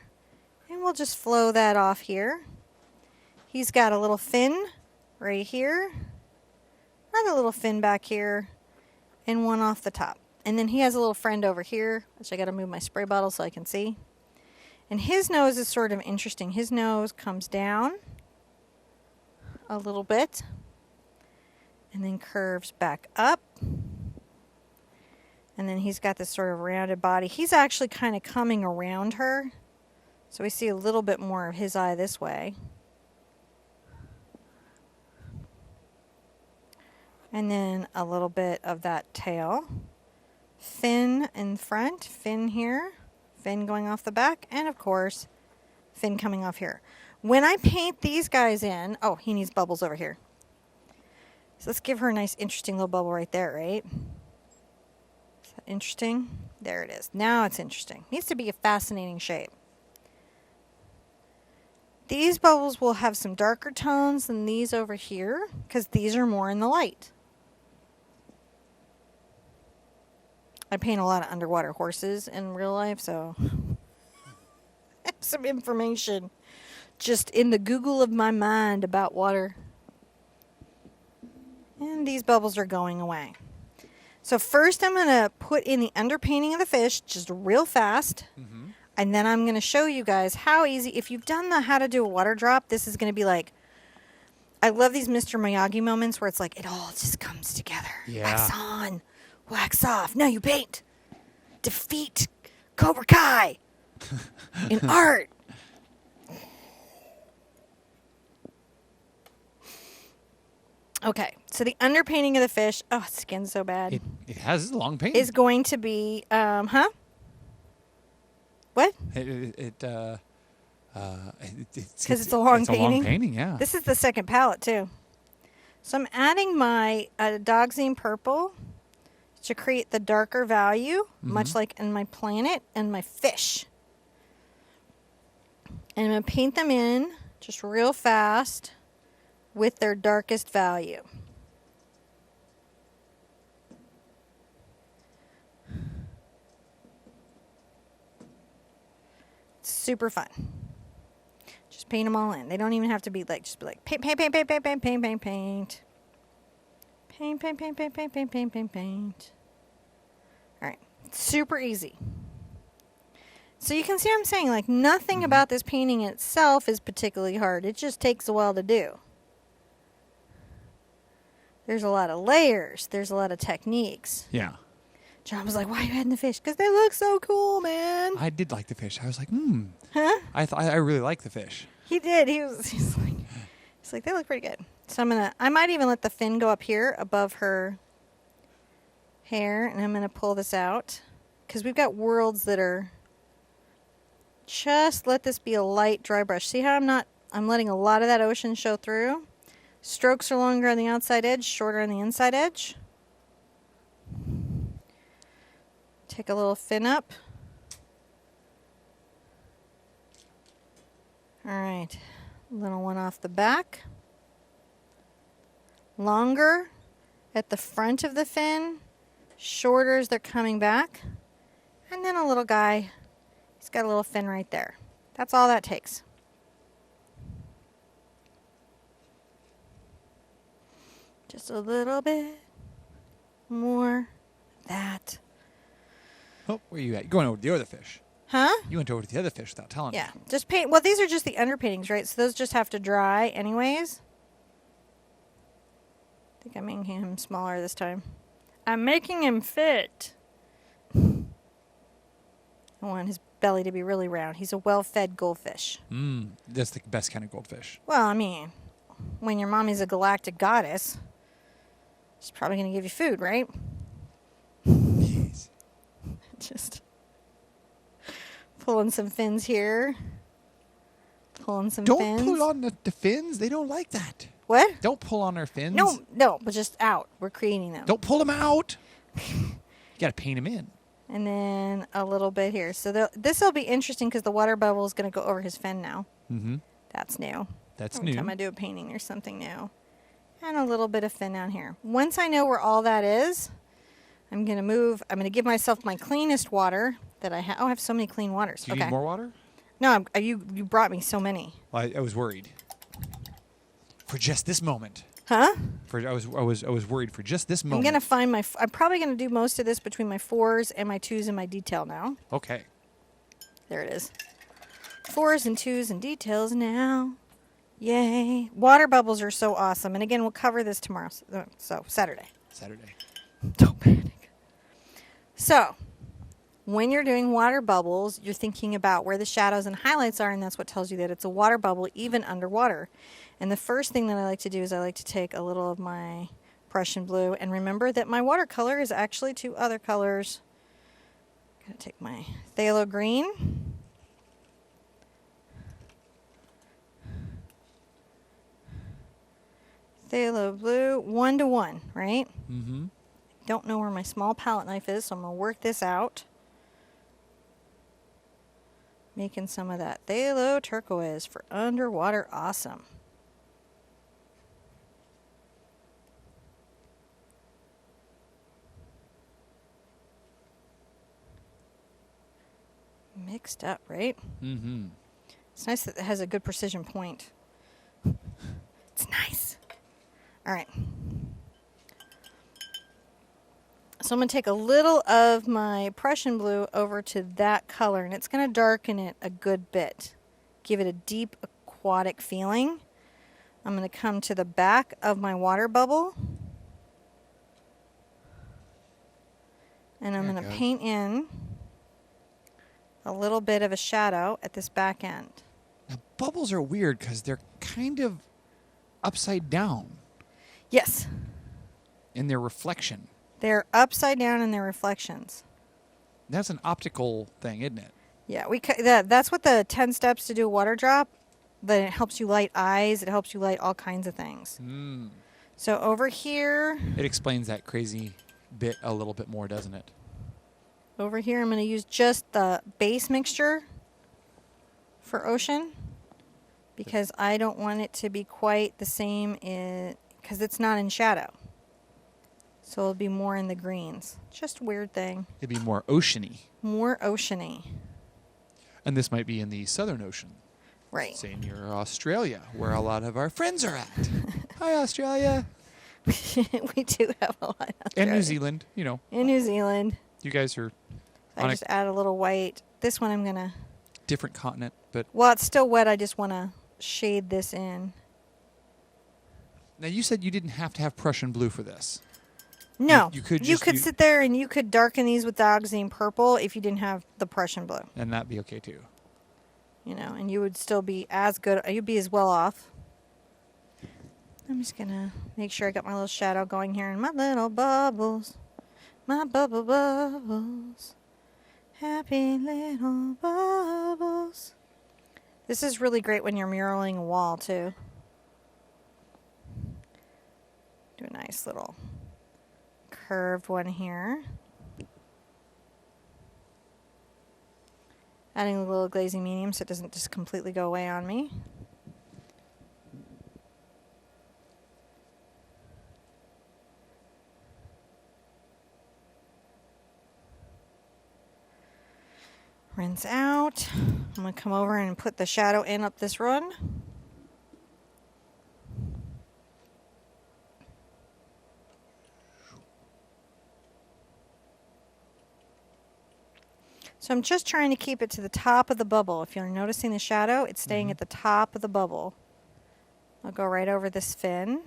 And we'll just flow that off here. He's got a little fin right here. Another little fin back here. And one off the top. And then he has a little friend over here, which I got to move my spray bottle so I can see. And his nose is sort of interesting. His nose comes down a little bit and then curves back up. And then he's got this sort of rounded body. He's actually kind of coming around her. So we see a little bit more of his eye this way. And then a little bit of that tail. Fin in front, fin here, fin going off the back, and of course, fin coming off here. When I paint these guys in, oh, he needs bubbles over here. So let's give her a nice, interesting little bubble right there, right? Is that interesting? There it is. Now it's interesting. Needs to be a fascinating shape. These bubbles will have some darker tones than these over here, because these are more in the light. I paint a lot of underwater horses in real life, so I have some information just in the Google of my mind about water. And these bubbles are going away. So first I'm going to put in the underpainting of the fish just real fast. And then I'm going to show you guys how easy, if you've done the how to do a water drop, this is going to be like, I love these Mr. Miyagi moments where it's like, it all just comes together. Yeah. Wax on. Wax off. No, you paint. Defeat Cobra Kai in art. Okay, so the underpainting of the fish, oh, its skin's so bad, It has a long painting. is going to be, What? Because Because it's a long it's a painting? long painting, yeah. This is the second palette, too. So I'm adding my Dogzine Purple to create the darker value, much like in my planet and my fish. And I'm going to paint them in just real fast with their darkest value. It's super fun. Just paint them all in. They don't even have to be like, just be like, paint, paint, paint, paint, paint, paint, paint, paint, paint. Paint, paint, paint, paint, paint, paint, paint, paint, paint. All right. Super easy. So you can see what I'm saying. Like, nothing about this painting itself is particularly hard. It just takes a while to do. There's a lot of layers. There's a lot of techniques. Yeah. John was like, why are you adding the fish? Because they look so cool, man. I did like the fish. I was like, Huh? I really like the fish. He did. He's like, they look pretty good. So I might even let the fin go up here above her hair, and I'm gonna pull this out because we've got worlds that are. Just let this be a light dry brush. See how I'm letting a lot of that ocean show through. Strokes are longer on the outside edge, shorter on the inside edge. Take a little fin up. All right, little one off the back. Longer at the front of the fin, shorter as they're coming back. And then a little guy, he's got a little fin right there. That's all that takes. Just a little bit more of that. Oh, where are you at? You're going over to the other fish. Huh? You went over to the other fish without telling me. Yeah, just paint. Well, these are just the underpaintings, right? So those just have to dry anyways. I think I'm making him smaller this time. I'm making him fit. I want his belly to be really round. He's a well-fed goldfish. That's the best kind of goldfish. Well, I mean, when your mommy's a galactic goddess, she's probably going to give you food, right? Yes. Just pulling some fins here. Pulling some fins. Don't pull on the fins. They don't like that. What? Don't pull on their fins. No, but just out. We're creating them. Don't pull them out. You got to paint them in. And then a little bit here. So this will be interesting because the water bubble is going to go over his fin now. Mm-hmm. That's new. That's Every new. time I do a painting, there's something new. And a little bit of fin down here. Once I know where all that is, I'm going to move. I'm going to give myself my cleanest water that I have. Oh, I have so many clean waters. Do you need more water? No, you brought me so many. Well, I was worried. For just this moment. Huh? I was worried for just this moment. I'm going to find I'm probably going to do most of this between my 4s and my 2s and my detail now. Okay. There it is. 4s and 2s and details now. Yay. Water bubbles are so awesome. And again, we'll cover this tomorrow. So Saturday. Don't panic. So, when you're doing water bubbles, you're thinking about where the shadows and highlights are, and that's what tells you that it's a water bubble even underwater. And the first thing that I like to do is I like to take a little of my Prussian blue, and remember that my watercolor is actually 2 other colors. I'm going to take my phthalo green. Phthalo blue, 1 to 1, right? Mm-hmm. Don't know where my small palette knife is, so I'm going to work this out. Making some of that phthalo turquoise for underwater awesome. Mixed up, right? Mm-hmm. It's nice that it has a good precision point. It's nice. All right. So I'm going to take a little of my Prussian blue over to that color, and it's going to darken it a good bit. Give it a deep aquatic feeling. I'm going to come to the back of my water bubble, and I'm going to paint in a little bit of a shadow at this back end. Now, bubbles are weird because they're kind of upside down. Yes. in their reflection. They're upside down in their reflections. That's an optical thing, isn't it? Yeah, that's what the 10 steps to do a water drop. Then it helps you light eyes. It helps you light all kinds of things. Mm. So over here. It explains that crazy bit a little bit more, doesn't it? Over here, I'm going to use just the base mixture for ocean because I don't want it to be quite the same because it's not in shadow. So it'll be more in the greens. Just a weird thing. It'd be more oceany. More oceany. And this might be in the Southern Ocean. Right. Say near Australia, where a lot of our friends are at. Hi, Australia. We do have a lot of Australia. And New Zealand, you know. In New Zealand. You guys are I just add a little white. This one I'm going to... different continent, but... While it's still wet, I just want to shade this in. Now, you said you didn't have to have Prussian blue for this. No. You could sit there and you could darken these with dioxazine purple if you didn't have the Prussian blue. And that'd be okay, too. You know, and you would still be as good. You'd be as well off. I'm just going to make sure I got my little shadow going here in my little bubbles. My bubble bubbles. Happy little bubbles. This is really great when you're muraling a wall, too. Do a nice little curved one here. Adding a little glazing medium so it doesn't just completely go away on me. Rinse out. I'm going to come over and put the shadow in up this run. So I'm just trying to keep it to the top of the bubble. If you're noticing the shadow, it's staying at the top of the bubble. I'll go right over this fin.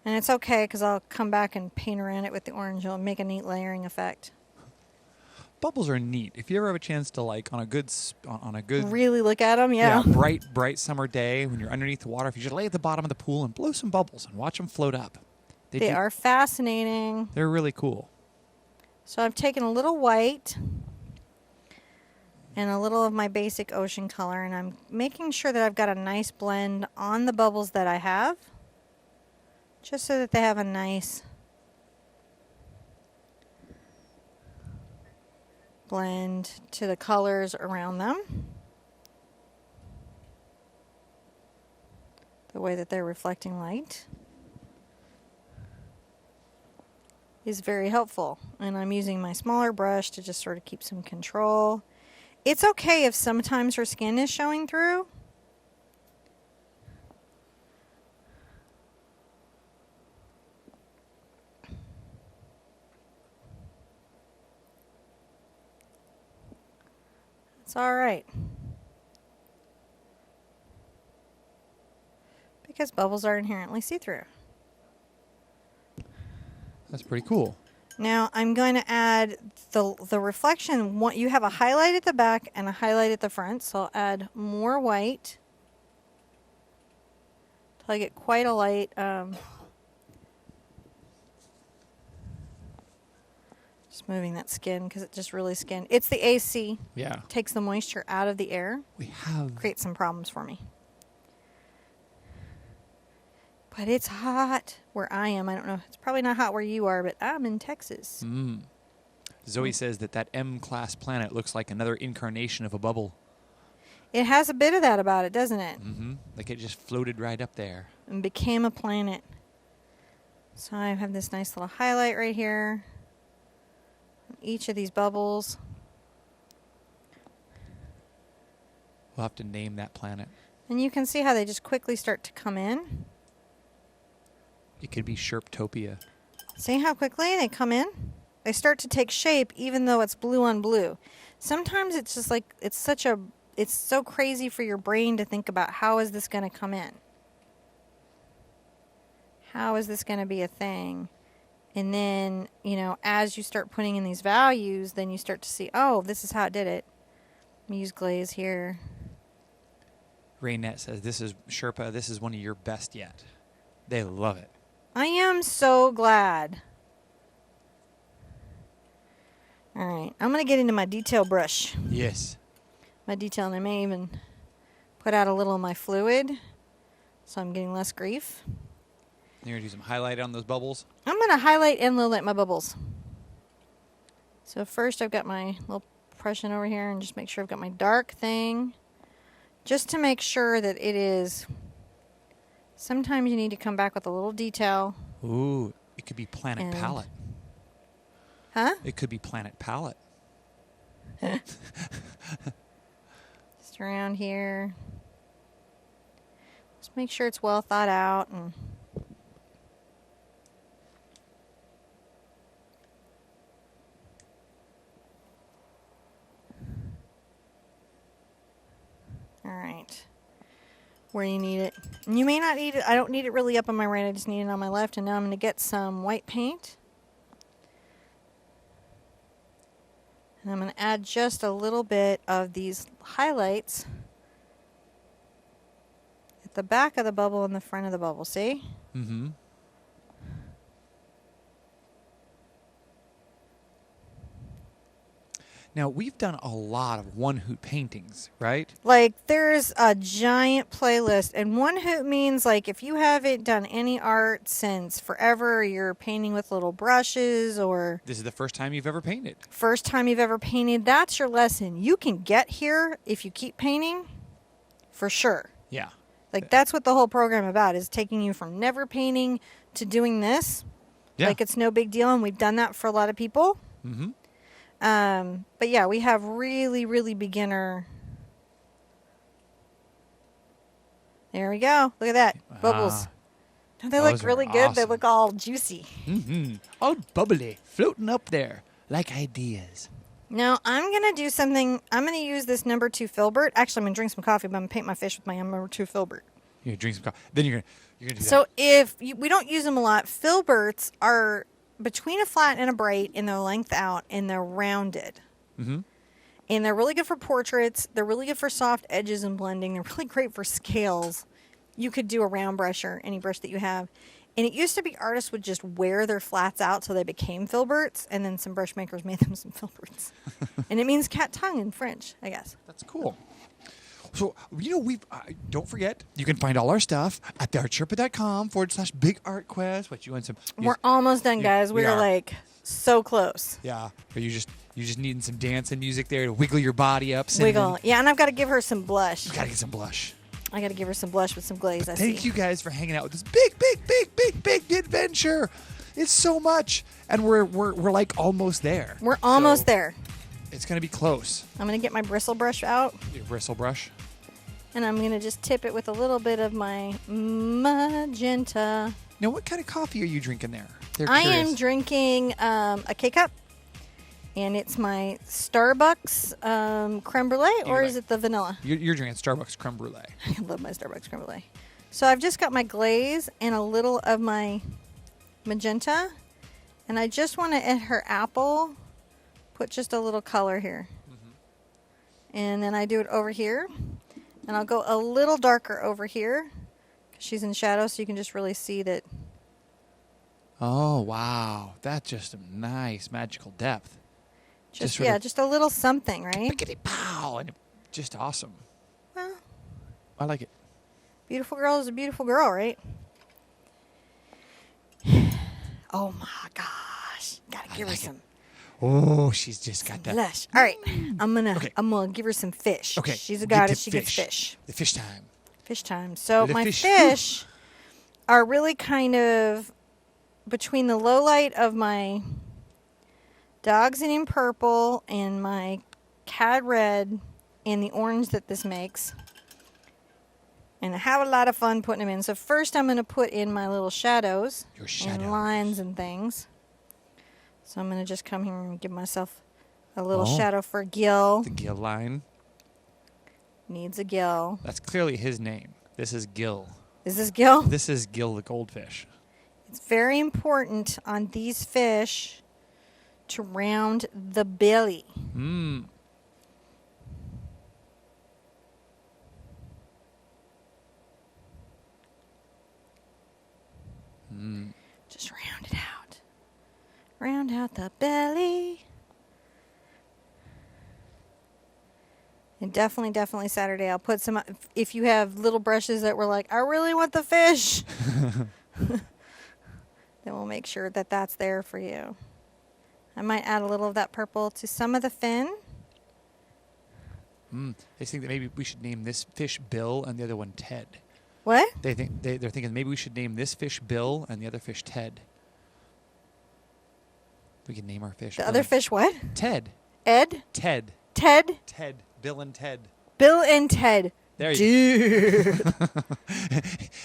And it's okay because I'll come back and paint around it with the orange. It'll make a neat layering effect. Bubbles are neat. If you ever have a chance to, like, on a good really look at them, yeah. bright summer day when you're underneath the water, if you just lay at the bottom of the pool and blow some bubbles and watch them float up. They are fascinating. They're really cool. So I've taken a little white and a little of my basic ocean color, and I'm making sure that I've got a nice blend on the bubbles that I have, just so that they have a nice blend to the colors around them, the way that they're reflecting light is very helpful. And I'm using my smaller brush to just sort of keep some control. It's okay if sometimes her skin is showing through. It's all right. Because bubbles are inherently see-through. That's pretty cool. Now I'm going to add the reflection. You have a highlight at the back and a highlight at the front, so I'll add more white till I get quite a light. Just moving that skin because it just really skinned. It's the AC. Yeah. Takes the moisture out of the air. Creates some problems for me. But it's hot where I am. I don't know. It's probably not hot where you are, but I'm in Texas. Zoe says that M-class planet looks like another incarnation of a bubble. It has a bit of that about it, doesn't it? Like it just floated right up there. And became a planet. So I have this nice little highlight right here. On each of these bubbles. We'll have to name that planet. And you can see how they just quickly start to come in. It could be Sherptopia. See how quickly they come in? They start to take shape even though it's blue on blue. Sometimes it's just like, it's so crazy for your brain to think about how is this going to come in? How is this going to be a thing? And then, you know, as you start putting in these values, then you start to see, oh, this is how it did it. Let me use glaze here. Raynette says, this is Sherpa. This is one of your best yet. They love it. I am so glad. All right. I'm going to get into my detail brush. Yes. My detail, and I may even put out a little of my fluid so I'm getting less grief. You're going to do some highlight on those bubbles? I'm going to highlight and lowlight my bubbles. So first I've got my little impression over here and just make sure I've got my dark thing. Just to make sure that it is... Sometimes you need to come back with a little detail. Ooh, it could be Planet Palette. Huh? It could be Planet Palette. Just around here. Just make sure it's well thought out. And all right. Where you need it. And you may not need it. I don't need it really up on my right. I just need it on my left. And now I'm going to get some white paint. And I'm going to add just a little bit of these highlights at the back of the bubble and the front of the bubble. See? Mm-hmm. Now, we've done a lot of one-hoot paintings, right? Like, there's a giant playlist. And one hoot means, like, if you haven't done any art since forever, or you're painting with little brushes, or... This is the first time you've ever painted. First time you've ever painted, that's your lesson. You can get here if you keep painting, for sure. Yeah. Like, that's what the whole program about, is taking you from never painting to doing this. Yeah. Like, it's no big deal, and we've done that for a lot of people. Mm-hmm. But yeah, we have really, really beginner. There we go. Look at that. Bubbles. Don't they look really good? Awesome. They look all juicy. Mm-hmm. All bubbly, floating up there like ideas. Now, I'm going to do something. I'm going to use this number 2 filbert. Actually, I'm going to drink some coffee, but I'm going to paint my fish with my number 2 filbert. You're going to drink some coffee. Then you're going to do that. So if we don't use them a lot, filberts are between a flat and a bright, and they're length out, and they're rounded. Mm-hmm. And they're really good for portraits. They're really good for soft edges and blending. They're really great for scales. You could do a round brush or any brush that you have. And it used to be artists would just wear their flats out so they became filberts, and then some brush makers made them some filberts. And it means cat tongue in French, I guess. That's cool. So, we've, don't forget, you can find all our stuff at TheArtSherpa.com/Big Art Quest. What, you want some? We're almost done, guys. We're like so close. Yeah. Are you just needing some dancing music there to wiggle your body up? Wiggle. Yeah, and I've got to give her some blush. You got to get some blush. I got to give her some blush with some glaze, I see. Thank you guys for hanging out with this big adventure. It's so much. And we're like almost there. We're almost there. It's going to be close. I'm going to get my bristle brush out. Your bristle brush. And I'm going to just tip it with a little bit of my magenta. Now, what kind of coffee are you drinking there? I am drinking a K-Cup. And it's my Starbucks creme brulee, or is it the vanilla? You're drinking Starbucks creme brulee. I love my Starbucks creme brulee. So I've just got my glaze and a little of my magenta. And I just want to, at her apple, put just a little color here. Mm-hmm. And then I do it over here. And I'll go a little darker over here, because she's in shadow, so you can just really see that. Oh, wow. That's just a nice magical depth. Just a little something, right? Pickety pow, and just awesome. Well, I like it. Beautiful girl is a beautiful girl, right? Oh my gosh. Gotta give her some. Oh, she's just got that. Lush. All right. I'm gonna give her some fish. Okay. She's a goddess, she gets fish. The fish time. Fish time. So The my fish. fish are really kind of between the low light of my Dogs in purple and my Cad red and the orange that this makes. And I have a lot of fun putting them in. So first I'm going to put in my little shadows. Your shadows. And lines and things. So I'm going to just come here and give myself a little shadow for Gil. The Gil line. Needs a Gil. That's clearly his name. This is Gil. Is this Gil? This is Gil the goldfish. It's very important on these fish to round the belly. Mmm. round out the belly. And definitely Saturday I'll put some, if you have little brushes that were like, I really want the fish, then we'll make sure that that's there for you. I might add a little of that purple to some of the fin. They think that maybe we should name this fish Bill and the other one Ted. What? They're thinking maybe we should name this fish Bill and the other fish Ted. We can name our fish. The other fish what? Ted. Ed? Ted. Ted? Ted. Bill and Ted. Bill and Ted. There you go.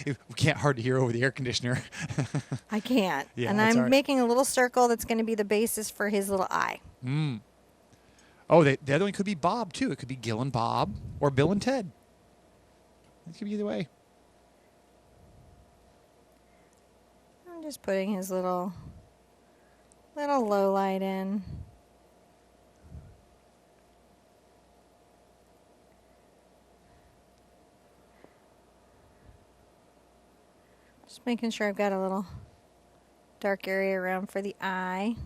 We can't hard to hear over the air conditioner. I can't. Yeah, and that's I'm all right. making a little circle that's going to be the basis for his little eye. Oh, the other one could be Bob, too. It could be Gil and Bob or Bill and Ted. It could be either way. I'm just putting his little low light in. Just making sure I've got a little dark area around for the eye.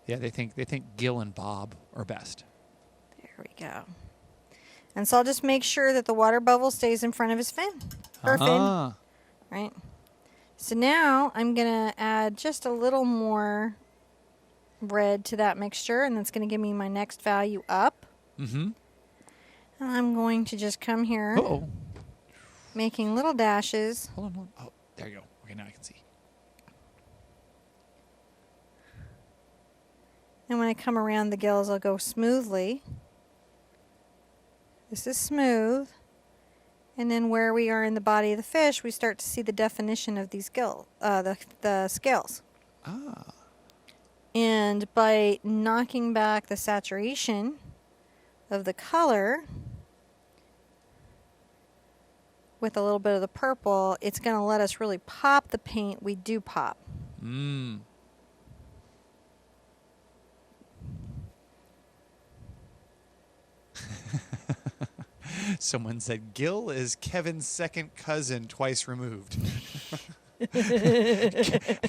Yeah, they think Gil and Bob are best. There we go. And so I'll just make sure that the water bubble stays in front of his fin. Her fin. Right? So now I'm going to add just a little more red to that mixture, and that's going to give me my next value up. And I'm going to just come here, making little dashes. Hold on. Oh, there you go. Okay, now I can see. And when I come around the gills, I'll go smoothly. This is smooth. And then where we are in the body of the fish, we start to see the definition of these the scales. And by knocking back the saturation of the color with a little bit of the purple, it's going to let us really pop the paint we do pop. Someone said Gil is Kevin's second cousin, twice removed.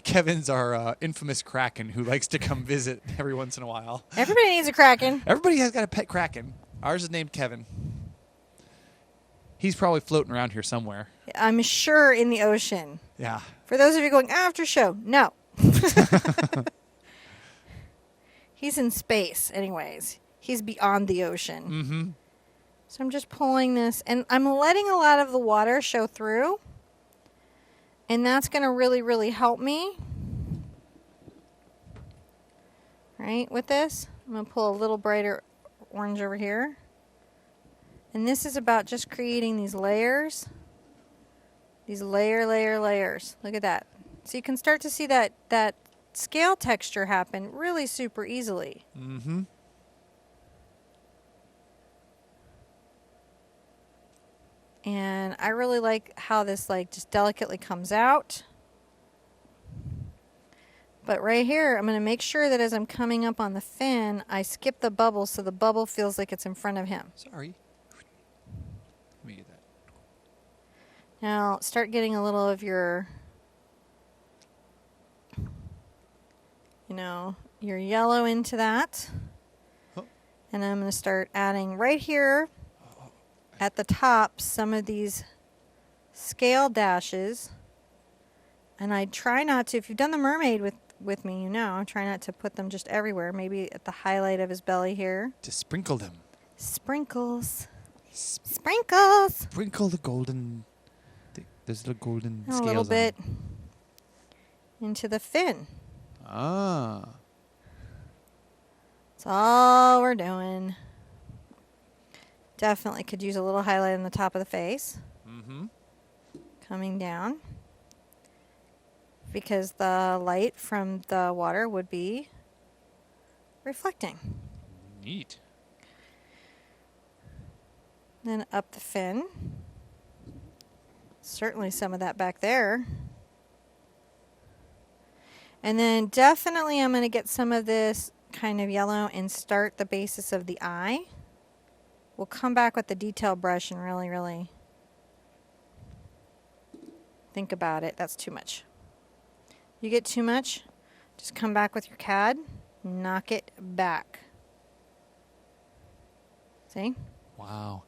Kevin's our infamous Kraken who likes to come visit every once in a while. Everybody needs a Kraken. Everybody has got a pet Kraken. Ours is named Kevin. He's probably floating around here somewhere. I'm sure in the ocean. Yeah. For those of you going after show, no. He's in space anyways. He's beyond the ocean. So I'm just pulling this, and I'm letting a lot of the water show through. And that's going to really, really help me. Right, with this. I'm going to pull a little brighter orange over here. And this is about just creating these layers. These layers. Look at that. So you can start to see that scale texture happen really super easily. And I really like how this just delicately comes out. But right here, I'm going to make sure that as I'm coming up on the fin, I skip the bubble so the bubble feels like it's in front of him. Sorry. Let me get that. Now, start getting a little of your, your yellow into that. And I'm going to start adding right here at the top some of these scale dashes. And I try not to, if you've done the mermaid with me, try not to put them just everywhere. Maybe at the highlight of his belly here. To sprinkle them. Sprinkles. Sprinkles. Sprinkle the golden, those little golden And scales a little bit on. into the fin. That's That's all we're doing. Definitely could use a little highlight on the top of the face. Coming down. Because the light from the water would be reflecting. Neat. Then up the fin. Certainly some of that back there. And then definitely I'm going to get some of this kind of yellow and start the basis of the eye. We'll come back with the detail brush and really, really think about it. That's too much. You get too much Just come back with your CAD, knock it back. See? Wow.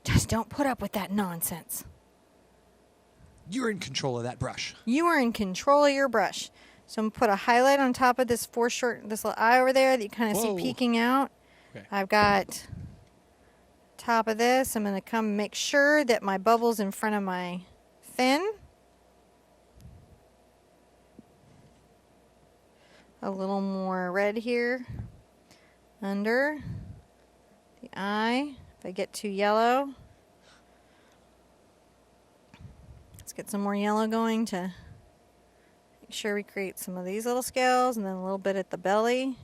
Just don't put up with that nonsense. You're in control of that brush. You are in control of your brush. So I'm going to put a highlight on top of this this little eye over there that you kind of see peeking out. Okay. I've got top of this. I'm going to come make sure that my bubble's in front of my fin. A little more red here under the eye. If I get too yellow, let's get some more yellow going to make sure we create some of these little scales, and then a little bit at the belly.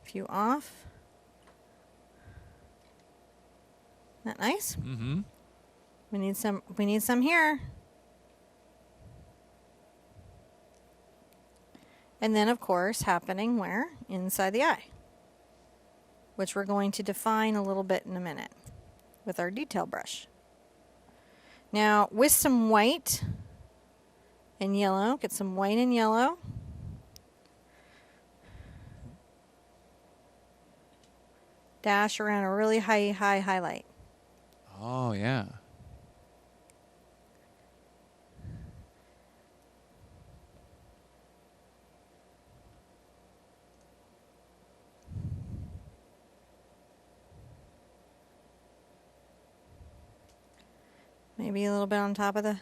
A few off. Isn't that nice? Mm-hmm. We need some here. And then, of course, happening where? Inside the eye, which we're going to define a little bit in a minute with our detail brush. Now, with some white and yellow, get some white and yellow. Dash around a really high highlight. Oh, yeah. Maybe a little bit on top of the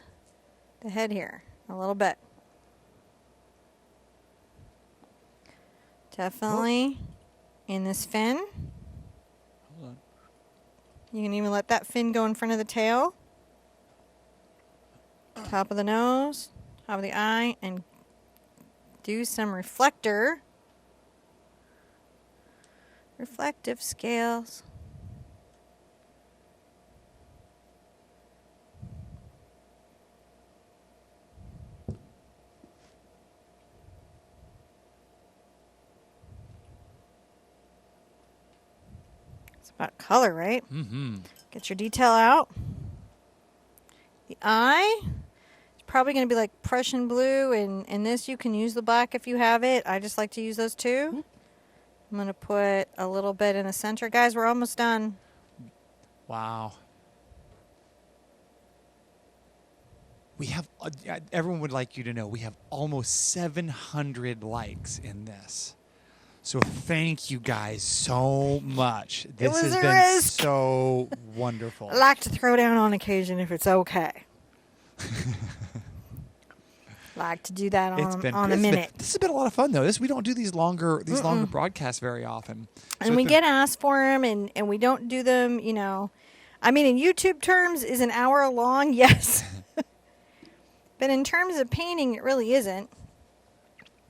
head here. A little bit. Definitely in this fin. Hold on. You can even let that fin go in front of the tail. Top of the nose, top of the eye, and do some reflective scales. About color, right? Mm-hmm. Get your detail out. The eye is probably going to be like Prussian blue, and this you can use the black if you have it. I just like to use those too. I'm going to put a little bit in the center. Guys, we're almost done. Wow. We have, everyone would like you to know, we have almost 700 likes in this. So thank you guys so much. This was has a been risk. so wonderful. I like to throw down on occasion if it's okay. Like to do that on a minute. This has been a lot of fun though. We don't do these longer broadcasts very often. And we get asked for them, and we don't do them, you know. I mean, in YouTube terms, is an hour long? Yes. But in terms of painting, it really isn't.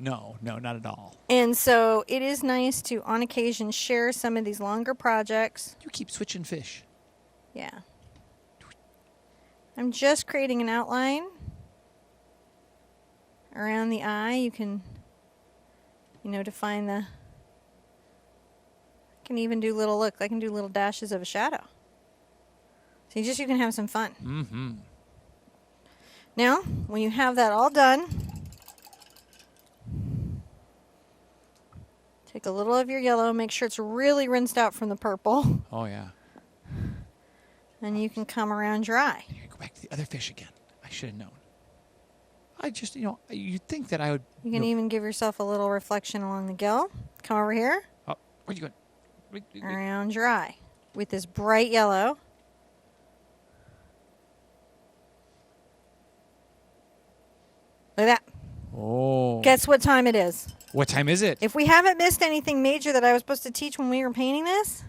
No, not at all. And so it is nice to, on occasion, share some of these longer projects. You keep switching fish. Yeah. I'm just creating an outline around the eye. You can, define the... I can even do I can do little dashes of a shadow. So you can have some fun. Mm-hmm. Now, when you have that all done... Take a little of your yellow, make sure it's really rinsed out from the purple. Oh, yeah. And you can come around your eye. Go back to the other fish again. I should have known. I just, you'd think that I would... You can even give yourself a little reflection along the gill. Come over here. Oh, where are you going? Around your eye with this bright yellow. Look at that. Oh. Guess what time it is? What time is it? If we haven't missed anything major that I was supposed to teach when we were painting this,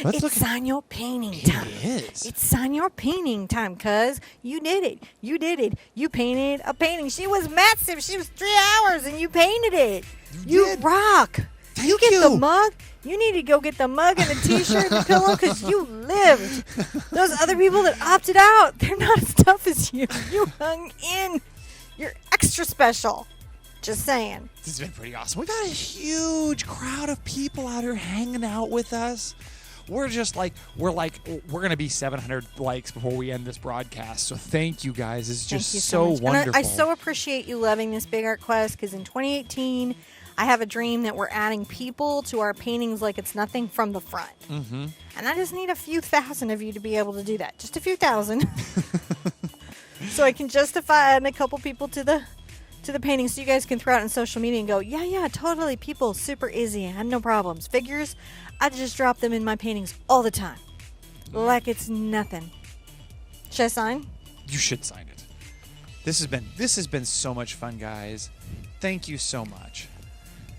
it's on your painting time. It is. It's on your painting time, cuz you did it. You did it. You painted a painting. She was massive. She was 3 hours, and you painted it. You rock. Thank you. The mug. You need to go get the mug and the t-shirt and the pillow because you lived. Those other people that opted out, they're not as tough as you. You hung in. You're extra special. Just saying. This has been pretty awesome. We've had a huge crowd of people out here hanging out with us. we're just like we're gonna be 700 likes before we end this broadcast. So thank you guys. It's just Thank you so much. wonderful. And I so appreciate you loving this Big Art Quest, because in 2018, I have a dream that we're adding people to our paintings like it's nothing from the front. Mm-hmm. And I just need a few thousand of you to be able to do that. Just a few thousand. So I can justify adding a couple people to the painting, so you guys can throw out on social media and go, yeah, totally, people, super easy, I had no problems. Figures, I just drop them in my paintings all the time. Like it's nothing. Should I sign? You should sign it. This has been so much fun, guys. Thank you so much.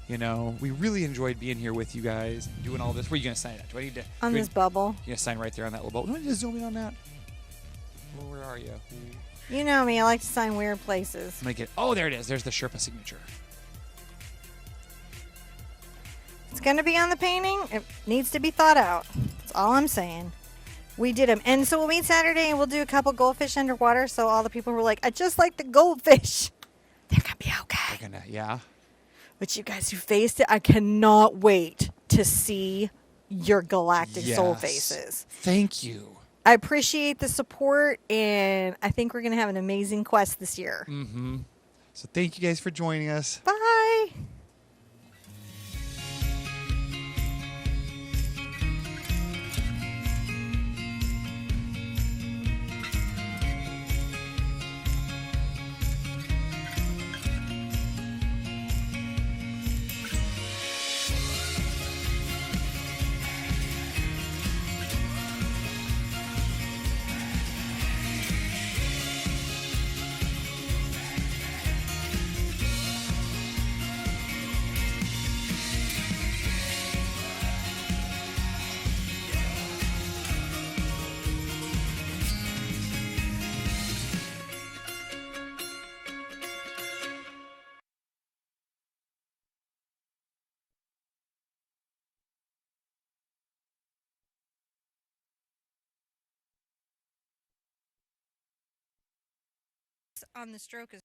You know, we really enjoyed being here with you guys, doing all this. Where are you going to sign it at? Do I need to... On this bubble. You're going to sign right there on that little bubble. Do I need to zoom in on that? Well, where are you? You know me, I like to sign weird places. I'm going to get... Oh, there it is. There's the Sherpa signature. It's going to be on the painting. It needs to be thought out. That's all I'm saying. We did them. And so we'll meet Saturday and we'll do a couple goldfish underwater, so all the people who were like, I just like the goldfish, they're going to be okay. They're going to... Yeah. But you guys who faced it, I cannot wait to see your Galactic Soul faces. Thank you. I appreciate the support, and I think we're going to have an amazing quest this year. Mm-hmm. So thank you guys for joining us. Bye. On the stroke is